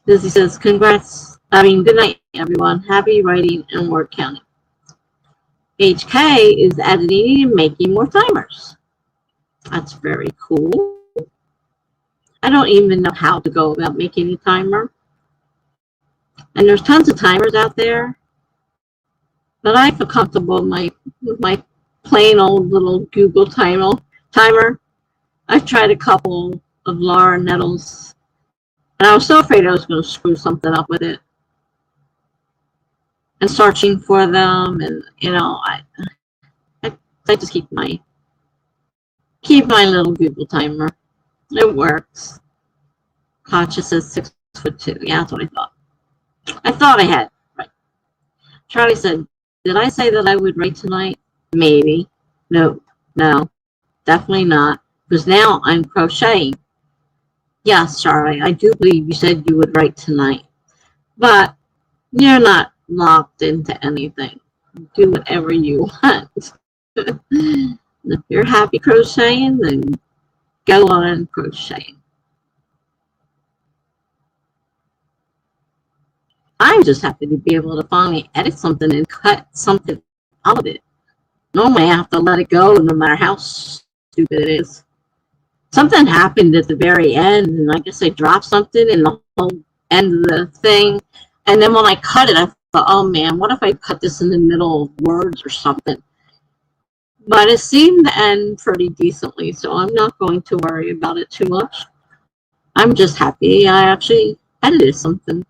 Lizzie says, congrats. Good night, everyone. Happy writing and word counting. HK is editing and making more timers. That's very cool. I don't even know how to go about making a timer. And there's tons of timers out there. But I feel comfortable with my plain old little Google timer. I've tried a couple of Laura Nettles, and I was so afraid I was going to screw something up with it. And searching for them, and I just keep my little Google timer. It works. Katja says 6'2". Yeah, that's what I thought. I thought I had right. Charlie said, "Did I say that I would write tonight? Maybe. No, definitely not. Because now I'm crocheting." Yes, Charlie, I do believe you said you would write tonight. But you're not locked into anything. Do whatever you want. If you're happy crocheting, then go on crocheting. I'm just happy to be able to finally edit something and cut something out of it. Normally I have to let it go no matter how stupid it is. Something happened at the very end, and I guess I dropped something in the whole end of the thing. And then when I cut it, I thought, oh man, what if I cut this in the middle of words or something? But it seemed to end pretty decently, so I'm not going to worry about it too much. I'm just happy I actually edited something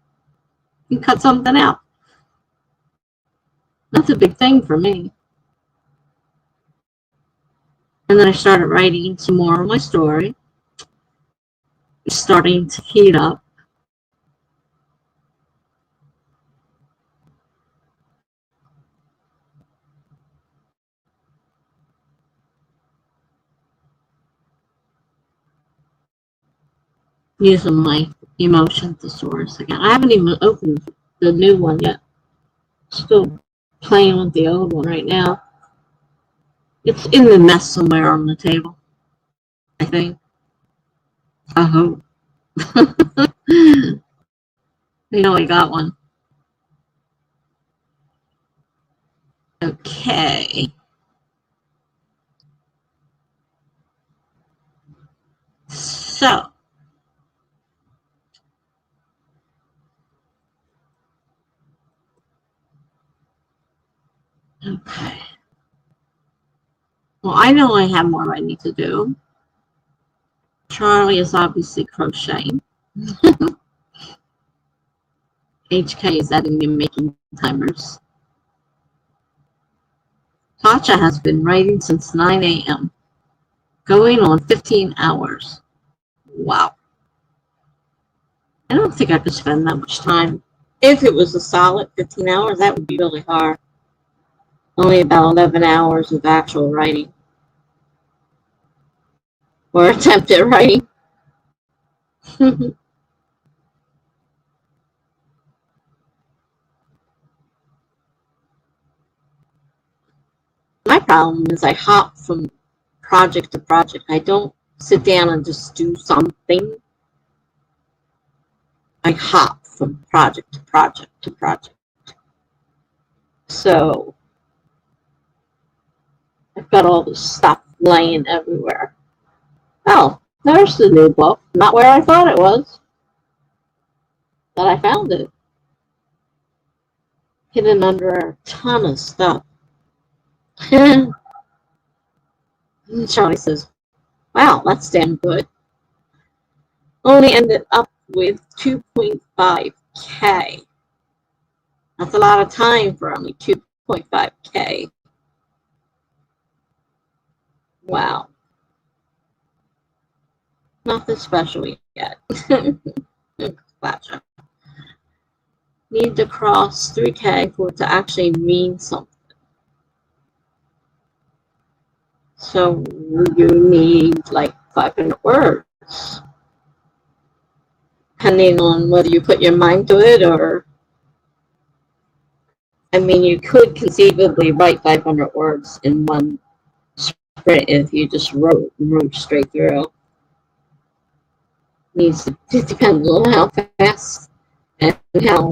and cut something out. That's a big thing for me. And then I started writing some more of my story. It's starting to heat up. Using my emotion thesaurus again. I haven't even opened the new one yet. Still playing with the old one right now. It's in the mess somewhere on the table, I think. I hope. You know I got one. Okay. So. Okay. Well, I know I have more I need to do. Charlie is obviously crocheting. HK is editing and making timers. Katja has been writing since 9 a.m. Going on 15 hours. Wow. I don't think I could spend that much time. If it was a solid 15 hours, that would be really hard. Only about 11 hours of actual writing. Or attempted writing. My problem is I hop from project to project. I don't sit down and just do something. I hop from project to project to project. So I've got all this stuff laying everywhere. Oh, there's the new book. Not where I thought it was. But I found it. Hidden under a ton of stuff. Charlie says, wow, that's damn good. Only ended up with 2.5K. That's a lot of time for only 2.5K. Wow. Nothing special yet. Gotcha. Need to cross 3K for it to actually mean something. So you need like 500 words, depending on whether you put your mind to it or, I mean, you could conceivably write 500 words in one sprint if you just wrote straight through. It depends on how fast and how,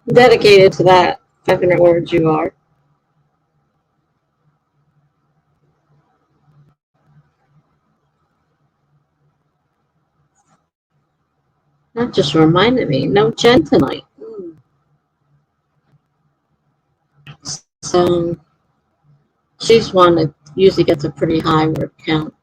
dedicated to that 500 words you are. That just reminded me, no Jen tonight. So she's one that usually gets a pretty high word count.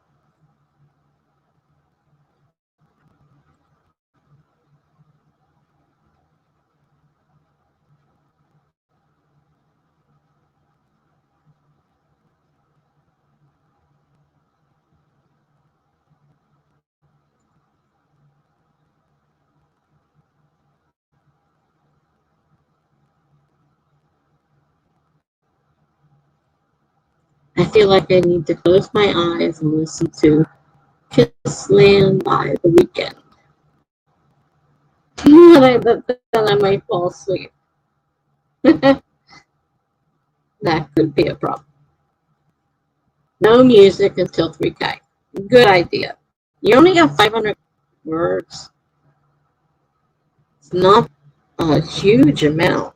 I feel like I need to close my eyes and listen to Kiss Land by The Weekend. But then I might fall asleep. That could be a problem. No music until 3K. Good idea. You only have 500 words. It's not a huge amount.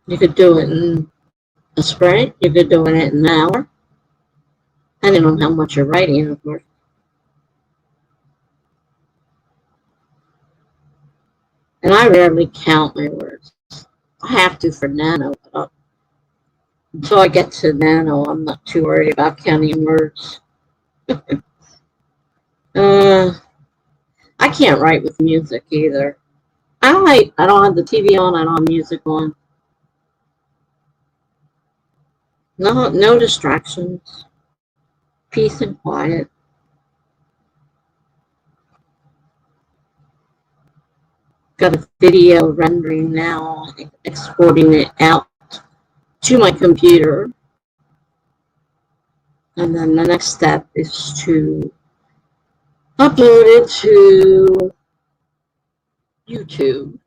You could do it in a sprint. You could do it in an hour. Depending on how much you're writing, of course. And I rarely count my words. I have to for Nano, but until I get to Nano, I'm not too worried about counting words. I can't write with music either. I don't have the TV on. I don't have music on. No distractions. Peace and quiet. Got a video rendering now, exporting it out to my computer. And then the next step is to upload it to YouTube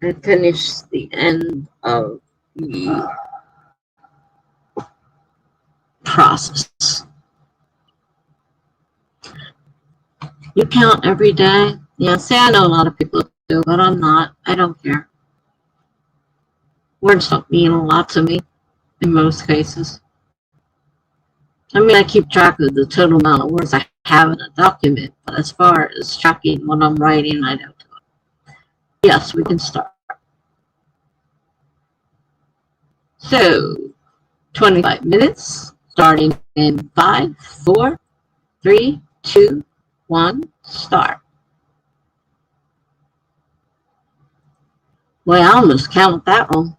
and finish the end of the process. You count every day? Yeah, see, I know a lot of people do, but I'm not. I don't care. Words don't mean a lot to me in most cases. I mean, I keep track of the total amount of words I have in a document, but as far as tracking what I'm writing, I don't do it. Yes, we can start. So, 25 minutes, starting in 5, 4, 3, 2, 1, start. Well, I almost counted that wrong.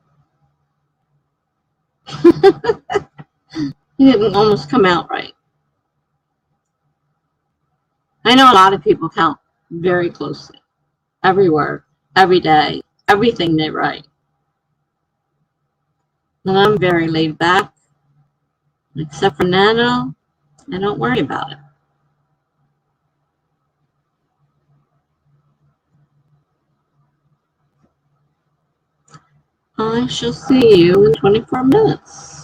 It didn't almost come out right. I know a lot of people count very closely. Every word, every day, everything they write. And I'm very laid back. Except for Nano, I don't worry about it. I shall see you in 24 minutes.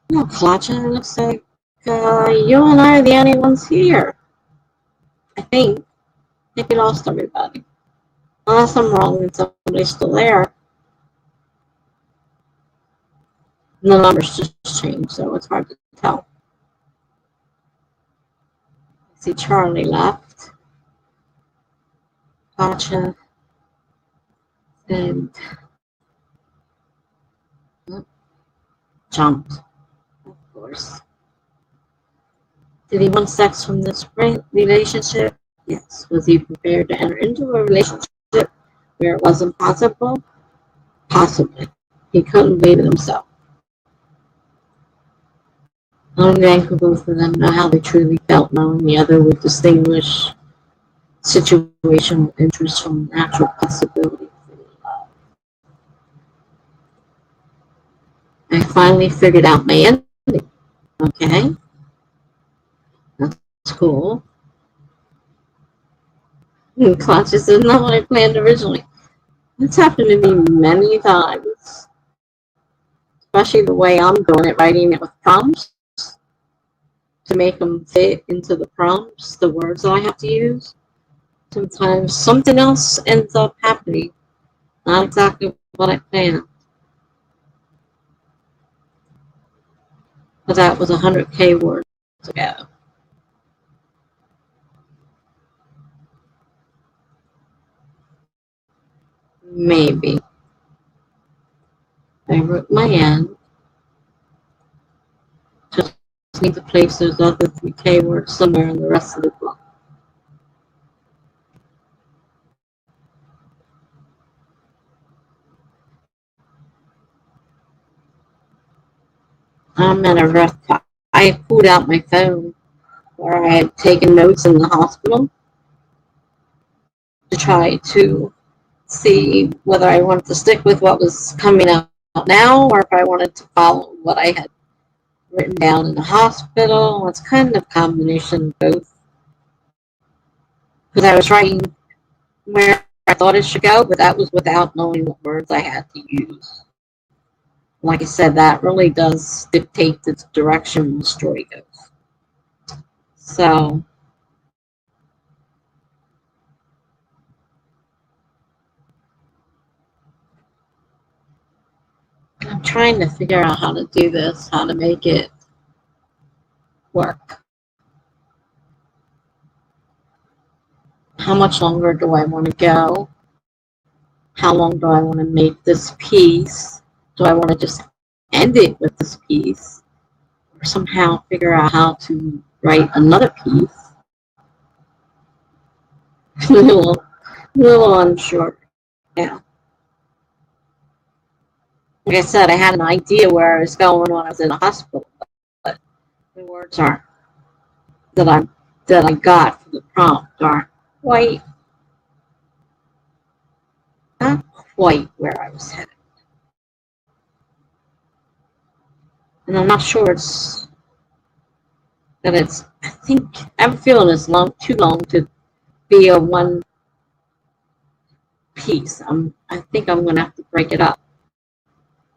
No, Claudia, it looks like you and I are the only ones here. I think. I think we lost everybody. Unless I'm wrong and somebody's still there. And the numbers just changed, so it's hard to tell. I see Charlie left. Gotcha. And jumped, of course. Did he want sex from this relationship? Yes. Was he prepared to enter into a relationship where it wasn't possible? Possibly. He couldn't believe it himself. Only then could both of them know how they truly felt, knowing the other would distinguish situational interest from natural possibility. I finally figured out my ending. Okay, that's cool. Conscious is not what I planned originally. It's happened to me many times, especially the way I'm doing it, writing it with prompts to make them fit into the prompts, the words that I have to use. Sometimes something else ends up happening, not exactly what I planned. But that was 100K words ago. Maybe. I wrote my end. Just need to place those other 3K words somewhere in the rest of the book. I'm at a rough spot. I pulled out my phone where I had taken notes in the hospital to try to see whether I wanted to stick with what was coming out now or if I wanted to follow what I had written down in the hospital. It's kind of a combination of both. Because I was writing where I thought it should go, but that was without knowing what words I had to use. Like I said, that really does dictate the direction the story goes. So, I'm trying to figure out how to do this, how to make it work. How much longer do I want to go? How long do I want to make this piece? Do I want to just end it with this piece? Or somehow figure out how to write another piece? a little unsure. Yeah. Like I said, I had an idea where I was going when I was in the hospital, but the words aren't that I got for the prompt aren't quite not quite where I was headed. And I'm not sure I think I'm feeling it's too long to be a one piece. I think I'm gonna have to break it up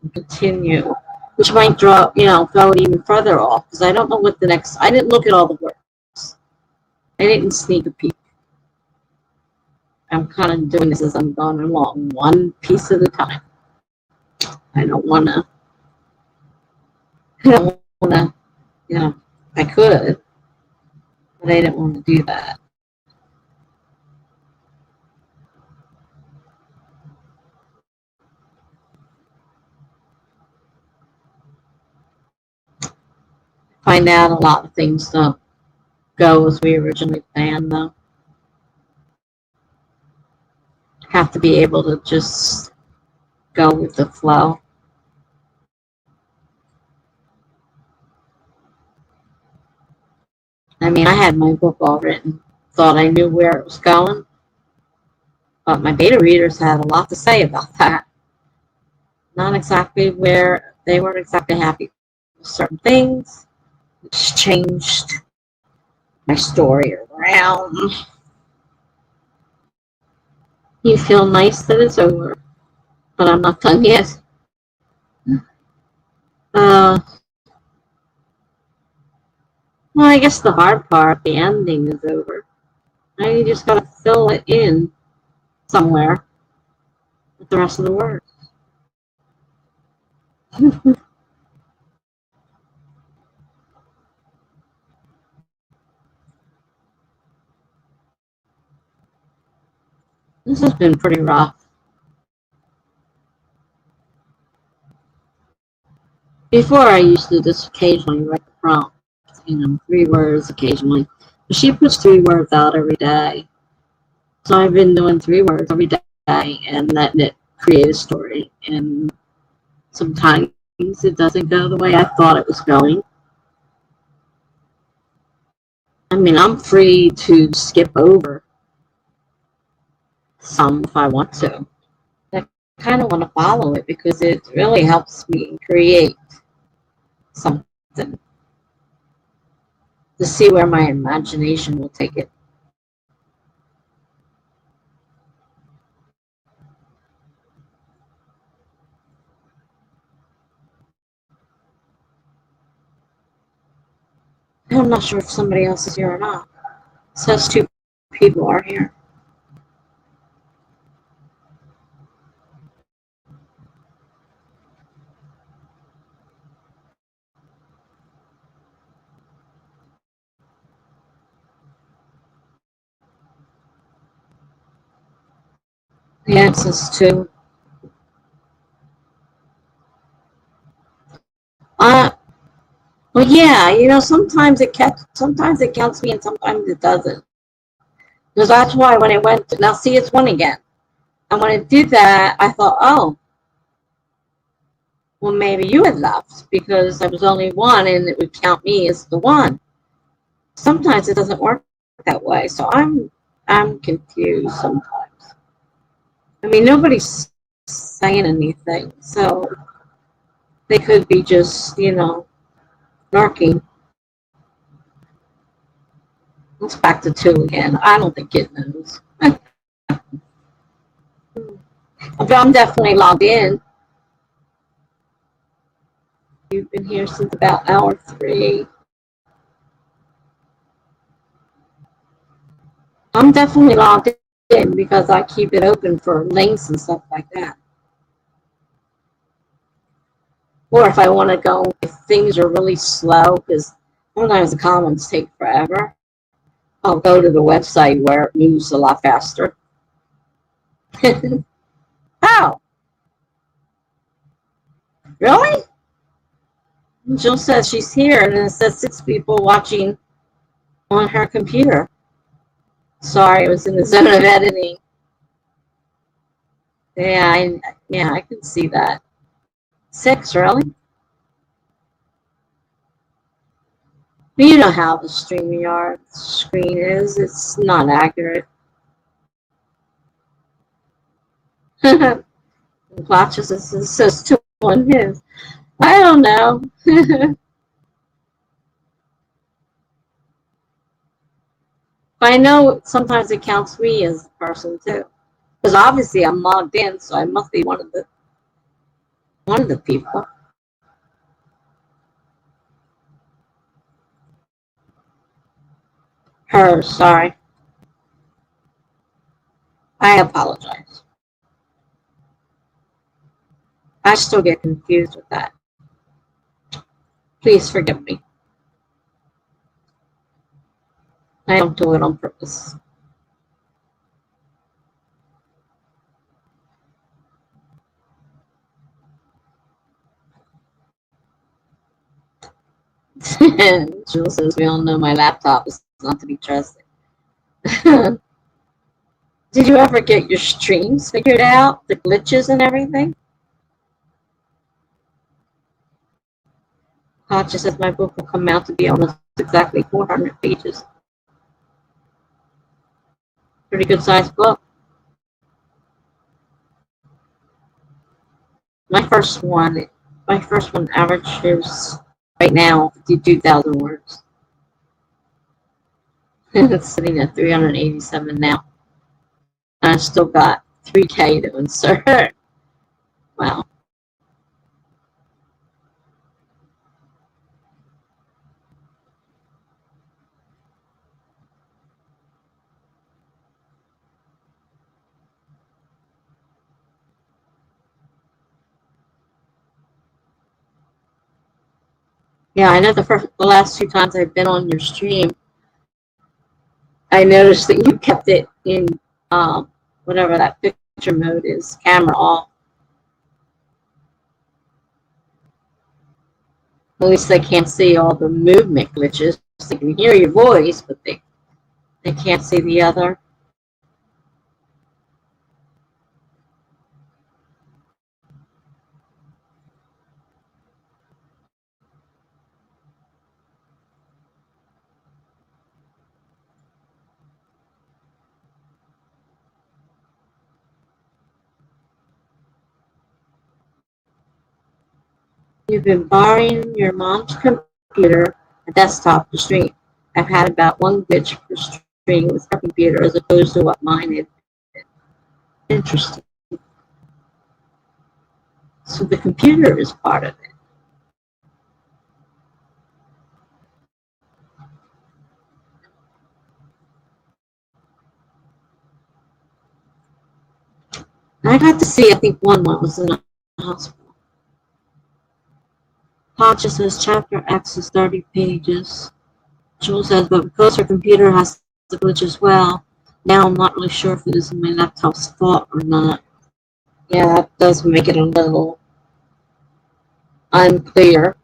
and continue, which might throw it even further off because I don't know what the next. I didn't look at all the words. I didn't sneak a peek. I'm kind of doing this as I'm going along, one piece at a time. I don't wanna. I don't wanna. I could, but I didn't want to do that. Find out a lot of things don't go as we originally planned, though. Have to be able to just go with the flow. I mean, I had my book all written, thought I knew where it was going, but my beta readers had a lot to say about that. Not exactly where they weren't exactly happy with certain things, which changed my story around. You feel nice that it's over, but I'm not done yet. Uh, Well, I guess the hard part, the ending, is over. Now you just gotta fill it in somewhere with the rest of the words. This has been pretty rough. Before I used to just occasionally write the prompt, 3 words occasionally. But she puts 3 words out every day. So I've been doing 3 words every day and letting it create a story. And sometimes it doesn't go the way I thought it was going. I mean, I'm free to skip over some if I want to. I kind of want to follow it because it really helps me create something to see where my imagination will take it. I'm not sure if somebody else is here or not. It says 2 people are here. Yeah, it says 2. Uh, well, yeah, sometimes it counts me and sometimes it doesn't. Because that's why when it went, now see, it's 1 again. And when it did that, I thought, oh, well, maybe you had left because there was only 1 and it would count me as the 1. Sometimes it doesn't work that way. So I'm confused sometimes. I mean, nobody's saying anything. So they could be just, narking. It's back to 2 again. I don't think it knows. But I'm definitely logged in. You've been here since about hour 3. I'm definitely logged in because I keep it open for links and stuff like that. Or if I want to go, if things are really slow, because sometimes the comments take forever, I'll go to the website where it moves a lot faster. Oh, really? Jill says she's here, and it says 6 people watching on her computer. Sorry, it was in the zone of editing. Yeah, I can see that. 6, really? But you know how the StreamYard screen is. It's not accurate. Watches it says 2 on his. I don't know. But I know sometimes it counts me as a person too. Because obviously I'm logged in, so I must be one of the people. Her, sorry. I apologize. I still get confused with that. Please forgive me. I don't do it on purpose. Jill says we all know my laptop is not to be trusted. Did you ever get your streams figured out? The glitches and everything? Katja says my book will come out to be almost exactly 400 pages. Pretty good sized book. My first one averages right now 52,000 words. It's sitting at 387 now. And I still got 3K to insert. Wow. Yeah, I know the last 2 times I've been on your stream, I noticed that you kept it in whatever that picture mode is, camera off. At least they can't see all the movement glitches. They can hear your voice, but they can't see the other. You've been borrowing your mom's computer, a desktop, to stream. I've had about one glitch per stream with her computer as opposed to what mine is. Interesting. So the computer is part of it. I got to see, I think one was in a hospital. Hodges says chapter X is 30 pages. Jules says, but because her computer has the glitch as well, now I'm not really sure if it is my laptop's fault or not. Yeah, that does make it a little unclear.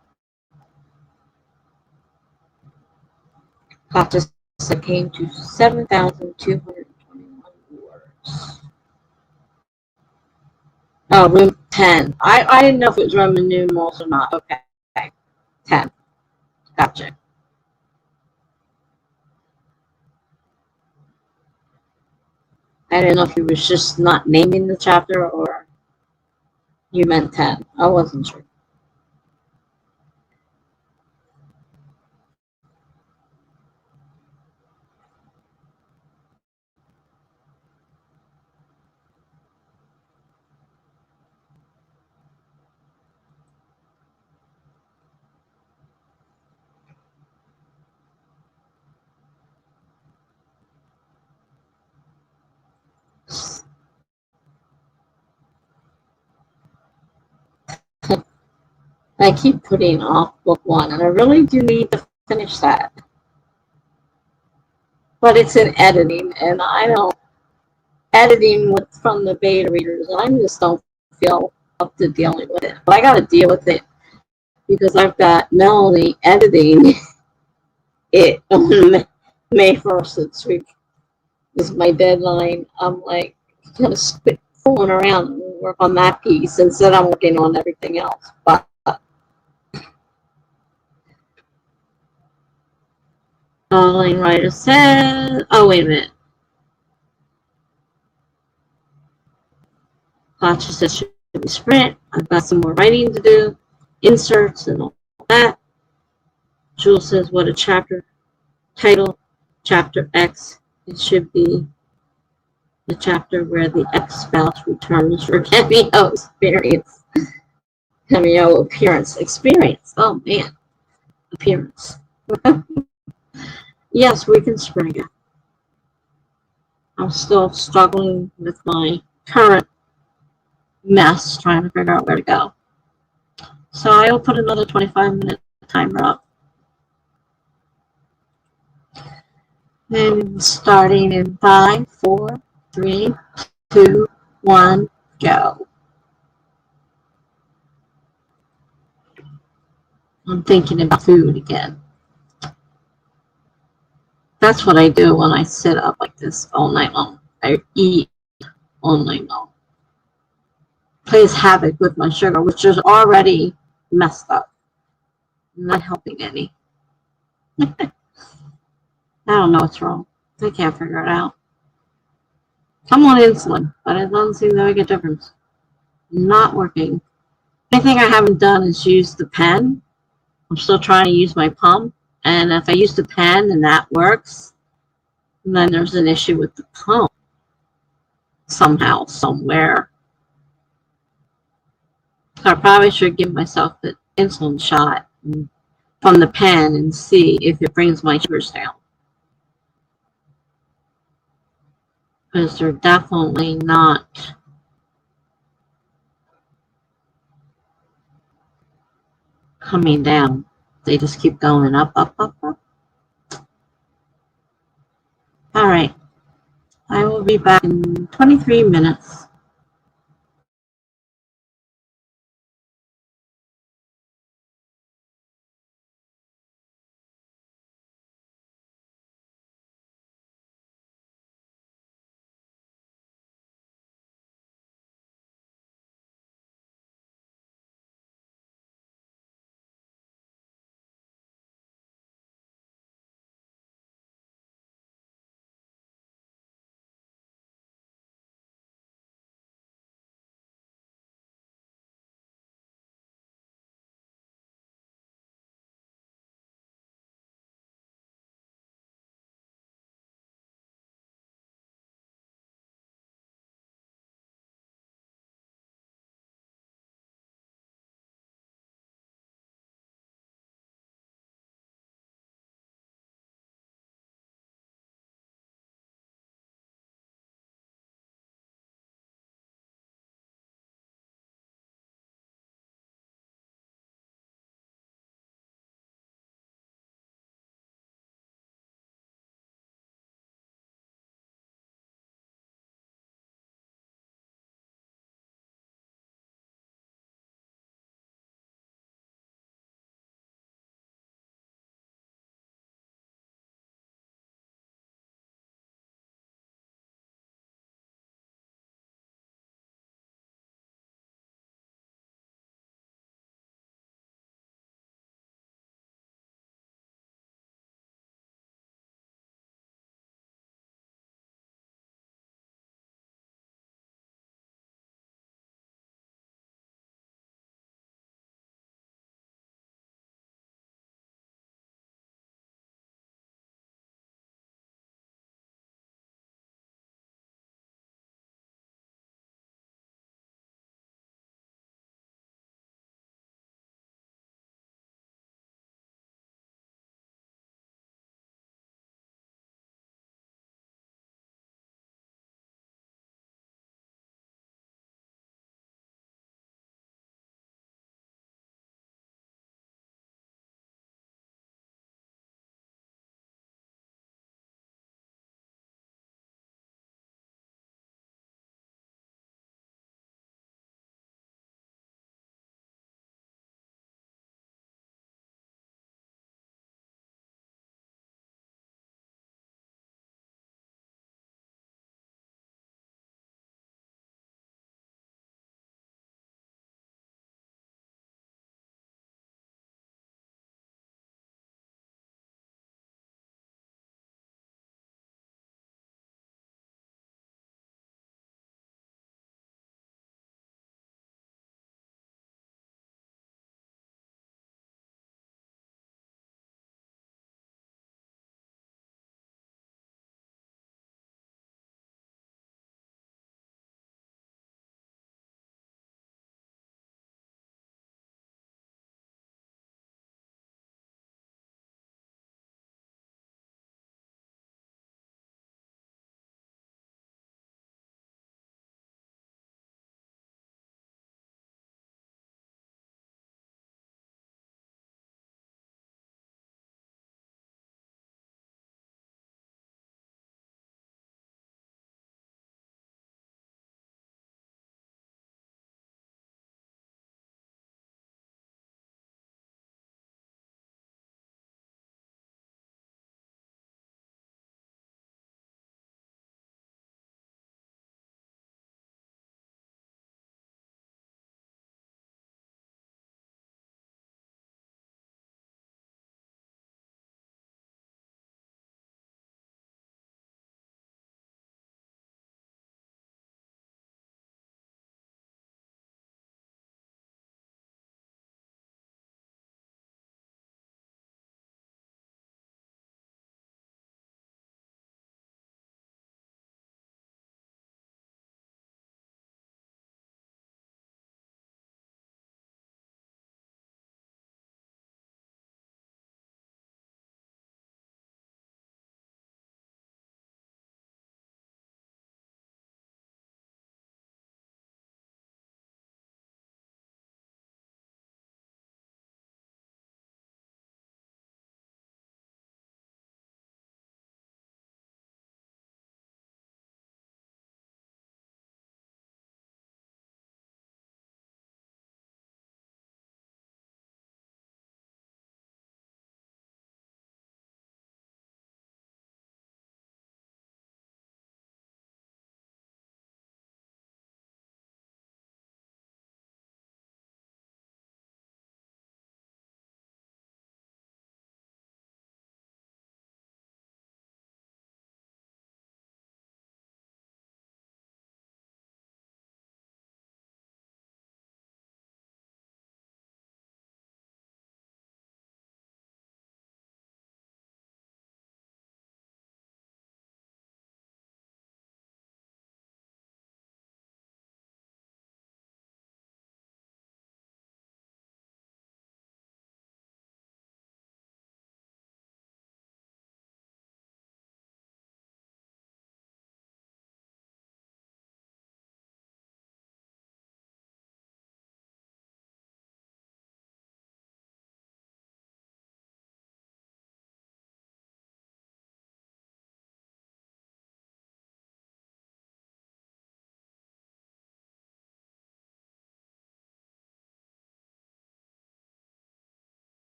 Hodges came to 7,221 words. Oh, room 10. I didn't know if it was Roman numerals or not. Okay. 10. Gotcha. I didn't know if you was just not naming the chapter or you meant 10. I wasn't sure. I keep putting off book 1, and I really do need to finish that. But it's in editing, and I don't editing from the beta readers, and I just don't feel up to dealing with it. But I got to deal with it because I've got Melanie editing it on May 1st. This week is my deadline. I'm like kind of fooling around and work on that piece instead I'm working on everything else. But Pauline Writer says, oh, wait a minute. Gotcha says should be sprint. I've got some more writing to do, inserts and all that. Jules says, what a chapter title, chapter X. It should be the chapter where the ex-spouse returns for cameo experience. Cameo appearance. Experience. Oh, man. Appearance. Yes, we can spring it. I'm still struggling with my current mess, trying to figure out where to go. So I will put another 25-minute timer up. And starting in 5, 4, 3, 2, 1, go. I'm thinking about food again. That's what I do when I sit up like this all night long. I eat all night long. Plays havoc with my sugar, which is already messed up. Not helping any. I don't know what's wrong. I can't figure it out. I'm on insulin, but it doesn't seem to make a difference. Not working. Anything I haven't done is use the pen. I'm still trying to use my pump. And if I use the pen and that works, then there's an issue with the pump. Somehow, somewhere. So I probably should give myself the insulin shot from the pen and see if it brings my sugars down. Because they're definitely not coming down. They just keep going up, up, up, up. All right. I will be back in 23 minutes.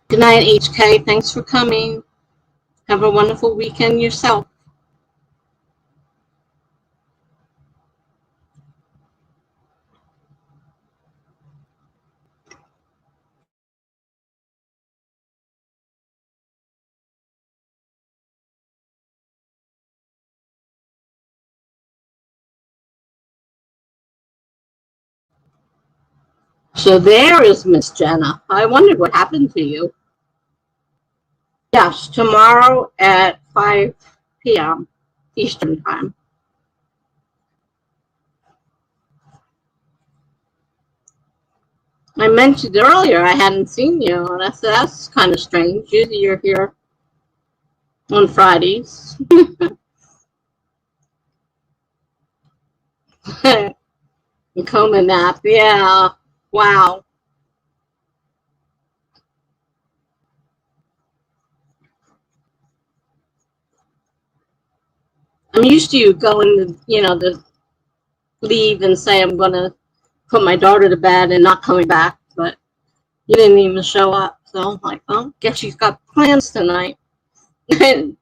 Good night, HK. Thanks for coming. Have a wonderful weekend yourself. So there is Miss Jenna. I wondered what happened to you. Yes, tomorrow at 5 p.m. Eastern Time. I mentioned earlier I hadn't seen you, and I said, that's kind of strange. Usually you're here on Fridays. Coma nap, yeah. Wow. I'm used to you going to leave and say I'm going to put my daughter to bed and not coming back, but you didn't even show up. So I'm like, oh, guess you've got plans tonight. I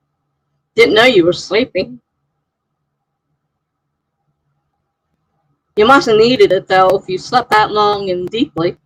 didn't know you were sleeping. You must have needed it, though, if you slept that long and deeply.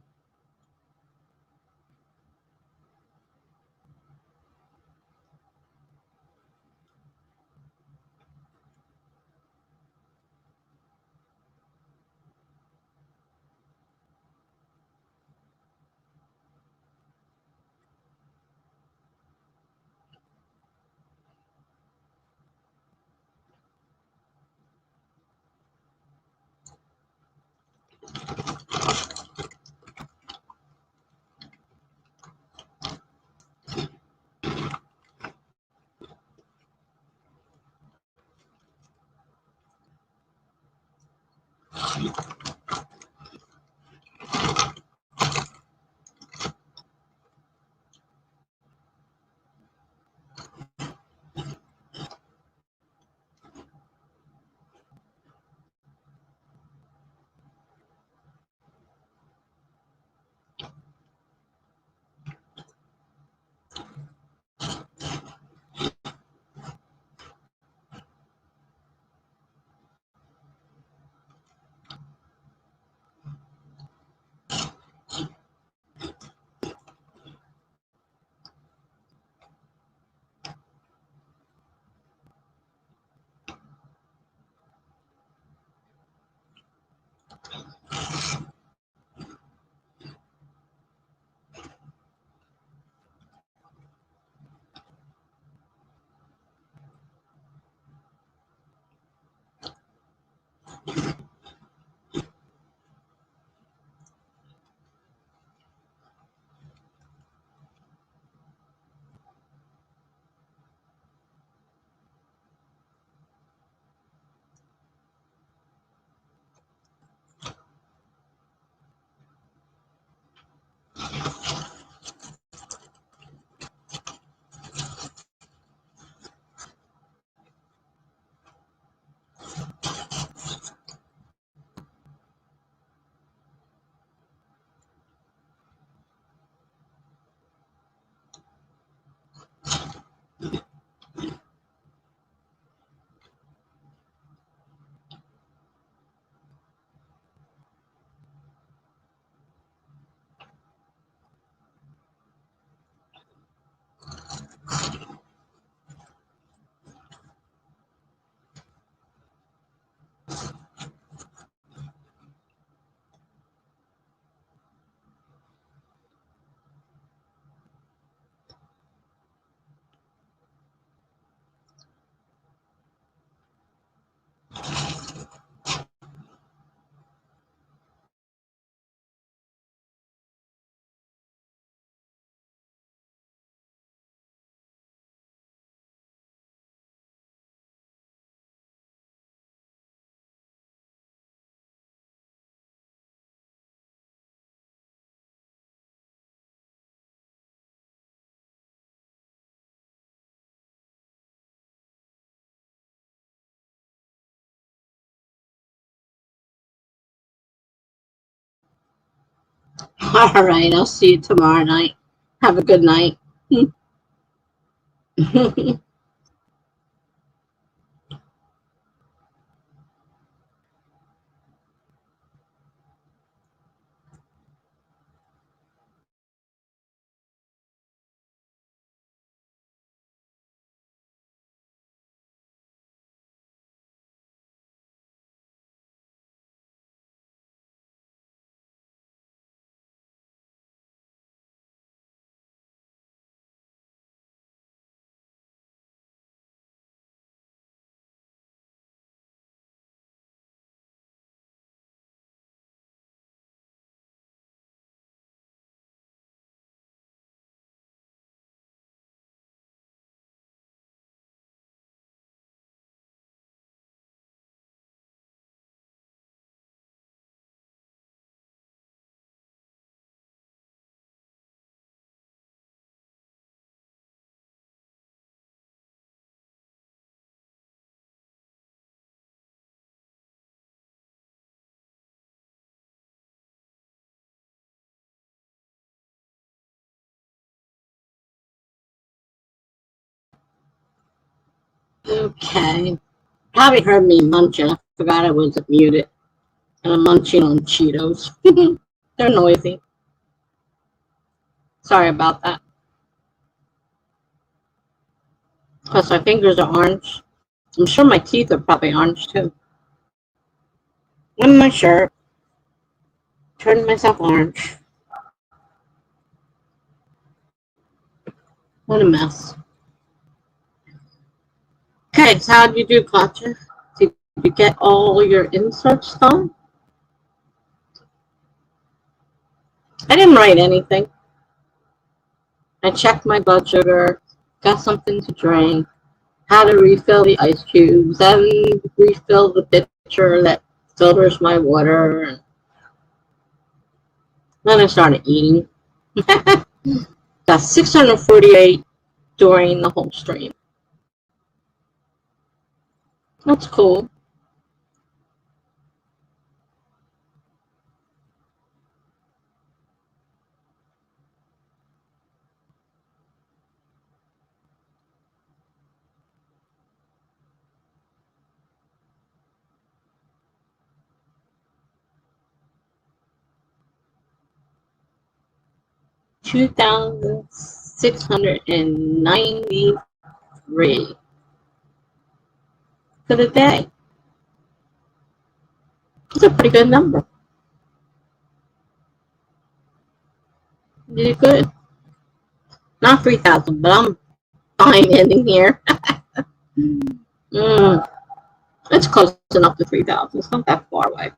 All right, I'll see you tomorrow night. Have a good night. Okay. Probably heard me munching. I forgot I wasn't muted. And I'm munching on Cheetos. They're noisy. Sorry about that. Plus, my fingers are orange. I'm sure my teeth are probably orange too. And my shirt. Turned myself orange. What a mess. Okay, so how did you do, Katja? Did you get all your inserts done? I didn't write anything. I checked my blood sugar, got something to drink, how to refill the ice cubes, then refill the pitcher that filters my water. And then I started eating. Got 648 during the whole stream. That's cool. $2,693 for the day. It's a pretty good number. You did good. Not 3,000, but I'm fine ending here. It's close enough to 3,000. It's not that far away.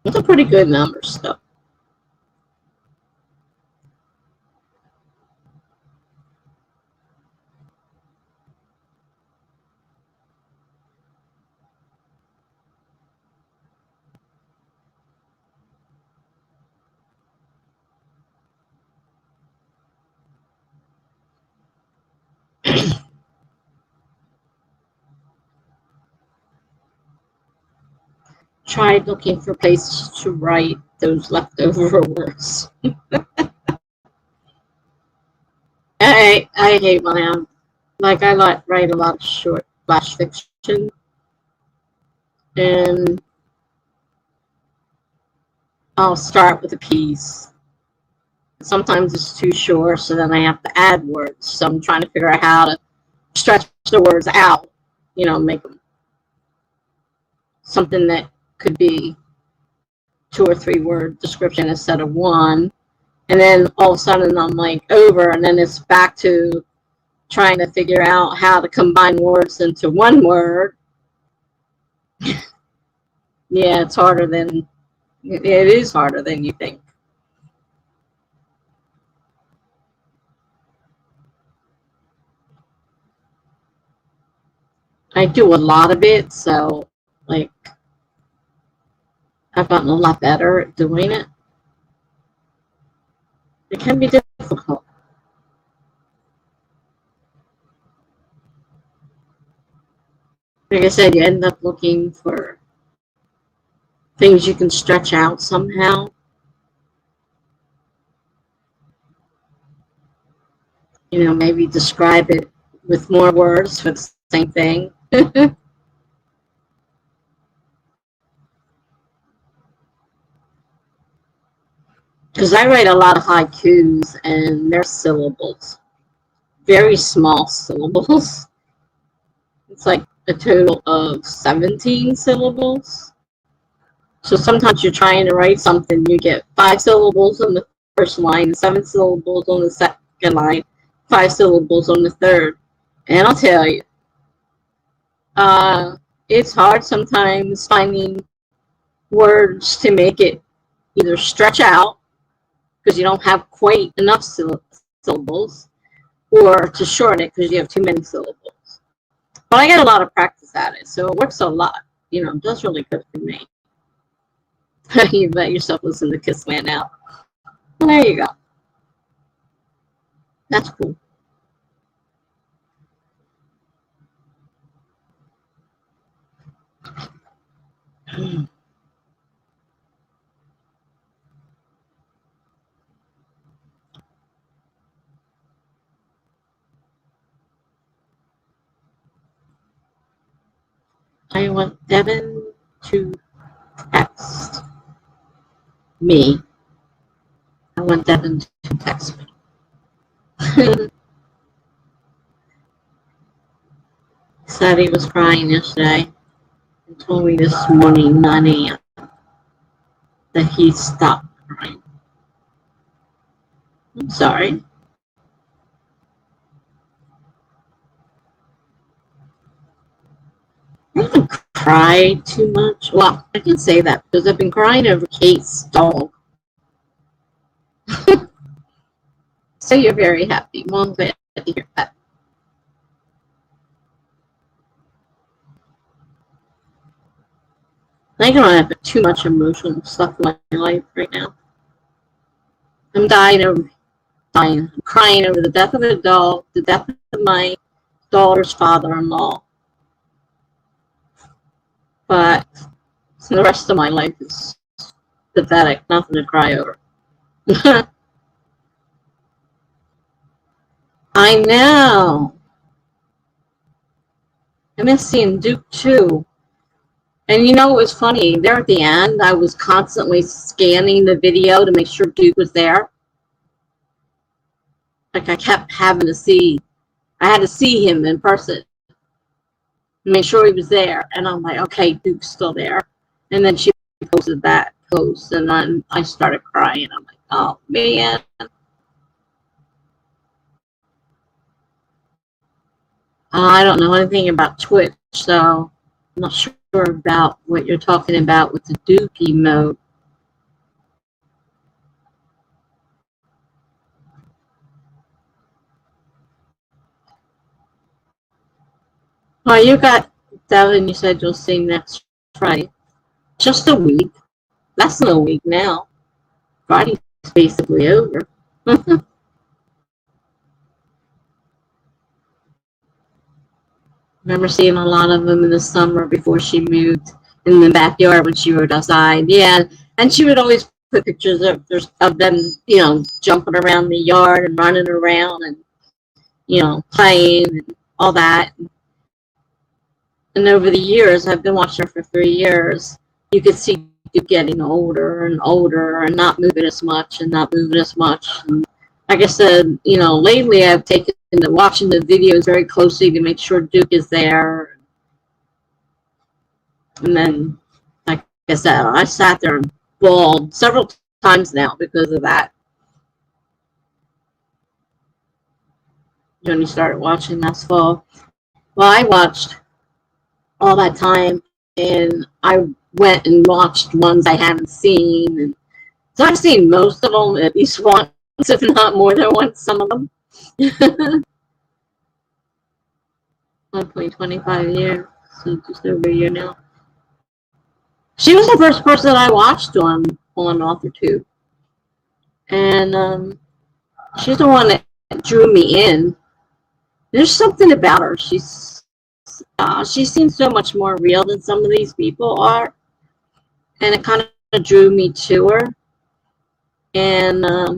It's a pretty good number still. Tried looking for places to write those leftover words. I hate when I'm like I write a lot of short flash fiction, and I'll start with a piece. Sometimes it's too short, so then I have to add words. So I'm trying to figure out how to stretch the words out, make them something that could be 2 or 3 word description instead of one. And then all of a sudden I'm like over, and then it's back to trying to figure out how to combine words into one word. Yeah, it is harder than you think. I do a lot of it, so like I've gotten a lot better at doing it. It can be difficult. Like I said, you end up looking for things you can stretch out somehow. You know, maybe describe it with more words for the same thing. Because I write a lot of haikus, and they're syllables. Very small syllables. It's like a total of 17 syllables. So sometimes you're trying to write something, you get 5 syllables on the first line, 7 syllables on the second line, 5 syllables on the third. And I'll tell you, it's hard sometimes finding words to make it either stretch out because you don't have quite enough syllables, or to shorten it because you have too many syllables. But I get a lot of practice at it, so it works a lot. You know, it does really good for me. You let yourself listen to Kiss Man now. Well, there you go. That's cool. I want Devin to text me. I want Devin to text me. Said he was crying yesterday and told me this morning, 9 a.m., that he stopped crying. I'm sorry. I haven't cried too much. Well, I can say that because I've been crying over Kate's dog. So you're very happy. Well, I'm glad to hear that. I don't have too much emotional stuff in my life right now. I'm dying. I'm crying over the death of a dog, the death of my daughter's father-in-law. But the rest of my life is pathetic. Nothing to cry over. I know. I miss seeing Duke too. And you know what was funny? There at the end, I was constantly scanning the video to make sure Duke was there. Like I kept having to see. I had to see him in person. Make sure he was there. And I'm like, okay, Duke's still there. And then she posted that post, and then I started crying. I'm like, oh, man. I don't know anything about Twitch, so I'm not sure about what you're talking about with the Duke emote. Well, you got Devin, you said you'll see next Friday. Just a week. Less than a week now. Friday's basically over. Remember seeing a lot of them in the summer before she moved in the backyard when she rode outside. Yeah, and she would always put pictures of them, you know, jumping around the yard and running around and, you know, playing and all that. And over the years, I've been watching her for 3 years, you could see Duke getting older and older and not moving as much and not moving as much. And like I said, you know, lately I've taken to watching the videos very closely to make sure Duke is there. And then, like I said, I sat there and bawled several times now because of that. When you started watching last fall. Well, I watched all that time, and I went and watched ones I hadn't seen. And so I've seen most of them at least once, if not more than once, some of them. 1.25 years, so just over a year now. She was the first person I watched on Authortubers. And she's the one that drew me in. There's something about her. She's she seems so much more real than some of these people are, and it kind of drew me to her. And of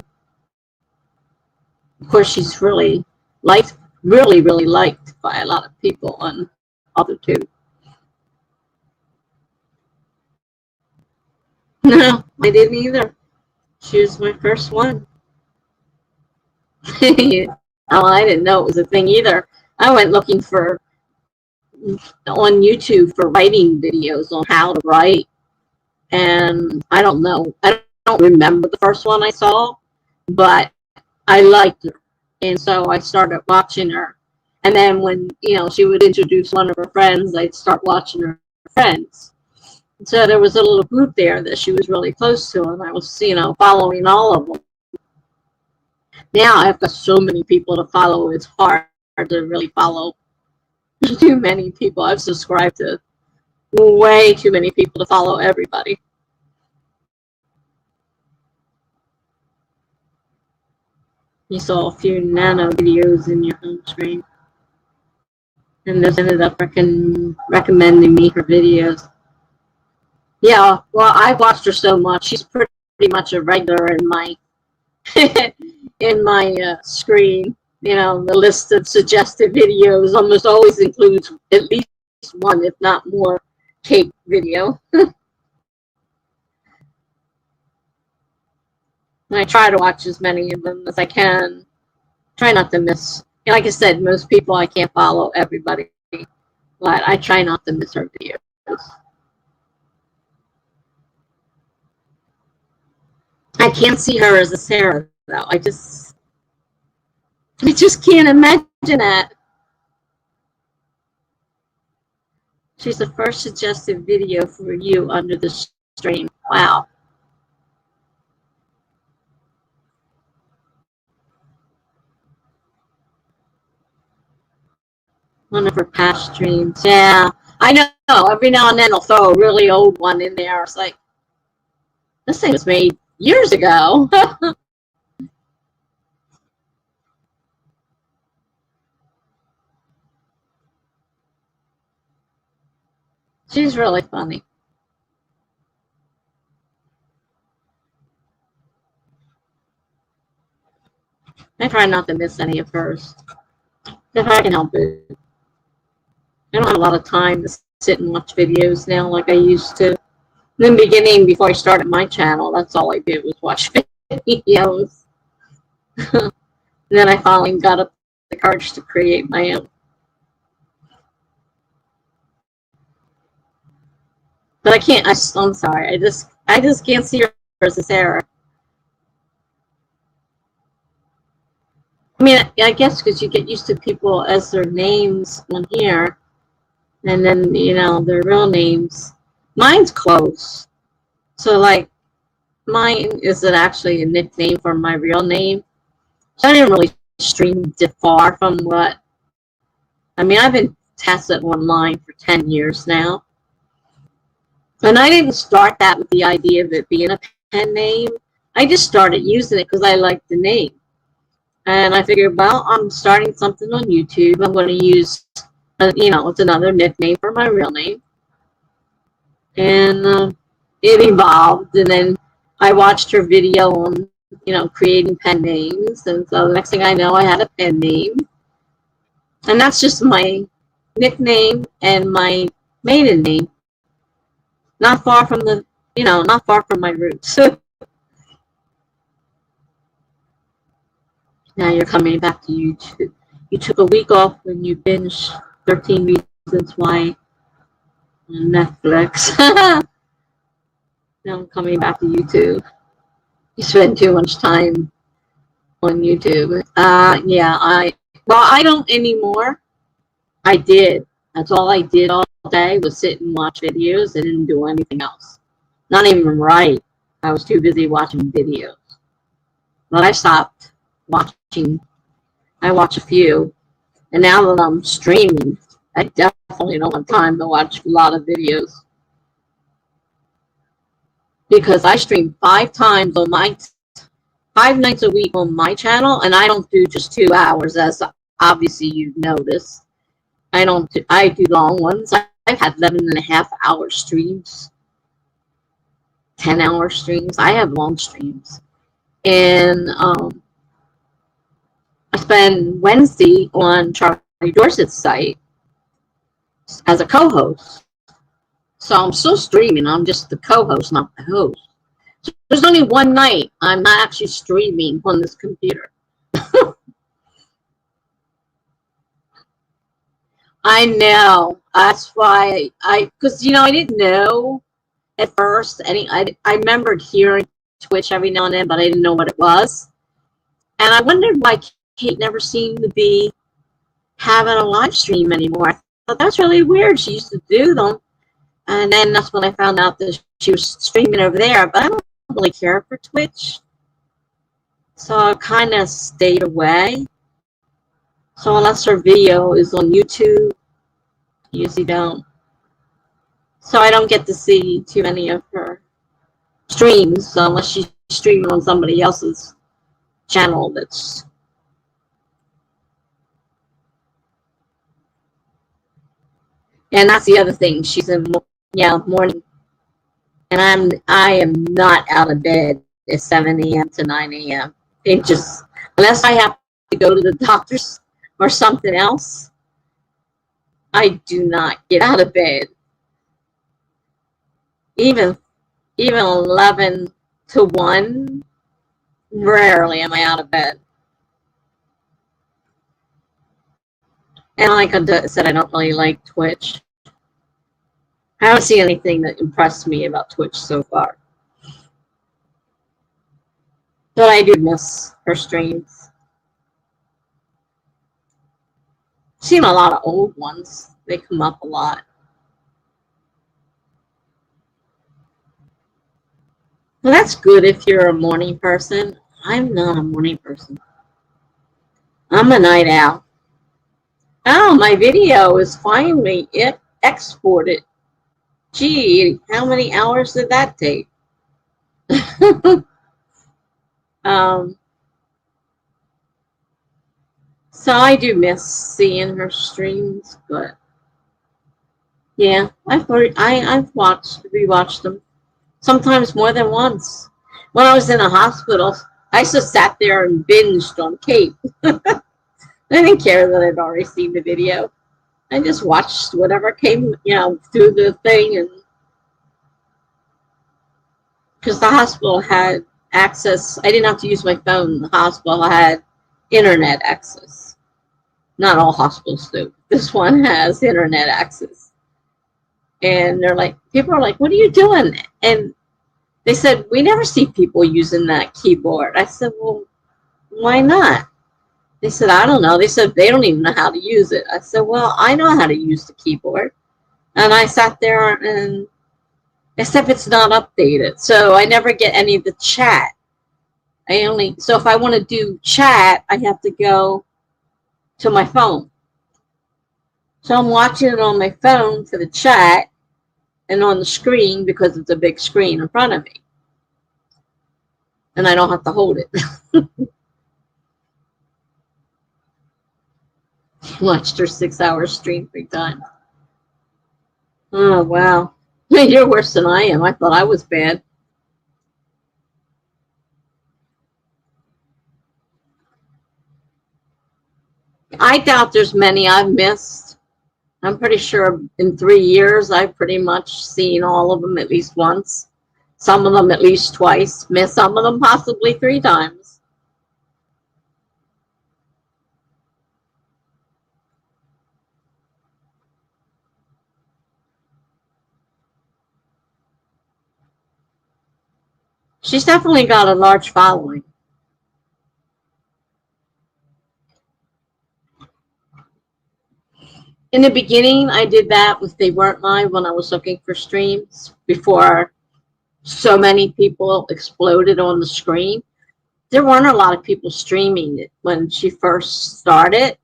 course, she's really liked, really liked by a lot of people on Authortubers. No, I didn't either. She was my first one. Oh, I didn't know it was a thing either. I went looking for on YouTube for writing videos on how to write, and I don't know. I don't remember the first one I saw, but I liked her, and so I started watching her. And then when she would introduce one of her friends, I'd start watching her friends. So there was a little group there that she was really close to, and I was following all of them. Now I've got so many people to follow, it's hard to really follow too many people. I've subscribed to way too many people to follow everybody. You saw a few nano videos in your home screen, and those ended up recommending me her videos. Yeah, well, I've watched her so much. She's pretty much a regular in my in my screen. The list of suggested videos almost always includes at least one, if not more, cake video. And I try to watch as many of them as I can. Try not to miss. Like I said, most people I can't follow everybody, but I try not to miss her videos. I can't see her as a Sarah, though. I just can't imagine that. She's the first suggested video for you under the stream. Wow. One of her past streams. Yeah, I know. Every now and then I'll throw a really old one in there. It's like, this thing was made years ago. She's really funny. I try not to miss any of hers, if I can help it. I don't have a lot of time to sit and watch videos now like I used to. In the beginning, before I started my channel, that's all I did was watch videos. And then I finally got up the courage to create my own. But I can't. I'm sorry. I just can't see her as a Sarah. I mean, I guess because you get used to people as their names on here, and then their real names. Mine's close. So like, mine isn't actually a nickname for my real name. So I didn't really stream far from what. I mean, I've been Tessa online for 10 years now. And I didn't start that with the idea of it being a pen name. I just started using it because I liked the name. And I figured, well, I'm starting something on YouTube. I'm going to use, it's another nickname for my real name. And it evolved. And then I watched her video on, creating pen names. And so the next thing I know, I had a pen name. And that's just my nickname and my maiden name. Not far from not far from my roots. Now you're coming back to YouTube. You took a week off when you binged 13 Reasons Why on Netflix. Now I'm coming back to YouTube. You spend too much time on YouTube. Yeah, I don't anymore. I did. That's all I did all day was sit and watch videos. I didn't do anything else. Not even write. I was too busy watching videos. But I stopped watching. I watch a few. And now that I'm streaming, I definitely don't have time to watch a lot of videos. Because I stream 5 nights a week on my channel, and I don't do just 2 hours, as obviously you've noticed. I do long ones. I've had 11.5 hour streams, 10-hour streams. I have long streams. And I spend Wednesday on Charlie Dorset's site as a co-host. So I'm still streaming. I'm just the co-host, not the host. So there's only one night I'm not actually streaming on this computer. I know. That's why because I didn't know at first. I remembered hearing Twitch every now and then, but I didn't know what it was. And I wondered why Kate never seemed to be having a live stream anymore. I thought that's really weird. She used to do them. And then that's when I found out that she was streaming over there. But I don't really care for Twitch. So I kind of stayed away. So unless her video is on YouTube, I usually don't. So I don't get to see too many of her streams unless she's streaming on somebody else's channel that's. And that's the other thing. She's in morning, and I am not out of bed at 7 a.m. to 9 a.m. It just, unless I have to go to the doctor's or something else, I do not get out of bed. Even 11 to 1, rarely am I out of bed. And like I said, I don't really like Twitch. I haven't seen anything that impressed me about Twitch so far. But I do miss her streams. I've seen a lot of old ones. They come up a lot. Well, that's good if you're a morning person. I'm not a morning person. I'm a night owl. Oh, my video is finally exported. Gee, how many hours did that take? So I do miss seeing her streams, but yeah, I've rewatched them, sometimes more than once. When I was in a hospital, I just sat there and binged on Kate. I didn't care that I'd already seen the video. I just watched whatever came, through the thing, and because the hospital had access, I didn't have to use my phone. The hospital had internet access. Not all hospitals do. This one has internet access. And people are like, what are you doing? And they said, we never see people using that keyboard. I said, well, why not? They said, I don't know. They said, they don't even know how to use it. I said, well, I know how to use the keyboard. And I sat there and, except it's not updated. So I never get any of the chat. So if I want to do chat, I have to go to my phone. So I'm watching it on my phone for the chat and on the screen because it's a big screen in front of me. And I don't have to hold it. Watched her 6-hour stream 3 times. Oh, wow. You're worse than I am. I thought I was bad. I doubt there's many I've missed. I'm pretty sure in 3 years I've pretty much seen all of them at least once. Some of them at least twice. Missed some of them possibly 3 times. She's definitely got a large following. In the beginning, I did that with They Weren't Live when I was looking for streams before so many people exploded on the screen. There weren't a lot of people streaming it when she first started.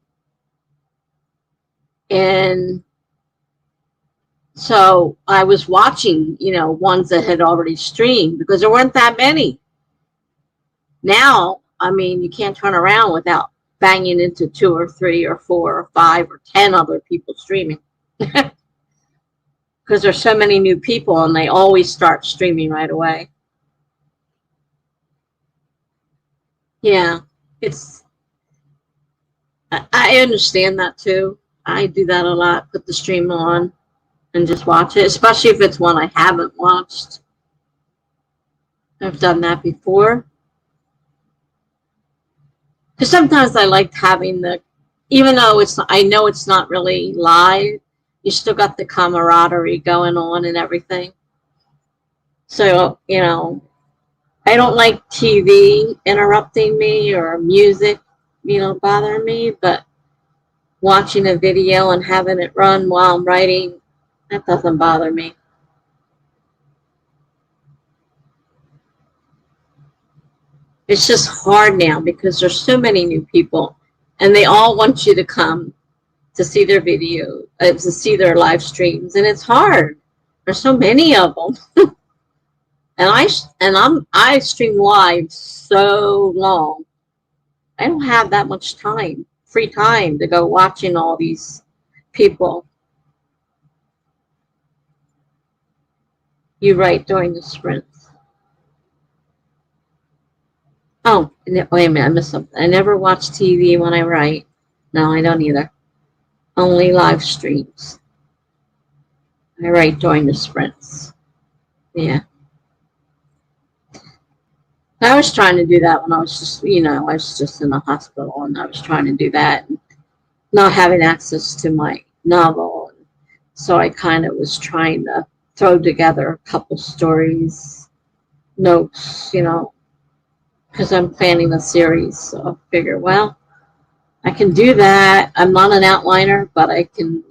And so I was watching, ones that had already streamed because there weren't that many. Now, I mean, you can't turn around without banging into 2 or 3 or 4 or 5 or 10 other people streaming. Because there's so many new people and they always start streaming right away. Yeah, I understand that too. I do that a lot, put the stream on and just watch it, especially if it's one I haven't watched. I've done that before. Because sometimes I like having even though I know it's not really live, you still got the camaraderie going on and everything. So, I don't like TV interrupting me or music, bothering me, but watching a video and having it run while I'm writing, that doesn't bother me. It's just hard now because there's so many new people and they all want you to come to see their video, to see their live streams, and it's hard. There's so many of them. and I stream live so long. I don't have that much time, free time to go watching all these people. You write during the sprints. Oh, wait a minute, I missed something. I never watch TV when I write. No, I don't either. Only live streams. I write during the sprints. Yeah. I was trying to do that when I was just, I was just in the hospital and I was trying to do that and not having access to my novel. So I kind of was trying to throw together a couple stories, notes, because I'm planning a series. So I figure, well, I can do that. I'm not an outliner, but I can,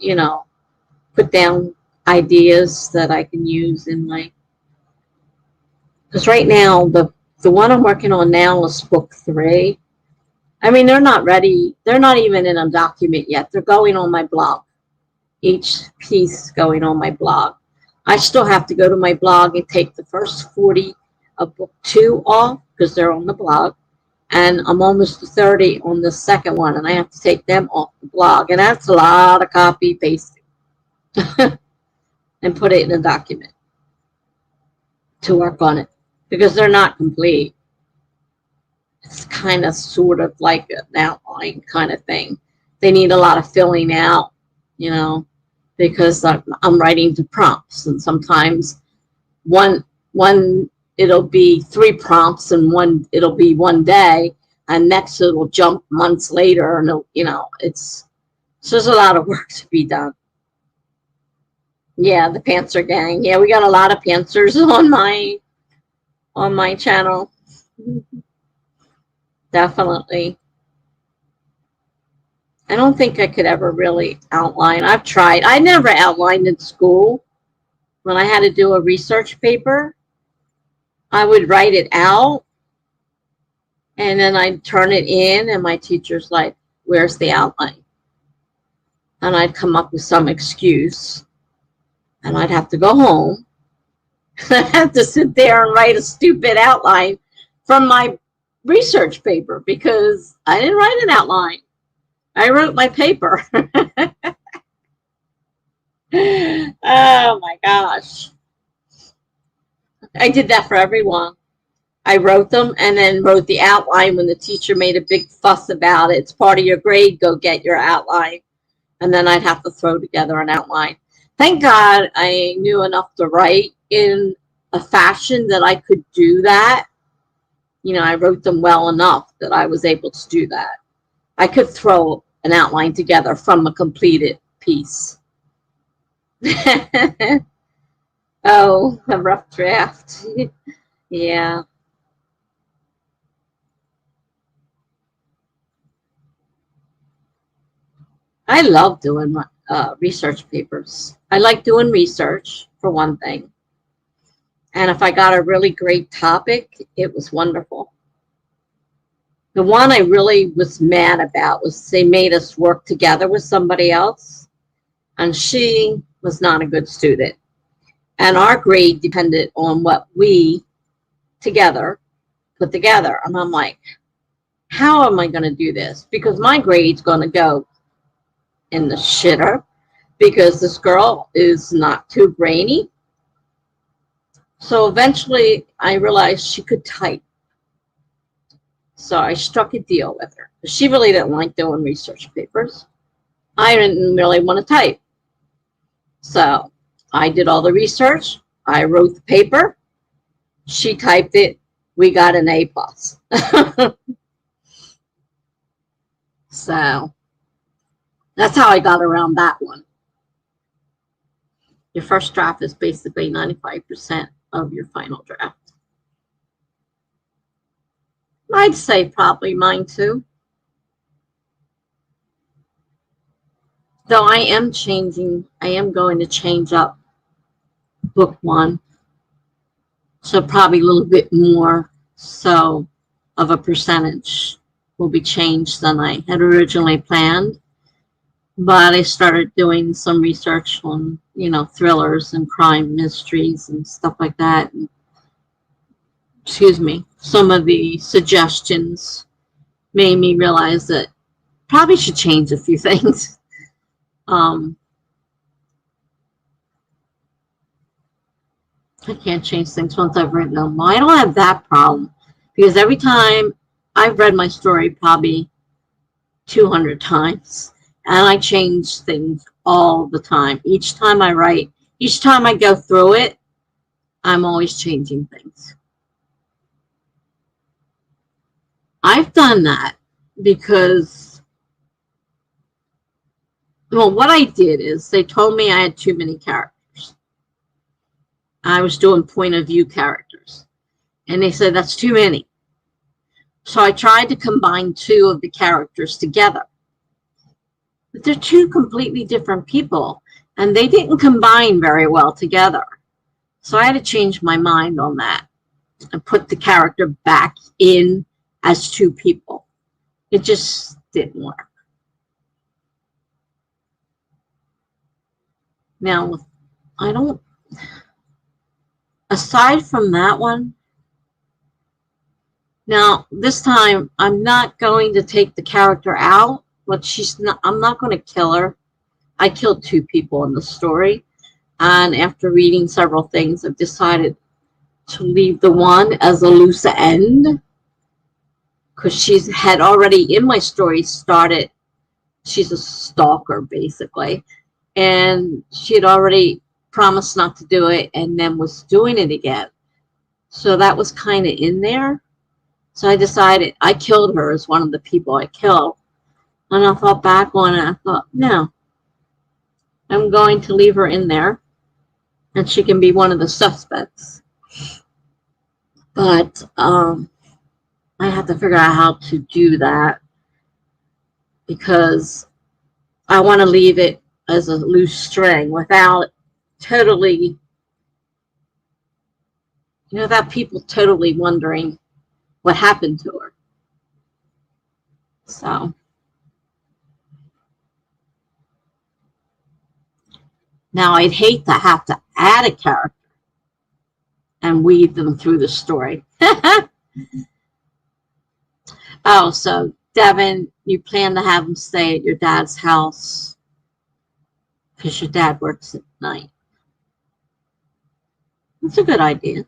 put down ideas that I can use in because right now, the one I'm working on now is book 3. I mean, they're not ready. They're not even in a document yet. They're going on my blog. Each piece going on my blog. I still have to go to my blog and take the first 40 of book 2 off because they're on the blog. And I'm almost to 30 on the second one, and I have to take them off the blog. And that's a lot of copy pasting and put it in a document to work on it because they're not complete. It's kind of sort of like an outline kind of thing. They need a lot of filling out, because I'm writing to prompts, and sometimes one it'll be 3 prompts and one it'll be 1 day, and next it'll jump months later, and so there's a lot of work to be done. Yeah, the Pantser gang. Yeah, we got a lot of Pantsers on my channel. Definitely. I don't think I could ever really outline. I've tried. I never outlined in school. When I had to do a research paper, I would write it out and then I'd turn it in, and my teacher's like, where's the outline? And I'd come up with some excuse, and I'd have to go home. I'd have to sit there and write a stupid outline from my research paper because I didn't write an outline. I wrote my paper. Oh my gosh. I did that for everyone. I wrote them and then wrote the outline when the teacher made a big fuss about it. It's part of your grade. Go get your outline. And then I'd have to throw together an outline. Thank God I knew enough to write in a fashion that I could do that. I wrote them well enough that I was able to do that. I could throw an outline together from a completed piece. Oh, a rough draft. Yeah. I love doing research papers. I like doing research, for one thing. And if I got a really great topic, it was wonderful. The one I really was mad about was they made us work together with somebody else, and she was not a good student. And our grade depended on what we together put together. And I'm like, how am I going to do this? Because my grade's going to go in the shitter because this girl is not too brainy. So eventually I realized she could type. So I struck a deal with her. She really didn't like doing research papers. I didn't really want to type. So I did all the research. I wrote the paper. She typed it. We got an A+. So that's how I got around that one. Your first draft is basically 95% of your final draft. I'd say probably mine too. Though I am going to change up book 1. So probably a little bit more so of a percentage will be changed than I had originally planned. But I started doing some research on, thrillers and crime mysteries and stuff like that. And, excuse me, some of the suggestions made me realize that probably should change a few things. I can't change things once I've written them. Well, I don't have that problem because every time I've read my story probably 200 times and I change things all the time. Each time I write, each time I go through it, I'm always changing things. I've done that because, well, what I did is they told me I had too many characters. I was doing point of view characters. And they said, that's too many. So I tried to combine 2 of the characters together. But they're 2 completely different people. And they didn't combine very well together. So I had to change my mind on that and put the character back in as 2 people. It just didn't work. Now, aside from that one, now this time I'm not going to take the character out, but I'm not going to kill her. I killed 2 people in the story. And after reading several things, I've decided to leave the one as a loose end because she's had already in my story started. She's a stalker basically, and she had already promised not to do it and then was doing it again. So that was kind of in there. So I decided I killed her as one of the people I killed. And I thought back on it. I thought, no, I'm going to leave her in there and she can be one of the suspects. But I have to figure out how to do that because I want to leave it as a loose string without totally, without people totally wondering what happened to her. So now I'd hate to have to add a character and weave them through the story. Oh, so Devin, you plan to have him stay at your dad's house because your dad works at night. That's a good idea.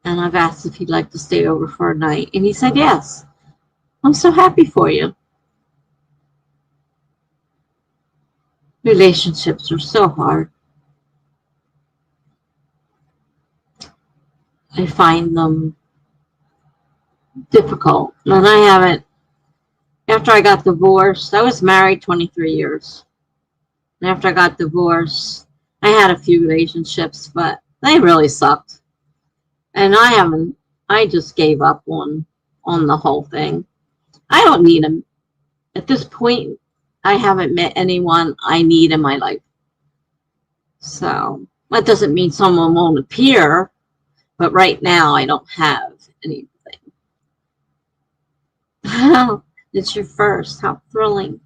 And I've asked if he'd like to stay over for a night, and he said yes. I'm so happy for you. Relationships are so hard. I find them difficult. And I haven't, after I got divorced, I was married 23 years. And after I got divorced, I had a few relationships, but they really sucked. And I just gave up on the whole thing. I don't need them. At this point, I haven't met anyone I need in my life. So that doesn't mean someone won't appear, but right now I don't have anything. It's your first. How thrilling.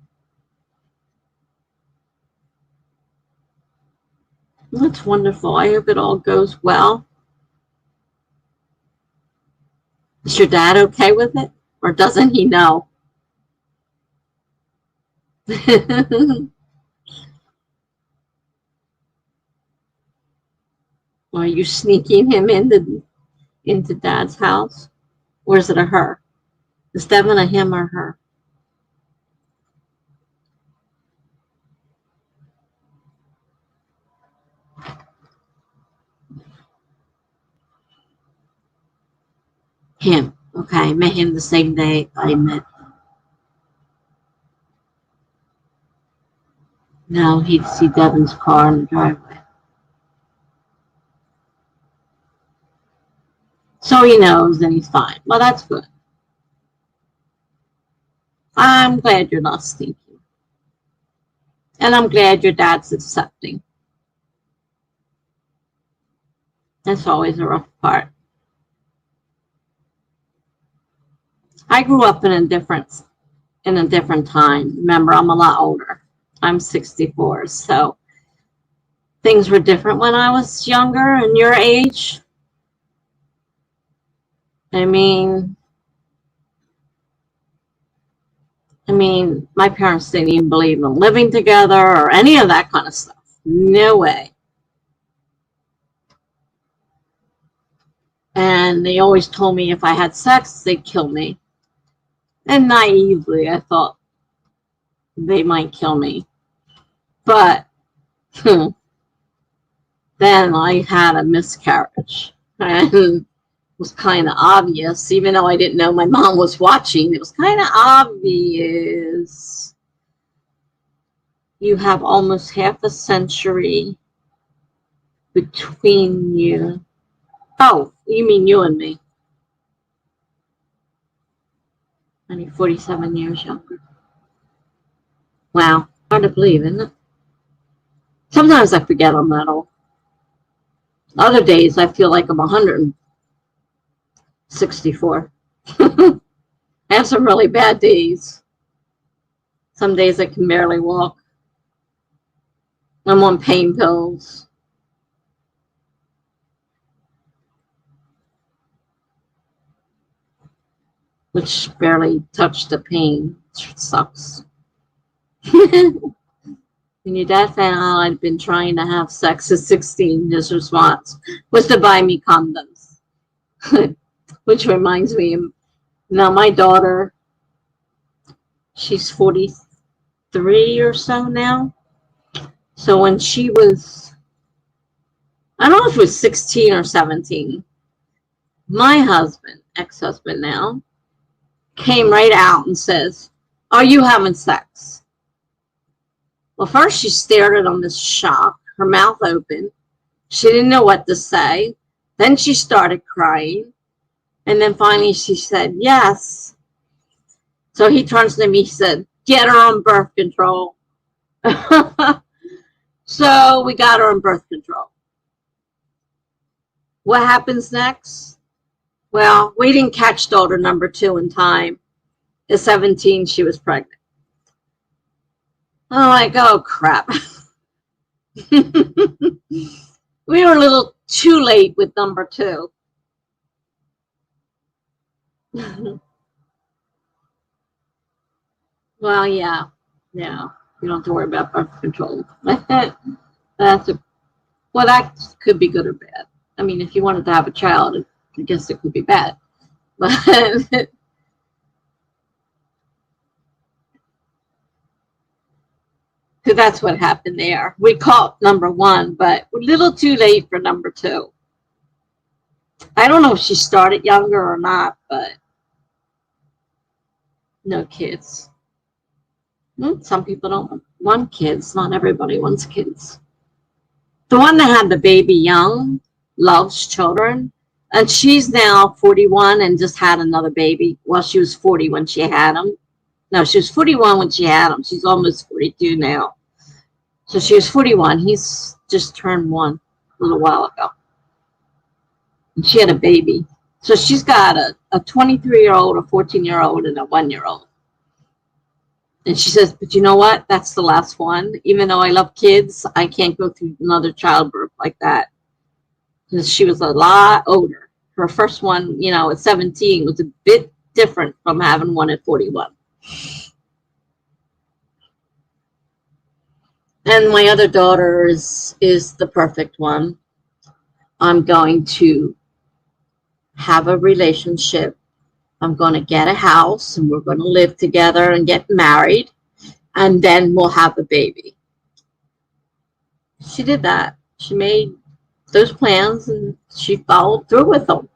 That's wonderful. I hope it all goes well. Is your dad okay with it? Or doesn't he know? Are you sneaking him into dad's house? Or is it a her? Is Devin a him or her? Him. Okay, I met him the same day I met. No, he'd see Devin's car in the driveway. So he knows and he's fine. Well, that's good. I'm glad you're not sneaking. And I'm glad your dad's accepting. That's always a rough part. I grew up in a different time. Remember, I'm a lot older. I'm 64, so things were different when I was younger and your age. I mean, my parents didn't even believe in living together or any of that kind of stuff. No way. And they always told me if I had sex, they'd kill me. And naively, I thought they might kill me. But then I had a miscarriage. And it was kind of obvious, even though I didn't know my mom was watching. It was kind of obvious. You have almost half a century between you. Oh, you mean you and me. Only 47 years younger. Wow. Hard to believe, isn't it? Sometimes I forget I'm that old. Other days I feel like I'm 164. I have some really bad days. Some days I can barely walk. I'm on pain pills. Which barely touch the pain. It sucks. When your dad found out I'd been trying to have sex at 16, his response was to buy me condoms. Which reminds me, now my daughter, she's 43 or so now. So when she was, I don't know if it was 16 or 17, my husband, ex-husband now, came right out and says, "Are you having sex?" Well, first she stared at him in shock, her mouth open. She didn't know what to say. Then she started crying. And then finally she said, "Yes." So he turns to me, he said, "Get her on birth control." So we got her on birth control. What happens next? Well, we didn't catch daughter number 2 in time. At 17, she was pregnant. I'm like, oh, crap. We were a little too late with number 2. Well, yeah. You don't have to worry about birth control. Well, that could be good or bad. I mean, if you wanted to have a child, I guess it could be bad. But so that's what happened there. We caught number 1, but a little too late for number 2. I don't know if she started younger or not, but no kids. Some people don't want kids. Not everybody wants kids. The one that had the baby young loves children, and she's now 41 and just had another baby. Well, she was 40 when she had him. No, she was 41 when she had him. She's almost 42 now. So she was 41. He's just turned 1 a little while ago. And she had a baby. So she's got a 23-year-old, a 14-year-old, and a 1-year-old. And she says, but you know what? That's the last one. Even though I love kids, I can't go through another childbirth like that. Because she was a lot older. her first one, you know, at 17 was a bit different from having one at 41. And my other daughter is the perfect one. I'm going to have a relationship. I'm going to get a house and we're going to live together and get married. And then we'll have a baby. She did that. She made those plans and she followed through with them.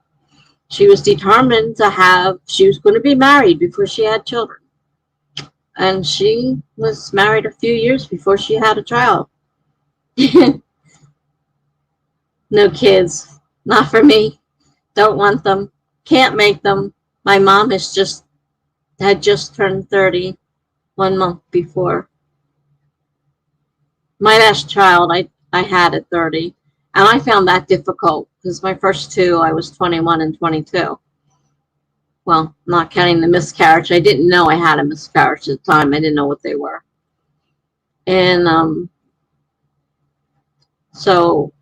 She was determined to have, she was going to be married before she had children. And she was married a few years before she had a child. No kids. Not for me. Don't want them. Can't make them. My mom had just turned 30 1 month before. My last child I had at 30. And I found that difficult because my first two, I was 21 and 22. Well, not counting the miscarriage. I didn't know I had a miscarriage at the time. I didn't know what they were. And so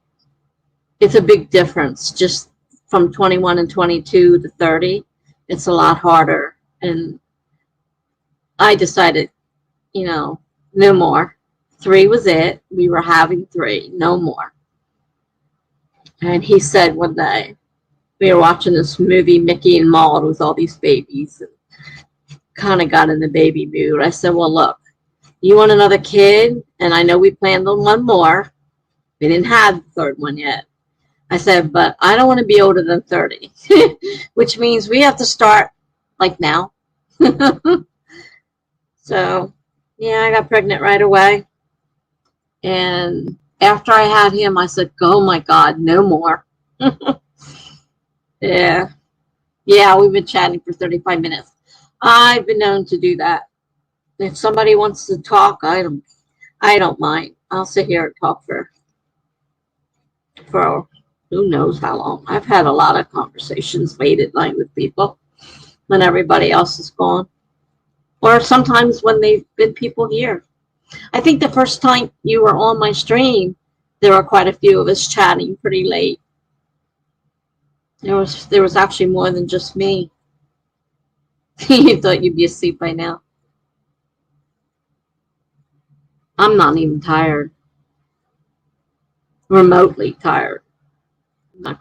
it's a big difference just from 21 and 22 to 30. It's a lot harder. And I decided, you know, no more. 3 was it. We were having 3, no more. And he said one day, we were watching this movie, Mickey and Maude, with all these babies, and kind of got in the baby mood. I said, well, look, you want another kid? And I know we planned on one more. We didn't have the third one yet. I said, but I don't want to be older than 30, which means we have to start like now. So, yeah, I got pregnant right away. And after I had him, I said, oh my God, no more. Yeah. Yeah, we've been chatting for 35 minutes. I've been known to do that. If somebody wants to talk, I don't mind. I'll sit here and talk for who knows how long. I've had a lot of conversations late at night with people when everybody else is gone. Or sometimes when they've been people here. I think the first time you were on my stream, there were quite a few of us chatting pretty late. There was actually more than just me. You thought you'd be asleep by now. I'm not even tired. Remotely tired. I'm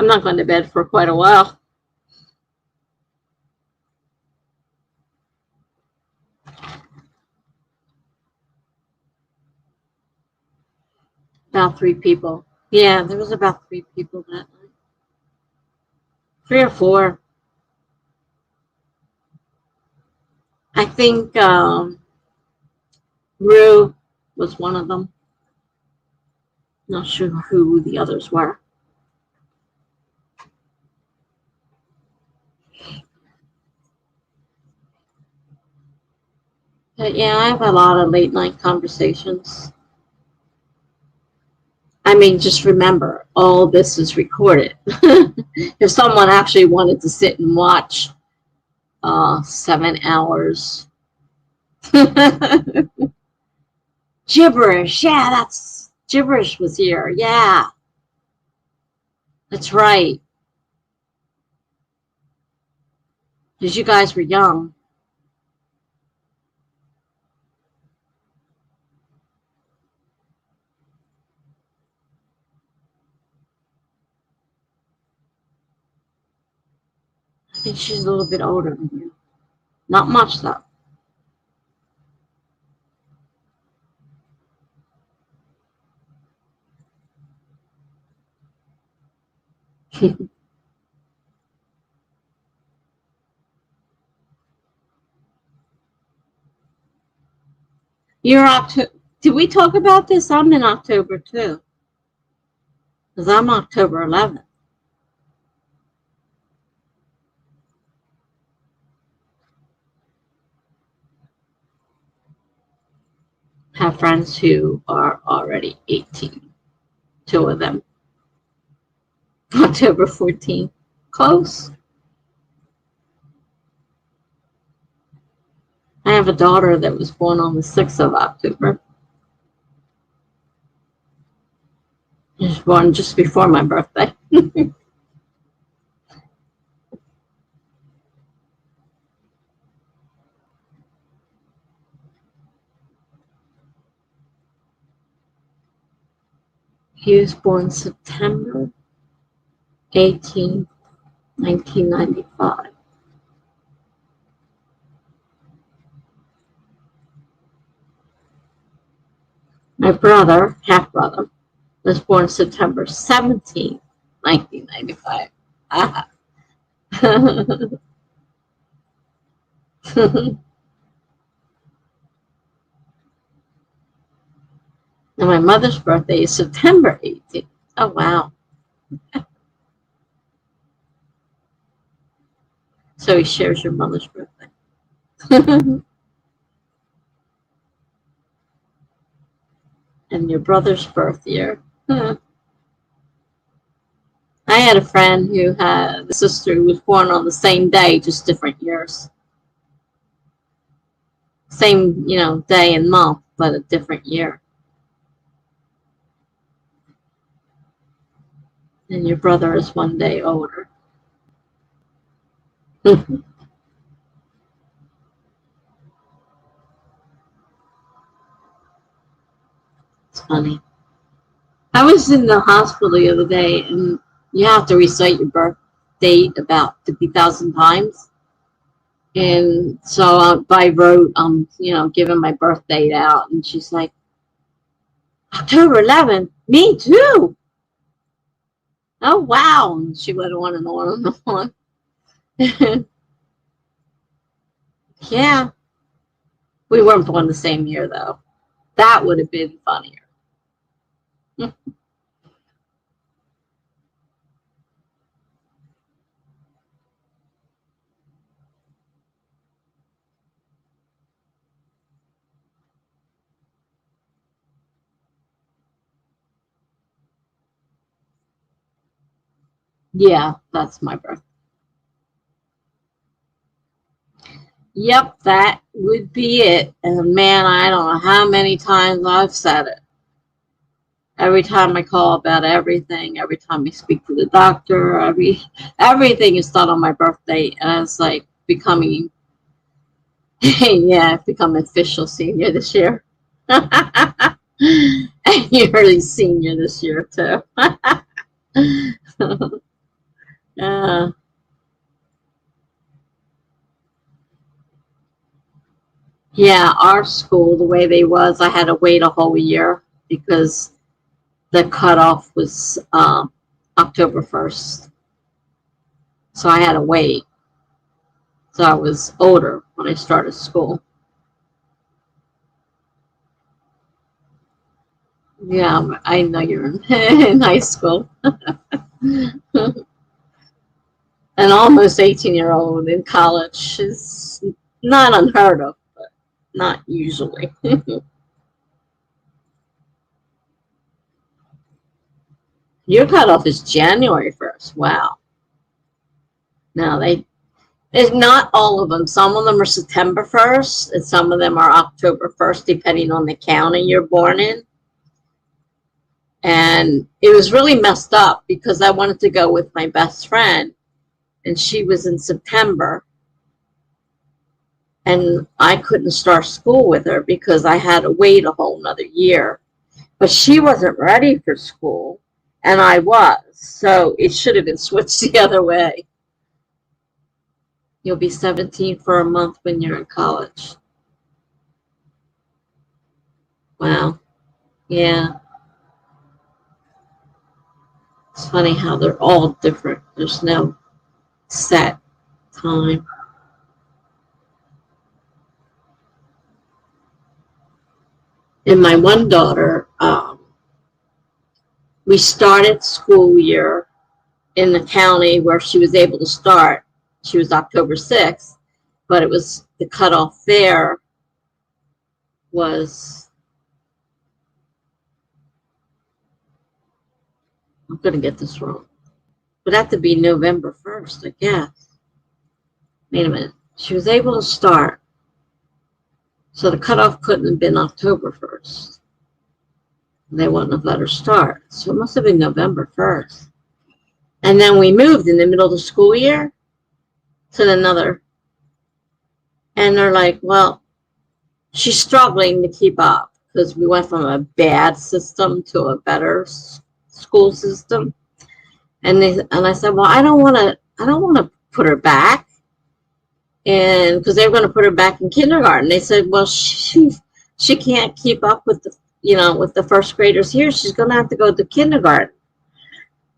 not going to bed for quite a while. About 3 people. Yeah, there was about 3 people that night. 3 or 4. I think Rue was one of them. Not sure who the others were. But yeah, I have a lot of late night conversations. I mean, just remember, all this is recorded. If someone actually wanted to sit and watch 7 hours. Gibberish, yeah, that's Gibberish was here. Yeah, that's right. Because you guys were young. I think she's a little bit older than you. Not much, though. You're October. Did we talk about this? I'm in October, too. Because I'm October 11th. Have friends who are already 18. 2 of them. October 14th. Close. I have a daughter that was born on the 6th of October. She was born just before my birthday. He was born September 18th, 1995. My brother, half-brother, was born September 17th, 1995. Ah. And my mother's birthday is September 18th. Oh, wow. So he shares your mother's birthday. And your brother's birth year. I had a friend who had a sister who was born on the same day, just different years. Same, day and month, but a different year. And your brother is one day older. It's funny. I was in the hospital the other day, and you have to recite your birth date about 50,000 times. And so I wrote, giving my birth date out, and she's like, October 11th, me too. Oh, wow. And she went on and on and on. Yeah. We weren't born the same year, though. That would have been funnier. Yeah, that's my birthday. Yep, that would be it. And man, I don't know how many times I've said it. Every time I call about everything, every time I speak to the doctor, everything is done on my birthday. And it's like becoming, yeah, I've become an official senior this year. And you're a senior this year, too. uh, yeah, our school, the way they was, I had to wait a whole year because the cutoff was October 1st. So I had to wait. So I was older when I started school. Yeah, I know you're in high school. An almost 18-year-old in college is not unheard of, but not usually. Your cutoff is January 1st. Wow. No, it's not all of them. Some of them are September 1st, and some of them are October 1st, depending on the county you're born in. And it was really messed up because I wanted to go with my best friend, and she was in September. And I couldn't start school with her because I had to wait a whole nother year. But she wasn't ready for school, and I was. So it should have been switched the other way. You'll be 17 for a month when you're in college. Wow. Yeah. It's funny how they're all different. There's no set time. And my one daughter, we started school year in the county where she was able to start. She was October 6th, but it was the cutoff there was, I'm going to get this wrong. It would have to be November 1st, I guess. Wait a minute. She was able to start. So the cutoff couldn't have been October 1st. They wouldn't have let her start. So it must have been November 1st. And then we moved in the middle of the school year to another. And they're like, well, she's struggling to keep up because we went from a bad system to a better. school system. And I said, well, I don't want to put her back. And because they were going to put her back in kindergarten. They said, well, she can't keep up with the, with the first graders here. She's going to have to go to kindergarten.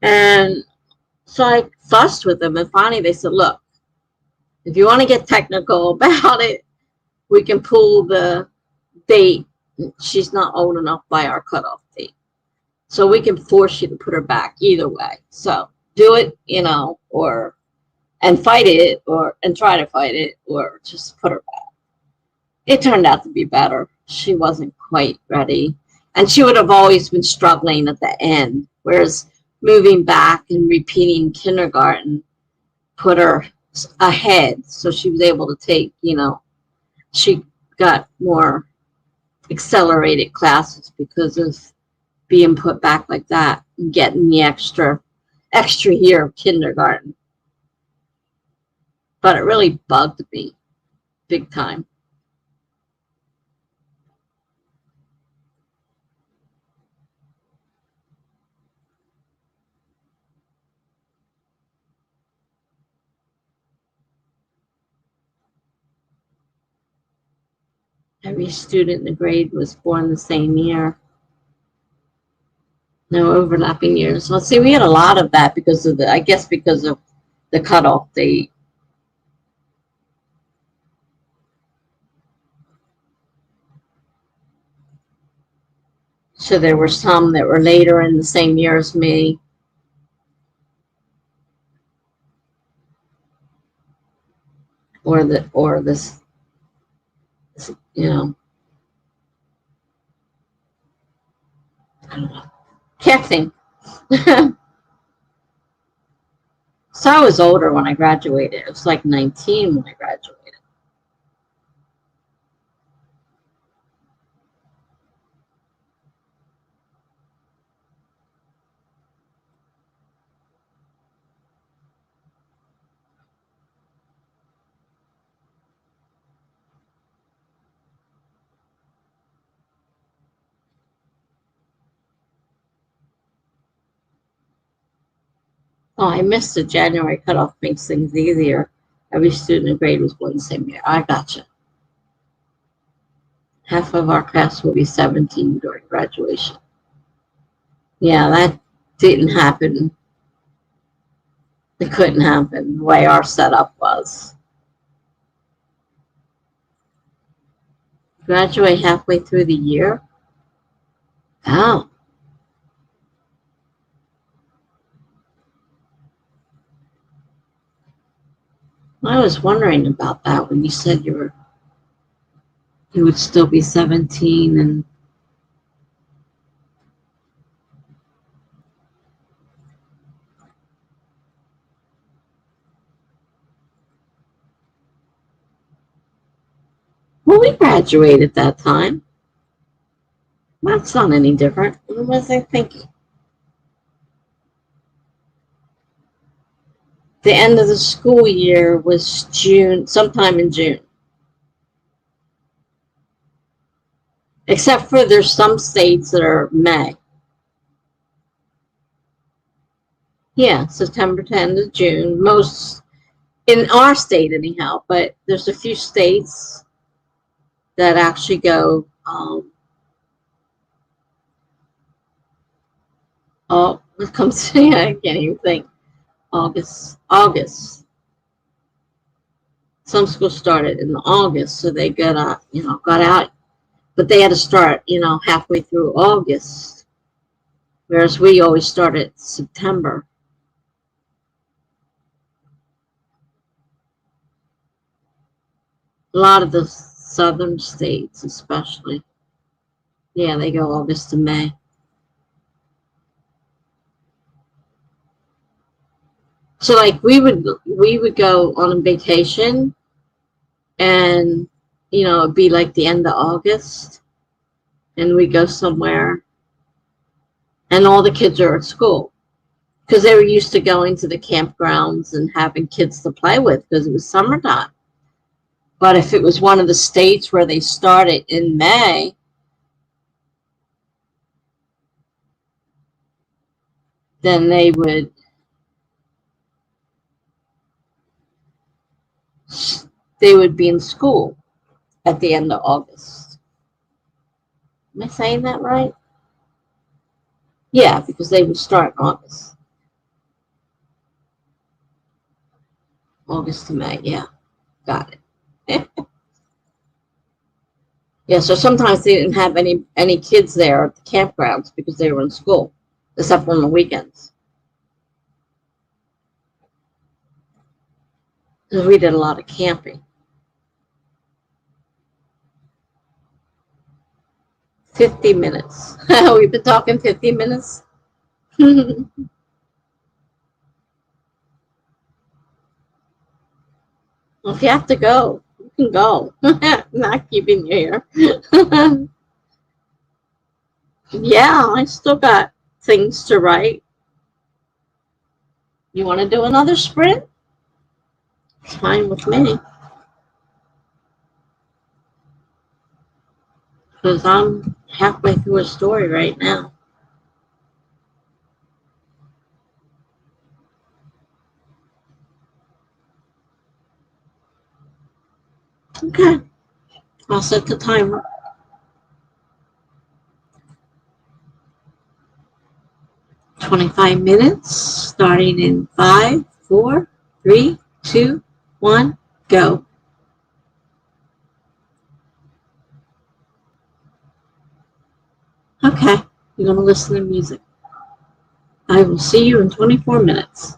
And so I fussed with them, and finally they said, look, if you want to get technical about it, we can pull the date. She's not old enough by our cutoff date. So we can force you to put her back either way. So do it, and fight it, and try to fight it, or just put her back. It turned out to be better. She wasn't quite ready. And she would have always been struggling at the end. Whereas moving back and repeating kindergarten put her ahead. So she was able to take, she got more accelerated classes because of being put back like that and getting the extra year of kindergarten. But it really bugged me big time. Every student in the grade was born the same year. No overlapping years. Let's see, we had a lot of that because of the cutoff date. So there were some that were later in the same year as me. Or this, I don't know. Can't think. So I was older when I graduated. It was like 19 when I graduated. Oh, I missed the January cutoff. Makes things easier. Every student in grade was born the same year. I gotcha. Half of our class will be 17 during graduation. Yeah, that didn't happen. It couldn't happen the way our setup was. Graduate halfway through the year? Oh. I was wondering about that when you said you would still be 17 and well, we graduated that time. That's not any different. What was I thinking? The end of the school year was June, sometime in June. Except for there's some states that are May. Yeah, September to end of June. Most, in our state anyhow, but there's a few states that actually go, oh, what comes to, I can't even think. August. Some schools started in August, so they got out, but they had to start, halfway through August, whereas we always started September. A lot of the southern states, especially, yeah, they go August to May. So like we would go on a vacation, and it'd be like the end of August, and we go somewhere, and all the kids are at school because they were used to going to the campgrounds and having kids to play with because it was summertime. But if it was one of the states where they started in May, then they would be in school at the end of August. Am I saying that right? Yeah, because they would start in August. August to May, yeah. Got it. Yeah, so sometimes they didn't have any kids there at the campgrounds because they were in school, except on the weekends. Because we did a lot of camping. 50 minutes. We've been talking 50 minutes. Well, if you have to go, you can go. I'm not keeping you here. Yeah, I still got things to write. You want to do another sprint? It's fine with me. Because I'm halfway through a story right now. Okay, I'll set the timer. 25 minutes, starting in 5, 4, 3, 2, 1, go. Okay, you're going to listen to music. I will see you in 24 minutes.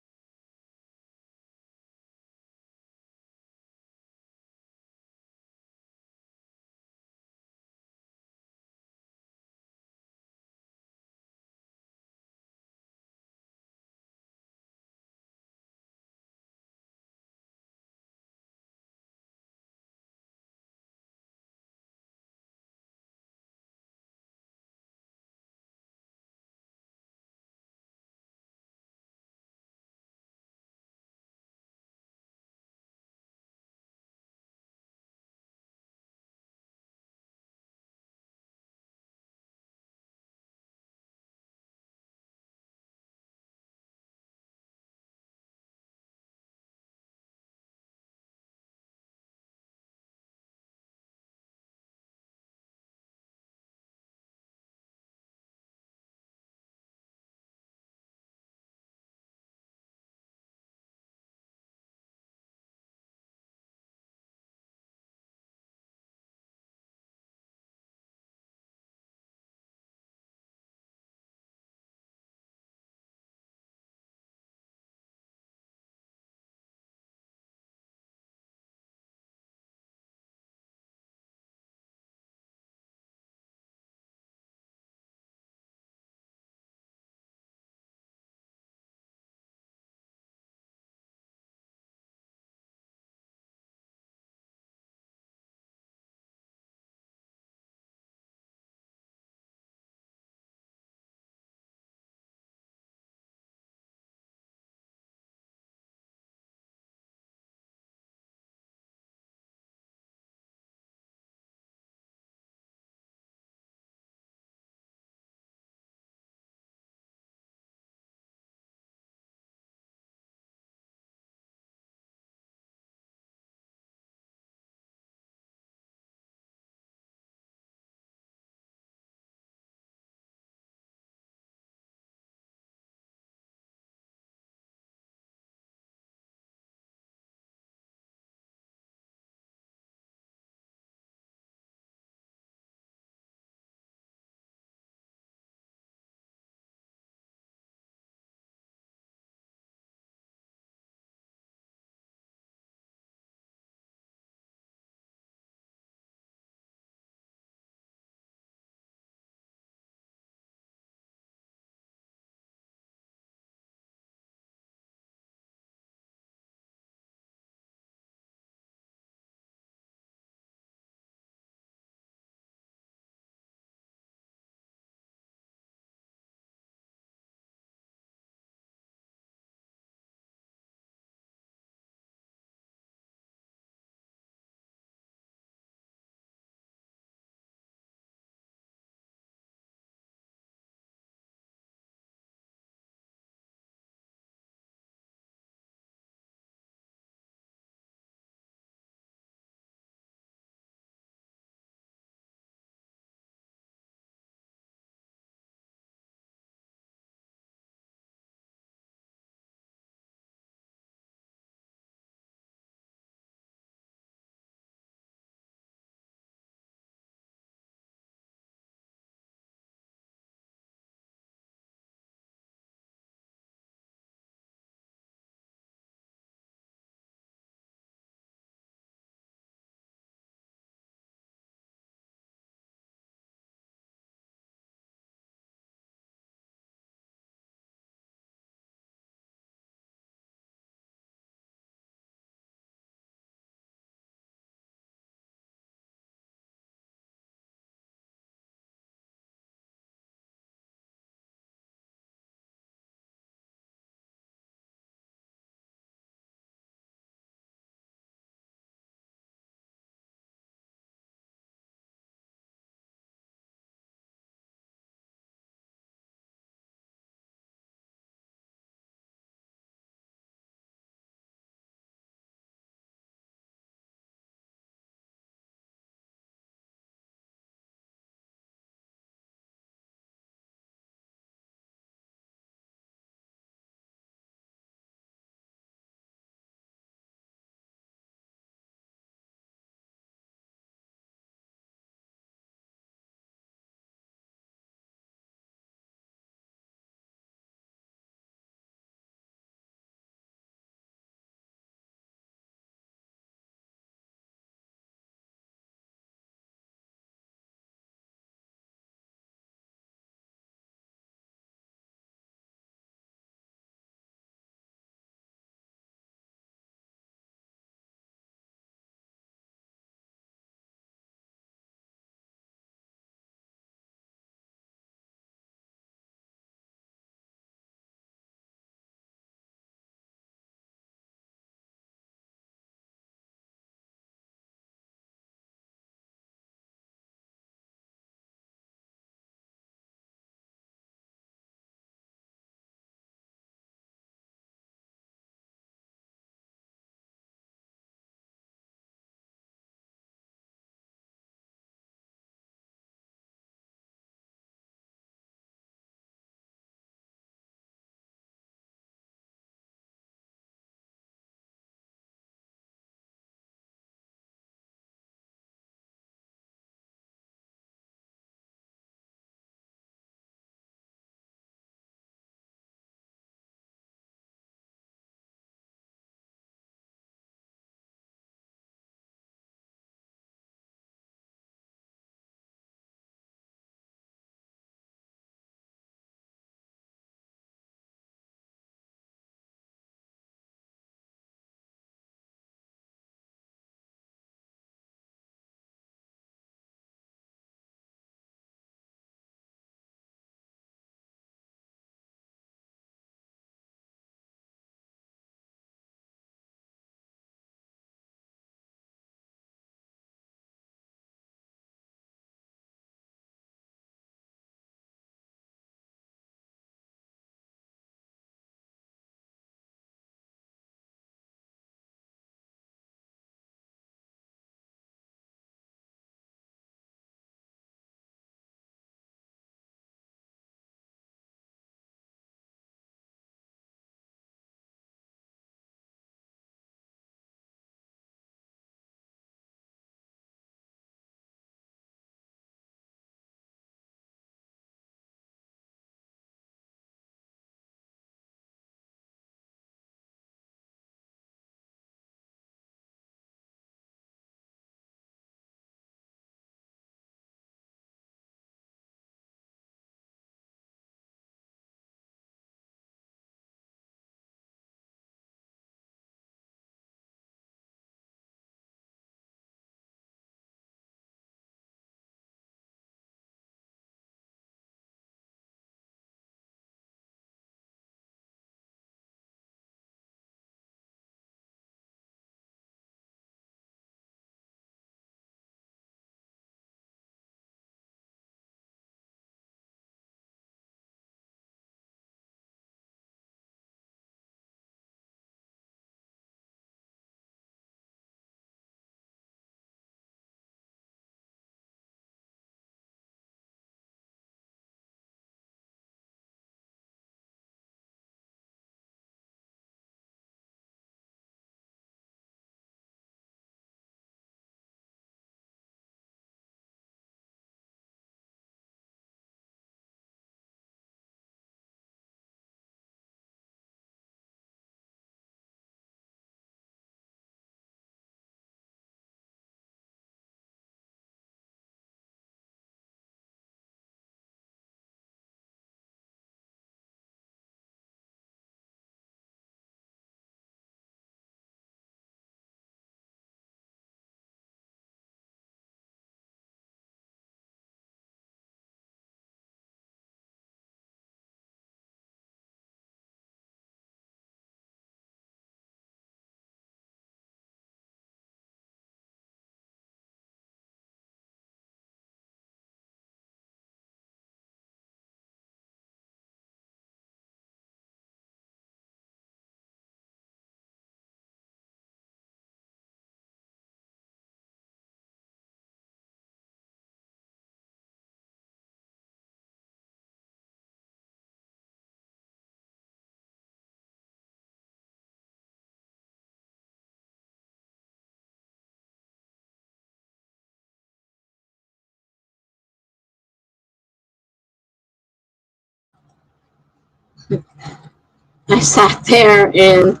I sat there and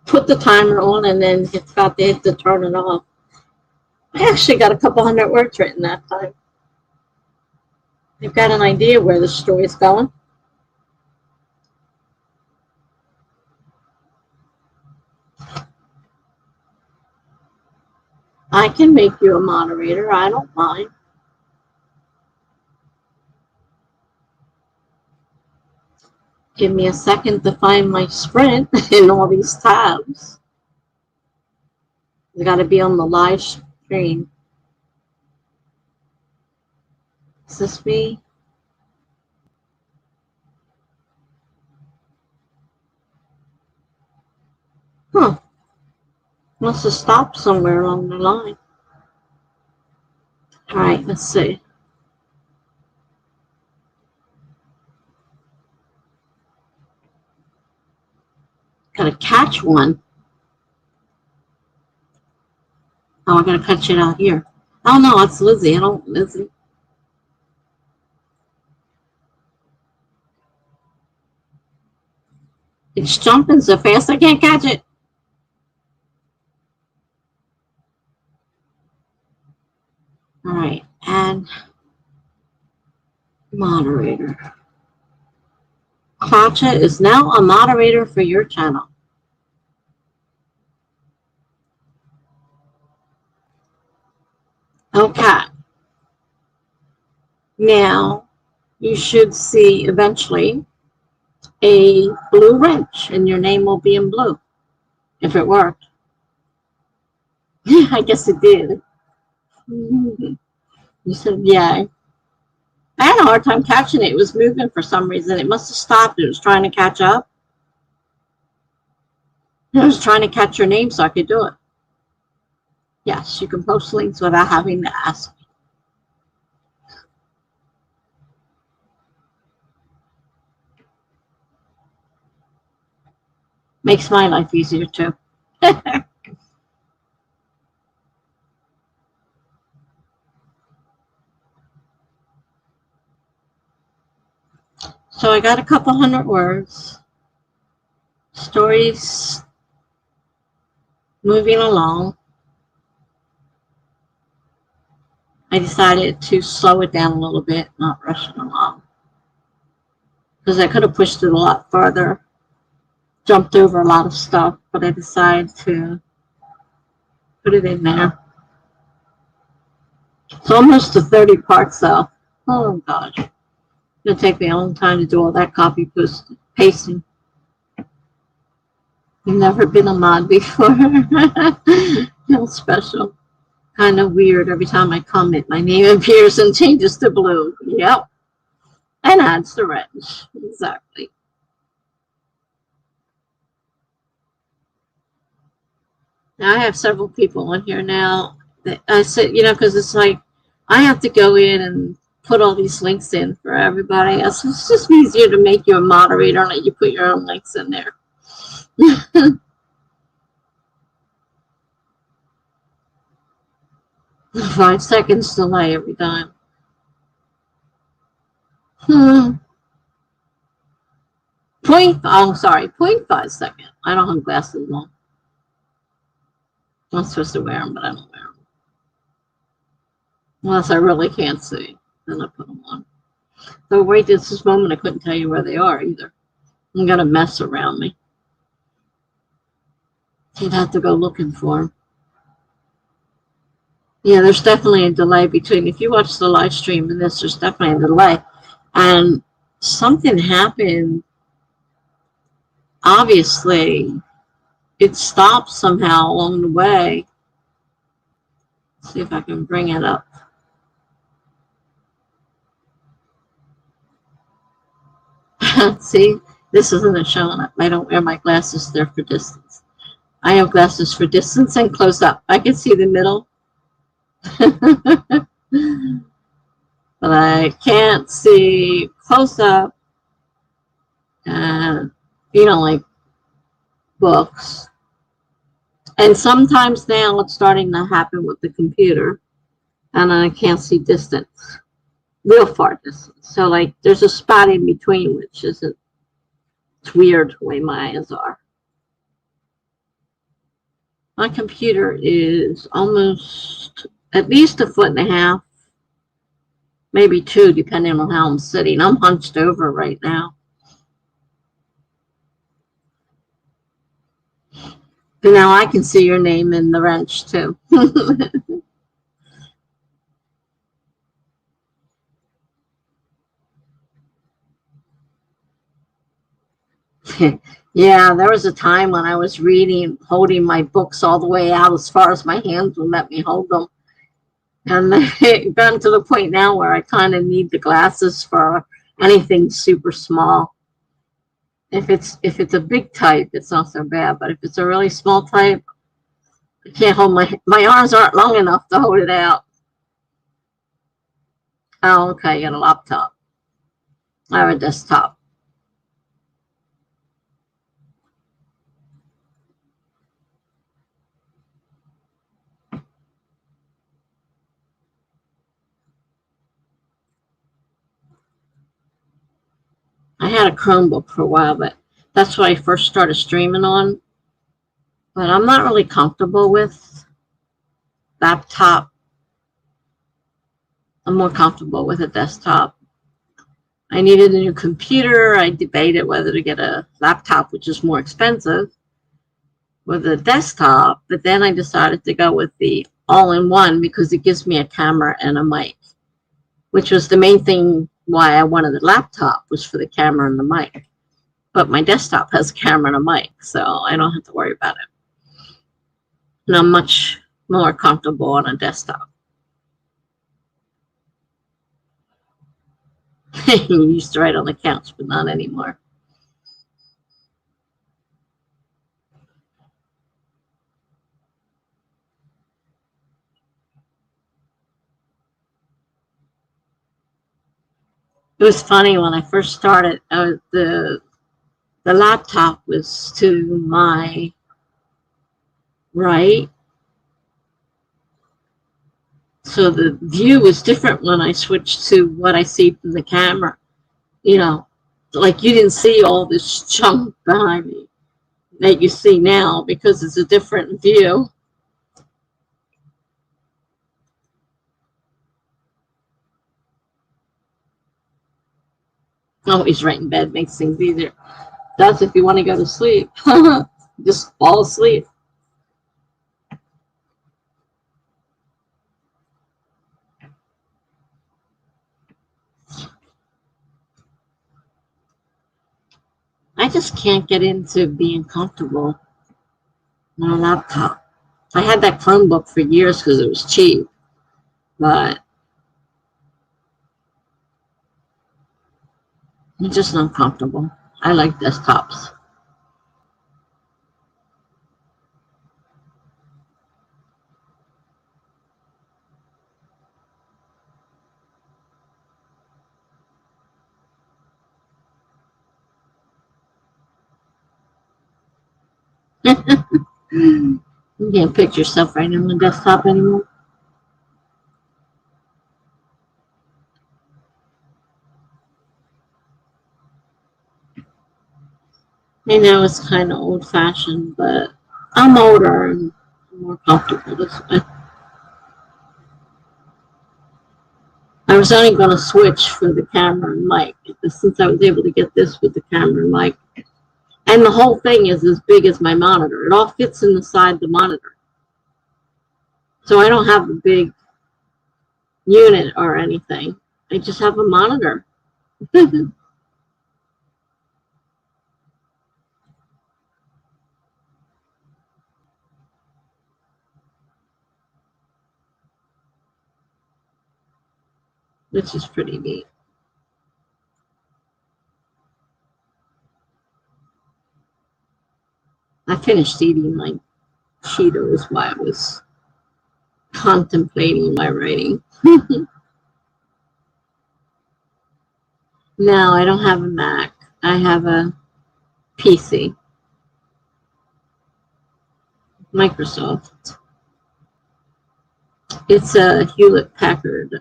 put the timer on and then got to hit to turn it off. I actually got a couple hundred words written that time. I've got an idea where the story's going. I can make you a moderator. I don't mind. Give me a second to find my sprint in all these tabs. It's got to be on the live stream. Is this me? Huh. Must have stopped somewhere along the line. All right, let's see. Gotta catch one. Oh, I gotta catch it out here. Oh no, it's Lizzie. I don't Lizzie. It's jumping so fast I can't catch it. All right, and moderator. Claudia is now a moderator for your channel. Okay. Now you should see eventually a blue wrench and your name will be in blue if it worked. I guess it did. You said, yeah. I had a hard time catching it. It was moving for some reason. It must have stopped. It was trying to catch up. I was trying to catch your name so I could do it. Yes, you can post links without having to ask. Makes my life easier too. So I got a couple hundred words. Stories moving along. I decided to slow it down a little bit, not rush it along. Because I could have pushed it a lot farther, jumped over a lot of stuff, but I decided to put it in there. It's almost to 30 parts though. Oh gosh. It's going to take me a long time to do all that copy pasting. I've never been a mod before. Feels special. Kind of weird every time I comment. My name appears and changes to blue. Yep. And adds the wrench. Exactly. Now I have several people on here now. That I said, you know, because it's like I have to go in and put all these links in for everybody else. It's just easier to make you a moderator and let you put your own links in there. 5 seconds delay every time. 0.5 second. I don't have glasses on. I'm supposed to wear them, but I don't wear them. Unless I really can't see, then I put them on. So right this moment, I couldn't tell you where they are either. I'm gonna mess around me. You'd have to go looking for them. Yeah, there's definitely a delay between, if you watch the live stream and this, there's definitely a delay. And something happened. Obviously, it stopped somehow along the way. Let's see if I can bring it up. See, this isn't showing up. I don't wear my glasses. They're for distance. I have glasses for distance and close up. I can see the middle. But I can't see close up. And, you know, like books. And sometimes now it's starting to happen with the computer. And I can't see distance. real far distance. So like there's a spot in between, which isn't, it's weird the way my eyes are. My computer is almost at least 1.5 feet, maybe 2, depending on how I'm sitting. I'm hunched over right now. But now I can see your name in the wrench too. Yeah, there was a time when I was reading, holding my books all the way out as far as my hands would let me hold them. And it's gotten to the point now where I kind of need the glasses for anything super small. If it's a big type, it's not so bad. But if it's a really small type, I can't hold my arms aren't long enough to hold it out. Oh, okay, you got a laptop. I have a desktop. I had a Chromebook for a while, but that's what I first started streaming on. But I'm not really comfortable with laptop. I'm more comfortable with a desktop. I needed a new computer. I debated whether to get a laptop, which is more expensive, with a desktop, but then I decided to go with the all-in-one because it gives me a camera and a mic, which was the main thing why I wanted a laptop, was for the camera and the mic. But my desktop has a camera and a mic, so I don't have to worry about it. And I'm much more comfortable on a desktop. You used to write on the couch, but not anymore. It was funny when I first started. The laptop was to my right, so the view was different when I switched to what I see from the camera. You know, like you didn't see all this junk behind me that you see now because it's a different view. Always right in bed makes things easier. That's if you want to go to sleep. Just fall asleep. I just can't get into being comfortable on a laptop. I had that Chromebook for years because it was cheap, but I'm just not comfortable. I like desktops. You can't picture yourself right on the desktop anymore. I know it's kind of old-fashioned, but I'm older and more comfortable this way. I was only going to switch for the camera and mic, since I was able to get this with the camera and mic. And the whole thing is as big as my monitor. It all fits in the side of the monitor. So I don't have a big unit or anything. I just have a monitor. Which is pretty neat. I finished eating my Cheetos while I was contemplating my writing. No, I don't have a Mac. I have a PC. Microsoft. It's a Hewlett Packard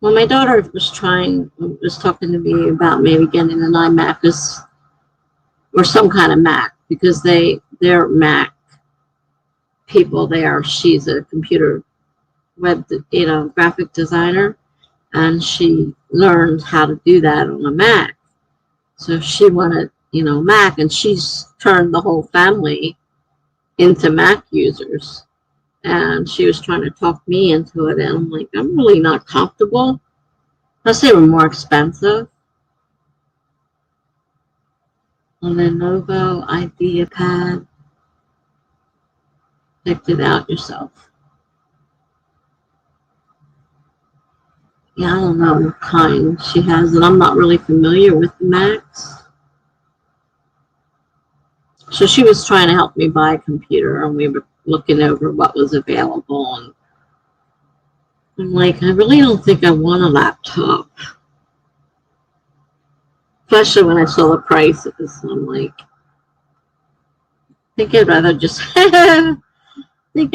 Well, my daughter was talking to me about maybe getting an iMac or some kind of Mac, because they're Mac people there. She's a computer graphic designer, and she learned how to do that on a Mac. So she wanted, Mac, and she's turned the whole family into Mac users. And she was trying to talk me into it, and I'm like, I'm really not comfortable. Plus, they were more expensive. A Lenovo IdeaPad. Check it out yourself. Yeah, I don't know what kind she has, and I'm not really familiar with the Macs. So she was trying to help me buy a computer, and we were looking over what was available. And I'm like, I really don't think I want a laptop. Especially when I saw the prices. I'm like, I think I'd rather just have the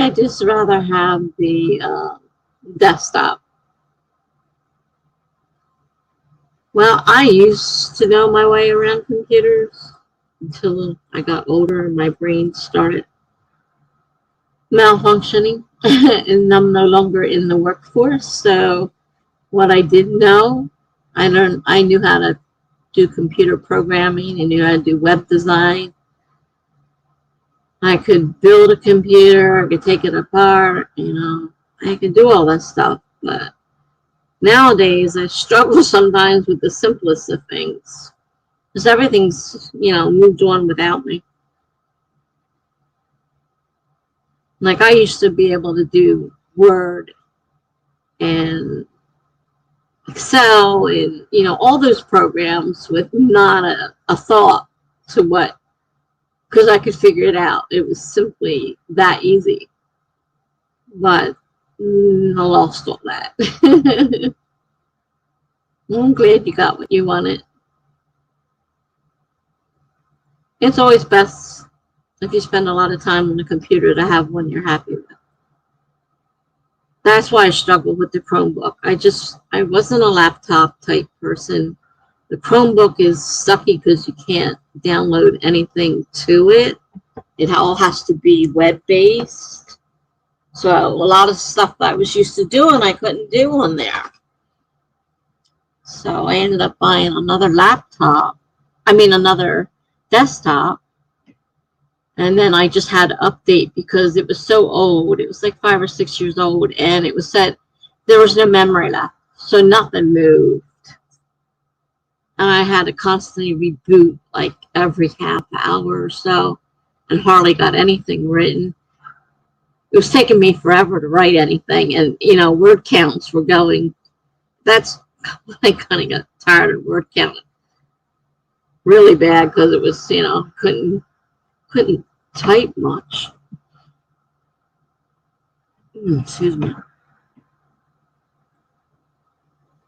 desktop. Well, I used to know my way around computers until I got older and my brain started malfunctioning and I'm no longer in the workforce. So what I did know, I knew how to do computer programming. I knew how to do web design. I could build a computer, I could take it apart, I could do all that stuff. But nowadays, I struggle sometimes with the simplest of things, because everything's, moved on without me. Like, I used to be able to do Word and Excel and, all those programs with not a thought to what, because I could figure it out. It was simply that easy. But I lost all that. I'm glad you got what you wanted. It's always best if you spend a lot of time on the computer to have one you're happy with. That's why I struggled with the Chromebook. I wasn't a laptop type person. The Chromebook is sucky because you can't download anything to it. It all has to be web-based. So a lot of stuff that I was used to doing, I couldn't do on there. So I ended up buying another desktop. And then I just had to update because it was so old. It was like 5 or 6 years old, and it was said there was no memory left. So nothing moved. And I had to constantly reboot like every half hour or so, and hardly got anything written. It was taking me forever to write anything, and word counts were going. That's I kind of got tired of word counting really bad, because it was couldn't type much. Excuse me.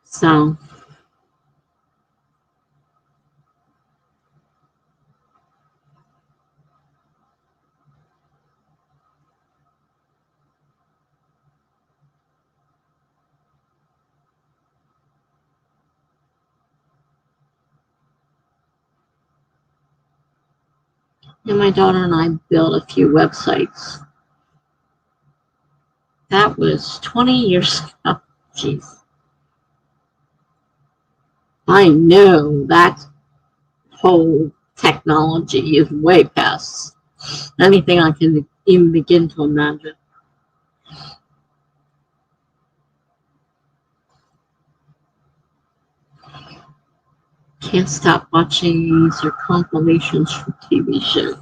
So and my daughter and I built a few websites. That was 20 years ago. Jeez. I know that whole technology is way past anything I can even begin to imagine. Can't stop watching these or compilations for TV shows.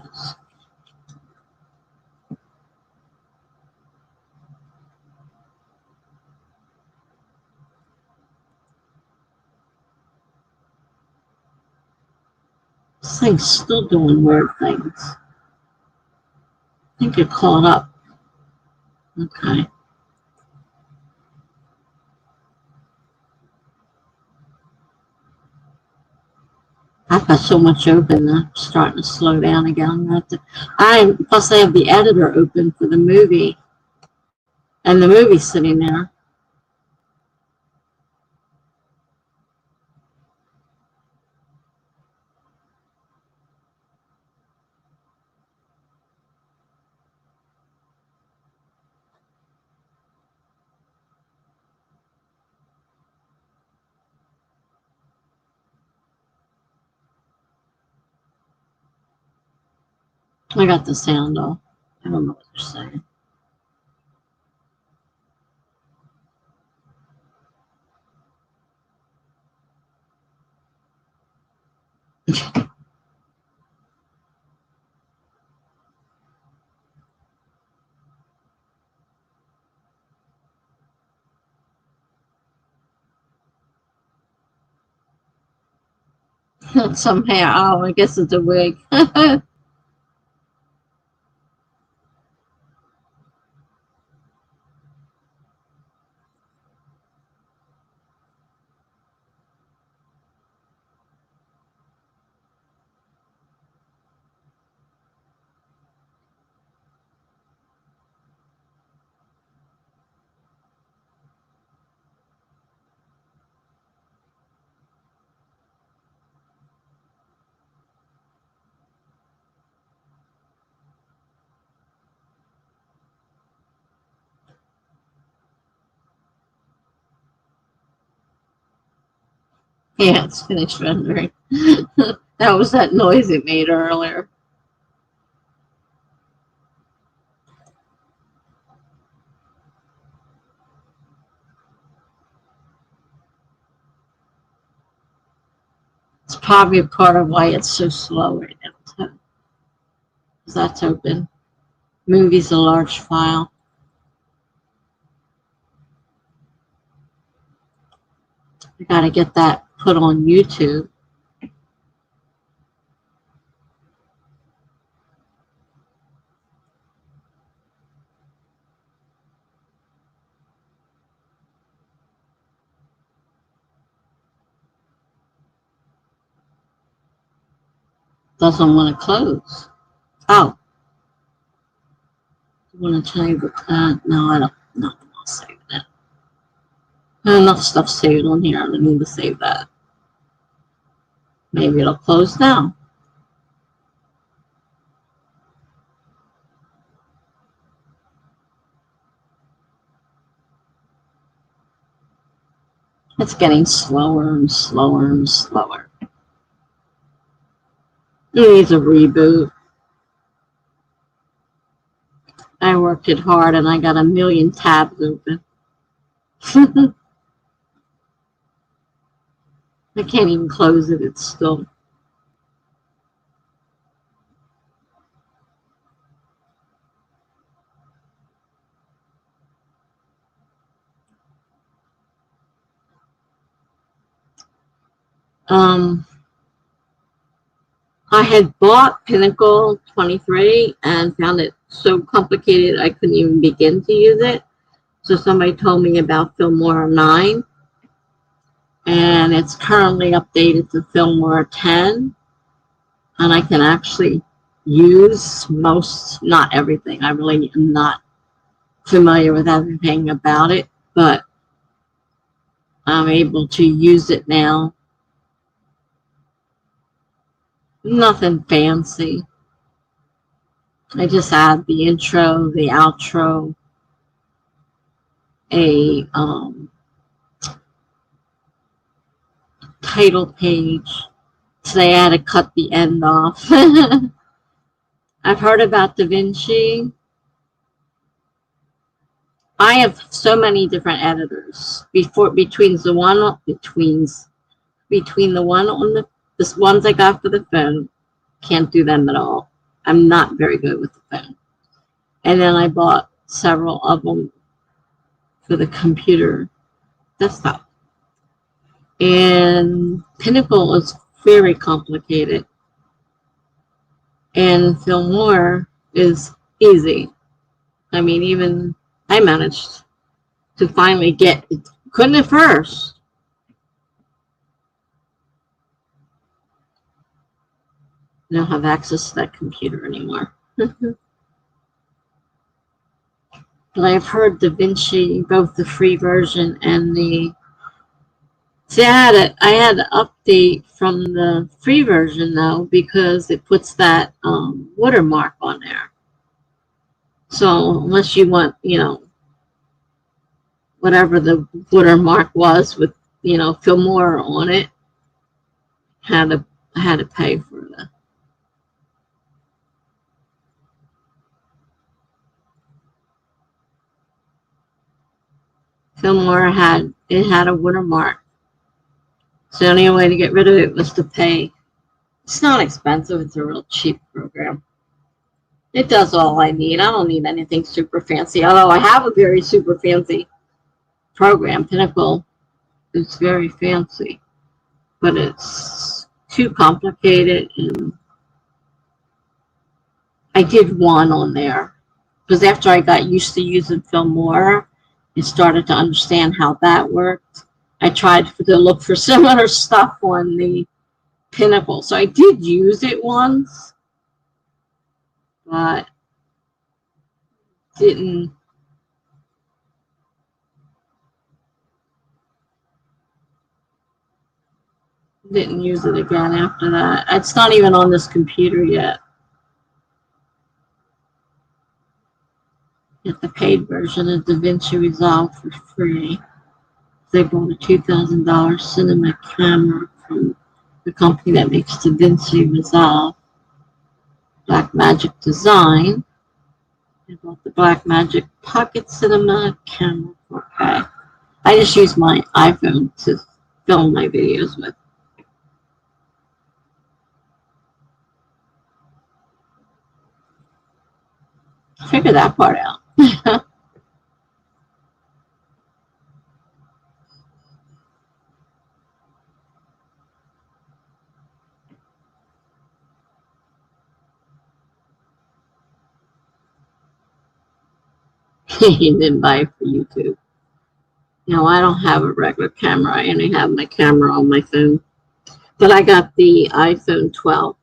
This thing's still doing weird things. I think it caught up. Okay. I've got so much open, I'm starting to slow down again. Plus I have the editor open for the movie, and the movie's sitting there. I got the sound off. I don't know what they're saying. Some hair. Oh, I guess it's a wig. Yeah, it's finished rendering. That was that noise it made earlier. It's probably part of why it's so slow right now, too. Because that's open. Movie's a large file. I gotta get that put on YouTube. Doesn't want to close. Oh. I want to tell you that. No, I don't. No, I'll save that. Enough stuff saved on here. I don't need to save that. Maybe it'll close now. It's getting slower and slower and slower. It needs a reboot. I worked it hard and I got a million tabs open. I can't even close it. It's still. I had bought Pinnacle 23 and found it so complicated I couldn't even begin to use it. So somebody told me about Memoir 9, and it's currently updated to Memoir 10, and I can actually use most, not everything. I really am not familiar with everything about it, but I'm able to use it now. Nothing fancy. I just add the intro, the outro, a title page. Today I had to cut the end off. I've heard about Da Vinci. I have so many different editors. Between the one on the ones I got for the phone, can't do them at all. I'm not very good with the phone. And then I bought several of them for the computer desktop. And Pinnacle is very complicated. And Memoir is easy. I mean, even I managed to finally get it. Couldn't at first. I don't have access to that computer anymore. But I've heard Da Vinci, both the free version and the. See, I had an update from the free version though, because it puts that watermark on there. So unless you want, whatever the watermark was with, Memoir on it, I had to pay for that. Fillmore had a watermark. So the only way to get rid of it was to pay. It's not expensive. It's a real cheap program. It does all I need. I don't need anything super fancy. Although I have a very super fancy program, Pinnacle. It's very fancy, but it's too complicated. And I did one on there because after I got used to using Fillmore and started to understand how that worked, I tried to look for similar stuff on the Pinnacle. So I did use it once, but didn't use it again after that. It's not even on this computer yet. Get the paid version of DaVinci Resolve for free. They bought a $2,000 cinema camera from the company that makes DaVinci Resolve. Blackmagic Design. I bought the Blackmagic Pocket Cinema camera 4K. I just use my iPhone to film my videos with. Figure that part out. He didn't buy it for YouTube. No, I don't have a regular camera. I only have my camera on my phone. But I got the iPhone 12.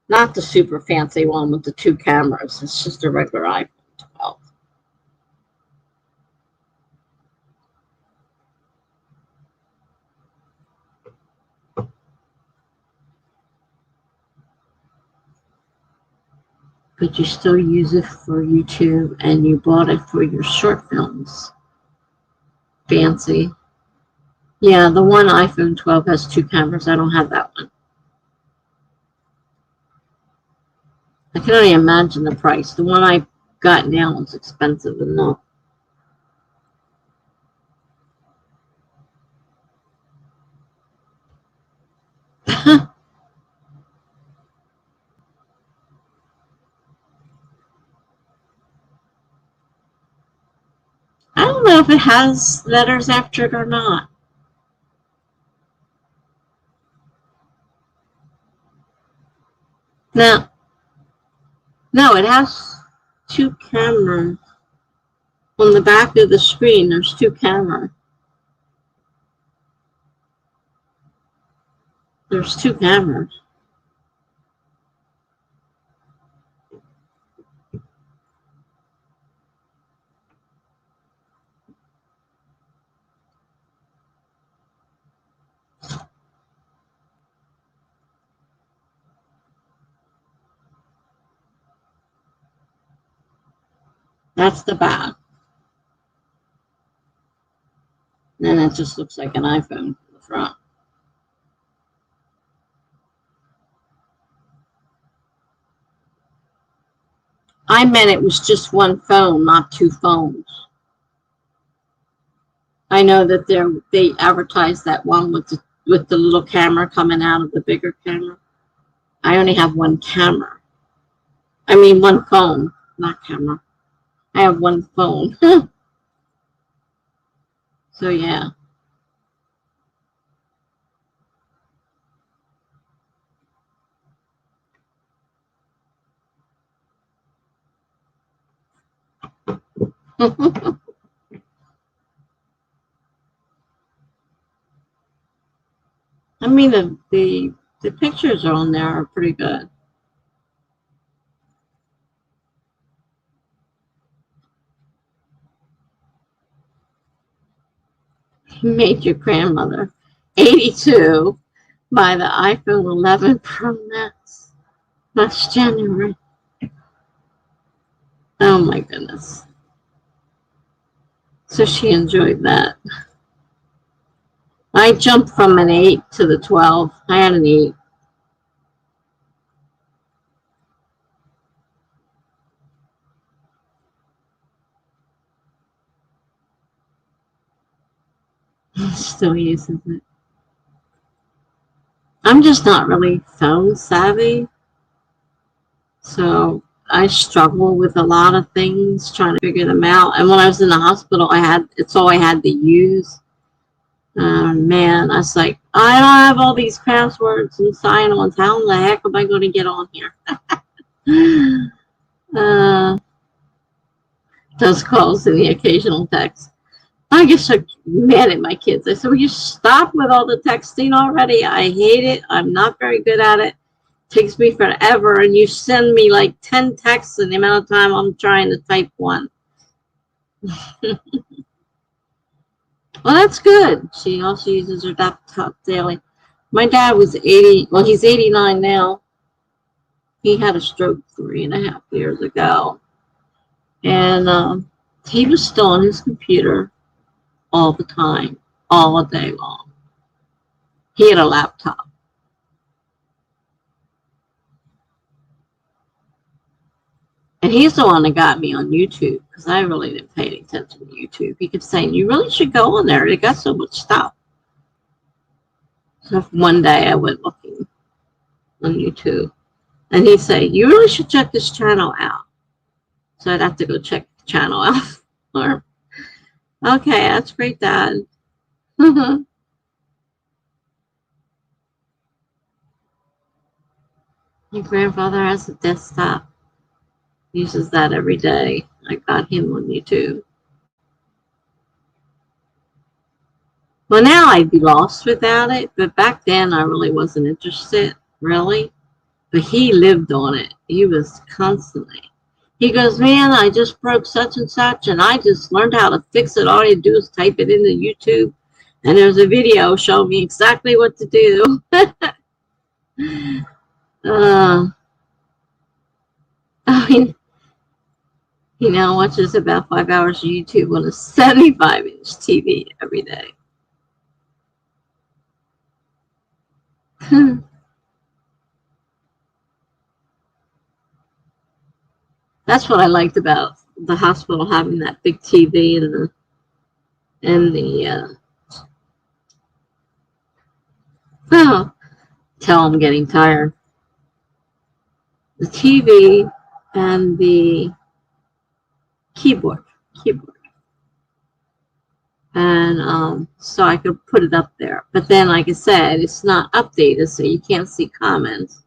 Not the super fancy one with the 2 cameras. It's just a regular iPhone 12. But you still use it for YouTube and you bought it for your short films. Fancy. Yeah, the one iPhone 12 has 2 cameras. I don't have that one. I can only imagine the price. The one I got now is expensive enough. I don't know if it has letters after it or not. No, it has 2 cameras. On the back of the screen, there's 2 cameras. There's 2 cameras. That's the back. And it just looks like an iPhone in the front. I meant it was just one phone, not 2 phones. I know that they advertise that one with the little camera coming out of the bigger camera. I only have 1 camera. I mean 1 phone, not camera. I have 1 phone. So yeah. I mean the pictures on there are pretty good. You made your grandmother 82 by the iPhone 11 Pro Max last January. Oh my goodness. So she enjoyed that. I jumped from an 8 to the 12. I had an 8. Still uses it. I'm just not really phone savvy, so I struggle with a lot of things trying to figure them out. And when I was in the hospital, it's all I had to use. Man, I was like, I don't have all these passwords and sign-ons. How in the heck am I going to get on here? Those calls and the occasional text. I get so mad at my kids. I said, will you stop with all the texting already? I hate it. I'm not very good at it. It takes me forever. And you send me like 10 texts in the amount of time I'm trying to type one. Well, that's good. She also uses her laptop daily. My dad was 80. Well, he's 89 now. He had a stroke 3.5 years ago. And he was still on his computer all the time, all day long. He had a laptop. And he's the one that got me on YouTube, because I really didn't pay any attention to YouTube. He kept saying, you really should go on there. They got so much stuff. So one day I went looking on YouTube. And he'd say, you really should check this channel out. So I'd have to go check the channel out. Or, okay, that's great, Dad. My grandfather has a desktop. Uses that every day. I got him on YouTube. Well, now I'd be lost without it, but back then I really wasn't interested, really. But he lived on it. He was constantly. He goes, man, I just broke such and such, and I just learned how to fix it. All you do is type it into YouTube, and there's a video showing me exactly what to do. I mean, he now watches about 5 hours of YouTube on a 75-inch TV every day. That's what I liked about the hospital, having that big TV oh, tell I'm getting tired. The TV and the keyboard. And so I could put it up there. But then, like I said, it's not updated, so you can't see comments.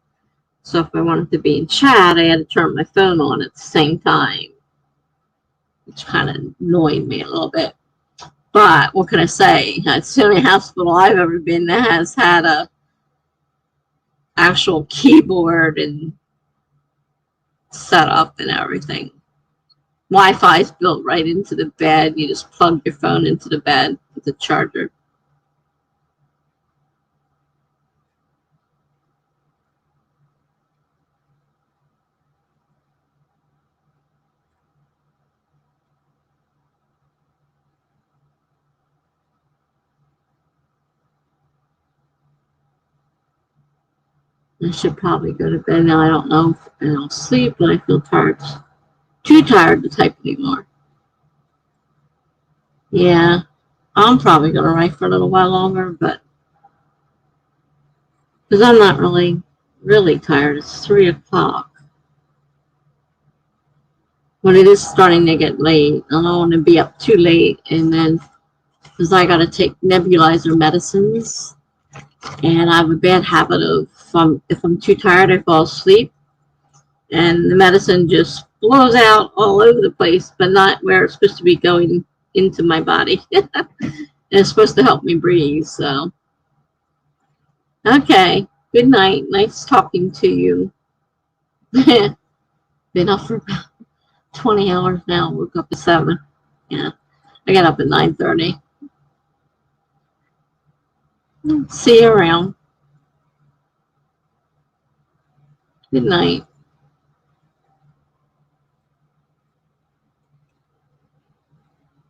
So if I wanted to be in chat, I had to turn my phone on at the same time, which kind of annoyed me a little bit. But what can I say? It's the only hospital I've ever been that has had a actual keyboard and setup and everything. Wi-Fi is built right into the bed. You just plug your phone into the bed with the charger. I should probably go to bed now. I don't know if I'll sleep, but I feel tired. Too tired to type anymore. Yeah, I'm probably going to write for a little while longer, but because I'm not really tired. It's 3 o'clock. When it is starting to get late, I don't want to be up too late, and then because I got to take nebulizer medicines, and I have a bad habit of if I'm too tired, I fall asleep, and the medicine just blows out all over the place, but not where it's supposed to be going into my body. And it's supposed to help me breathe. So, okay, good night. Nice talking to you. Been up for about 20 hours now. Woke up at 7. Yeah, I got up at 9:30. See you around. Good night.